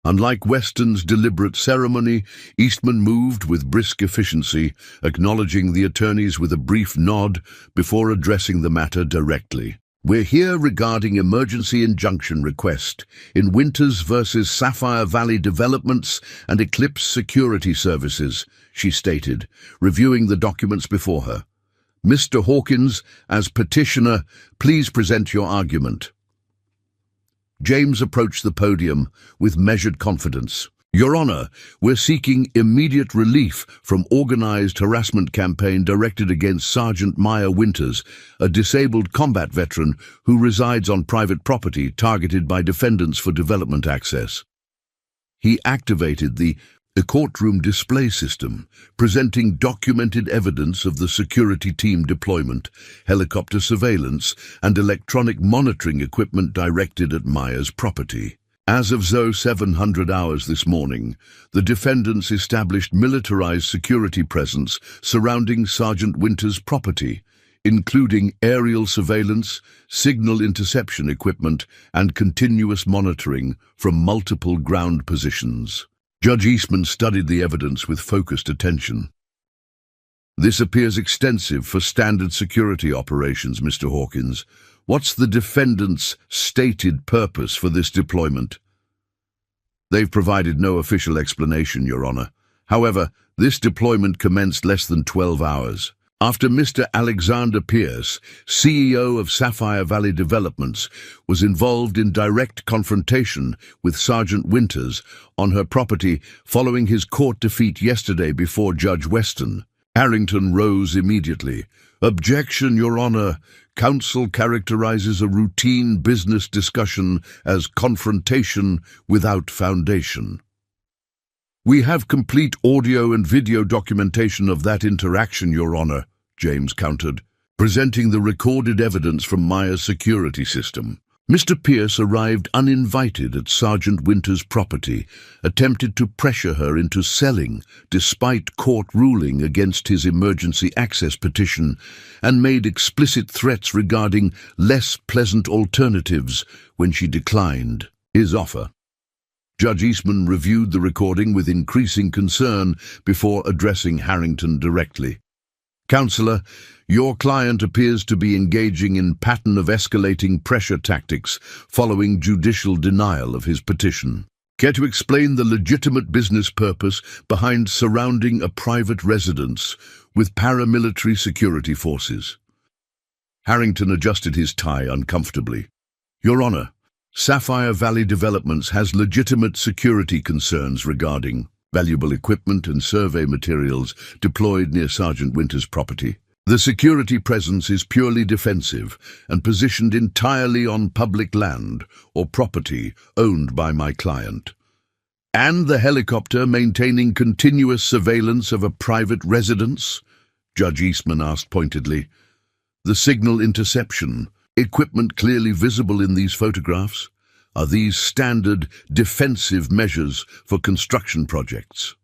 S1: Unlike Weston's deliberate ceremony, Eastman moved with brisk efficiency, acknowledging the attorneys with a brief nod before addressing the matter directly. "We're here regarding emergency injunction request in Winters versus Sapphire Valley Developments and Eclipse Security Services," she stated, reviewing the documents before her. "Mr. Hawkins, as petitioner, please present your argument." James approached the podium with measured confidence. "Your Honor, we're seeking immediate relief from organized harassment campaign directed against Sergeant Maya Winters, a disabled combat veteran who resides on private property targeted by defendants for development access." He activated the courtroom display system, presenting documented evidence of the security team deployment, helicopter surveillance, and electronic monitoring equipment directed at Maya's property. As of 0700 hours this morning, the defendants established militarized security presence surrounding Sergeant Winters' property, including aerial surveillance, signal interception equipment, and continuous monitoring from multiple ground positions. Judge Eastman studied the evidence with focused attention. "This appears extensive for standard security operations, Mr. Hawkins. What's the defendant's stated purpose for this deployment?" "They've provided no official explanation, Your Honor. However, this deployment commenced less than 12 hours. After Mr. Alexander Pierce, CEO of Sapphire Valley Developments, was involved in direct confrontation with Sergeant Winters on her property following his court defeat yesterday before Judge Weston." Harrington rose immediately. "Objection, Your Honor. Counsel characterizes a routine business discussion as confrontation without foundation." "We have complete audio and video documentation of that interaction, Your Honor," James countered, presenting the recorded evidence from Maya's security system. Mr. Pierce arrived uninvited at Sergeant Winters' property, attempted to pressure her into selling despite court ruling against his emergency access petition, and made explicit threats regarding less pleasant alternatives when she declined his offer. Judge Eastman reviewed the recording with increasing concern before addressing Harrington directly. "Counselor, your client appears to be engaging in pattern of escalating pressure tactics following judicial denial of his petition. Care to explain the legitimate business purpose behind surrounding a private residence with paramilitary security forces?" Harrington adjusted his tie uncomfortably. "Your Honor, Sapphire Valley Developments has legitimate security concerns regarding valuable equipment and survey materials deployed near Sergeant Winter's property. The security presence is purely defensive and positioned entirely on public land or property owned by my client. And the helicopter maintaining continuous surveillance of a private residence? Judge Eastman asked pointedly. The signal interception, equipment clearly visible in these photographs, are these standard defensive measures for construction projects?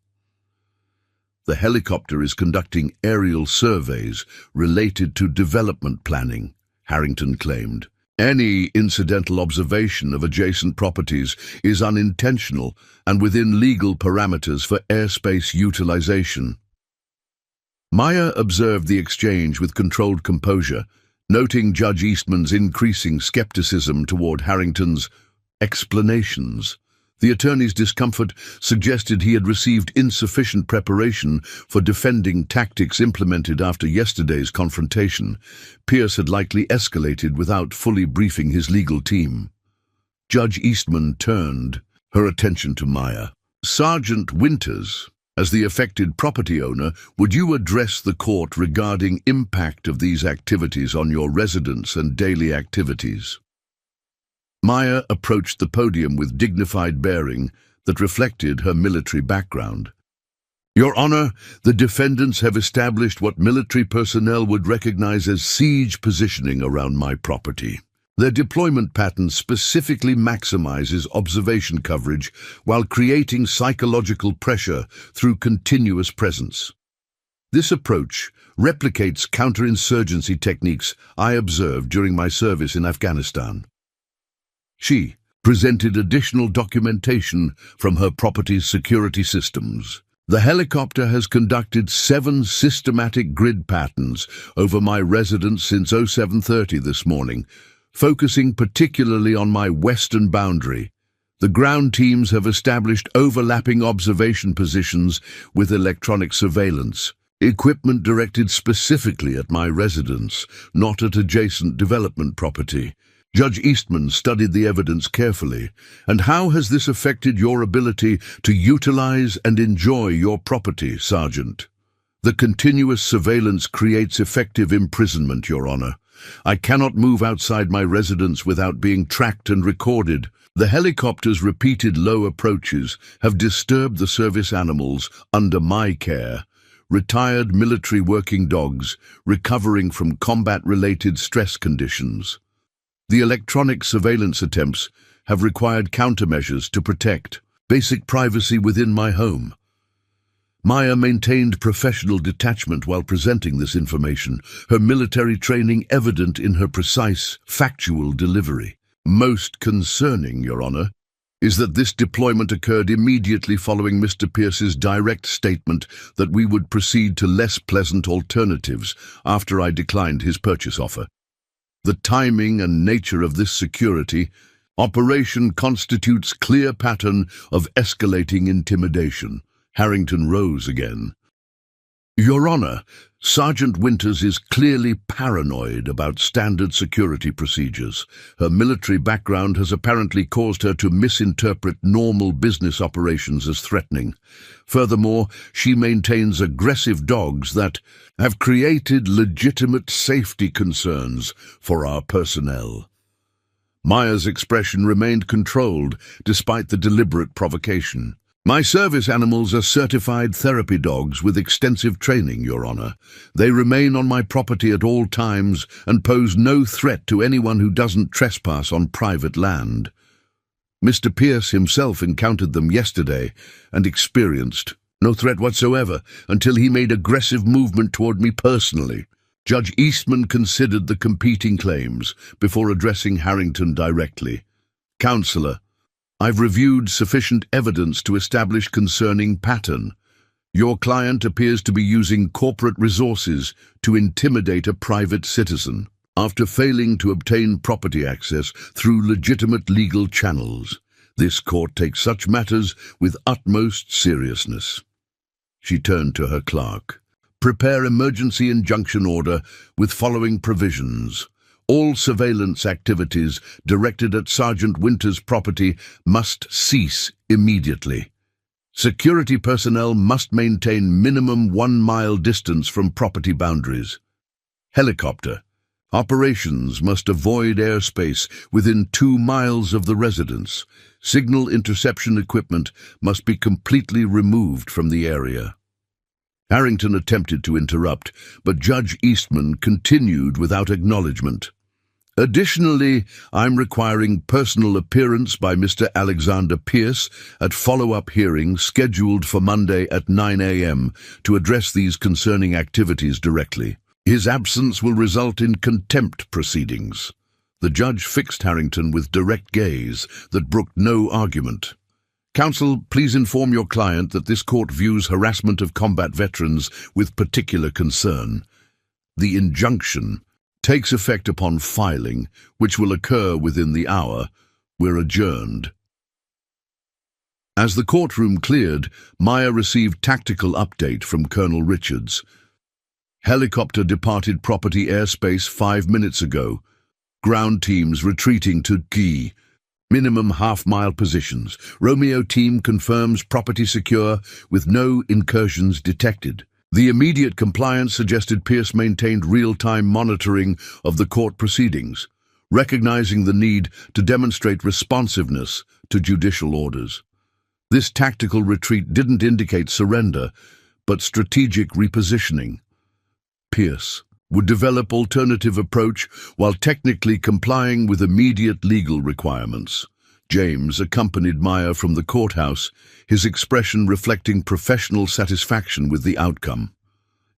S1: The helicopter is conducting aerial surveys related to development planning, Harrington claimed. Any incidental observation of adjacent properties is unintentional and within legal parameters for airspace utilization. Maya observed the exchange with controlled composure, noting Judge Eastman's increasing skepticism toward Harrington's explanations. The attorney's discomfort suggested he had received insufficient preparation for defending tactics implemented after yesterday's confrontation. Pierce had likely escalated without fully briefing his legal team. Judge Eastman turned her attention to Maya. Sergeant Winters, as the affected property owner, would you address the court regarding impact of these activities on your residence and daily activities? Maya approached the podium with dignified bearing that reflected her military background. Your Honor, the defendants have established what military personnel would recognize as siege positioning around my property. Their deployment pattern specifically maximizes observation coverage while creating psychological pressure through continuous presence. This approach replicates counterinsurgency techniques I observed during my service in Afghanistan. She presented additional documentation from her property's security systems. The helicopter has conducted 7 systematic grid patterns over my residence since 07:30 this morning, focusing particularly on my western boundary. The ground teams have established overlapping observation positions with electronic surveillance, equipment directed specifically at my residence, not at adjacent development property. Judge Eastman studied the evidence carefully. And how has this affected your ability to utilize and enjoy your property, Sergeant? The continuous surveillance creates effective imprisonment, Your Honor. I cannot move outside my residence without being tracked and recorded. The helicopter's repeated low approaches have disturbed the service animals under my care, retired military working dogs recovering from combat-related stress conditions. The electronic surveillance attempts have required countermeasures to protect basic privacy within my home. Maya maintained professional detachment while presenting this information, her military training evident in her precise, factual delivery. Most concerning, Your Honor, is that this deployment occurred immediately following Mr. Pierce's direct statement that we would proceed to less pleasant alternatives after I declined his purchase offer. The timing and nature of this security operation constitutes clear pattern of escalating intimidation. Harrington rose again. Your Honor, Sergeant Winters is clearly paranoid about standard security procedures. Her military background has apparently caused her to misinterpret normal business operations as threatening. Furthermore, she maintains aggressive dogs that have created legitimate safety concerns for our personnel. Maya's expression remained controlled despite the deliberate provocation. My service animals are certified therapy dogs with extensive training, Your Honor. They remain on my property at all times and pose no threat to anyone who doesn't trespass on private land. Mr. Pierce himself encountered them yesterday and experienced no threat whatsoever until he made aggressive movement toward me personally. Judge Eastman considered the competing claims before addressing Harrington directly. Counselor, I've reviewed sufficient evidence to establish concerning pattern. Your client appears to be using corporate resources to intimidate a private citizen after failing to obtain property access through legitimate legal channels. This court takes such matters with utmost seriousness. She turned to her clerk. Prepare emergency injunction order with following provisions. All surveillance activities directed at Sergeant Winters' property must cease immediately. Security personnel must maintain minimum 1-mile distance from property boundaries. Helicopter. Operations must avoid airspace within 2 miles of the residence. Signal interception equipment must be completely removed from the area. Harrington attempted to interrupt, but Judge Eastman continued without acknowledgement. Additionally, I'm requiring personal appearance by Mr. Alexander Pierce at follow-up hearing scheduled for Monday at 9 a.m. to address these concerning activities directly. His absence will result in contempt proceedings. The judge fixed Harrington with direct gaze that brooked no argument. Counsel, please inform your client that this court views harassment of combat veterans with particular concern. The injunction takes effect upon filing, which will occur within the hour. We're adjourned. As the courtroom cleared, Maya received tactical update from Colonel Richards. Helicopter departed property airspace 5 minutes ago. Ground teams retreating to Key. Minimum half-mile positions. Romeo team confirms property secure with no incursions detected. The immediate compliance suggested Pierce maintained real-time monitoring of the court proceedings, recognizing the need to demonstrate responsiveness to judicial orders. This tactical retreat didn't indicate surrender, but strategic repositioning. Pierce would develop alternative approach while technically complying with immediate legal requirements. James accompanied Maya from the courthouse, his expression reflecting professional satisfaction with the outcome.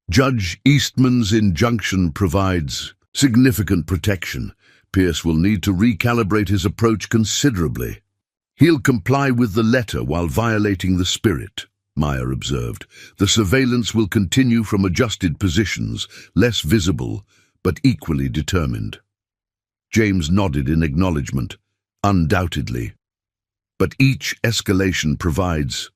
S1: Judge Eastman's injunction provides significant protection. Pierce will need to recalibrate his approach considerably. He'll comply with the letter while violating the spirit, Maya observed. The surveillance will continue from adjusted positions, less visible, but equally determined. James nodded in acknowledgement. Undoubtedly. But each escalation provides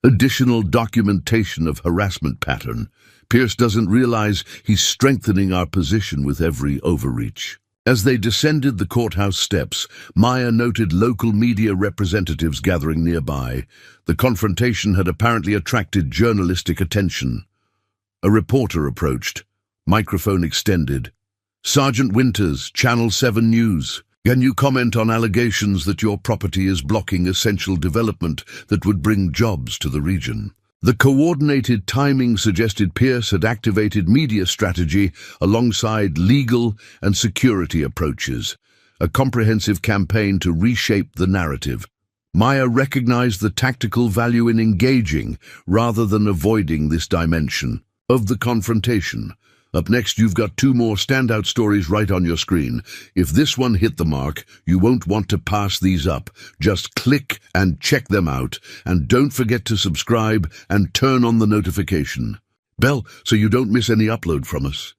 S1: additional documentation of harassment pattern. Pierce doesn't realize he's strengthening our position with every overreach. As they descended the courthouse steps, Maya noted local media representatives gathering nearby. The confrontation had apparently attracted journalistic attention. A reporter approached, microphone extended. Sergeant Winters, Channel 7 News. Can you comment on allegations that your property is blocking essential development that would bring jobs to the region? The coordinated timing suggested Pierce had activated media strategy alongside legal and security approaches, a comprehensive campaign to reshape the narrative. Maya recognized the tactical value in engaging rather than avoiding this dimension of the confrontation. Up next, you've got 2 more standout stories right on your screen. If this one hit the mark, you won't want to pass these up. Just click and check them out. And don't forget to subscribe and turn on the notification bell so you don't miss any upload from us.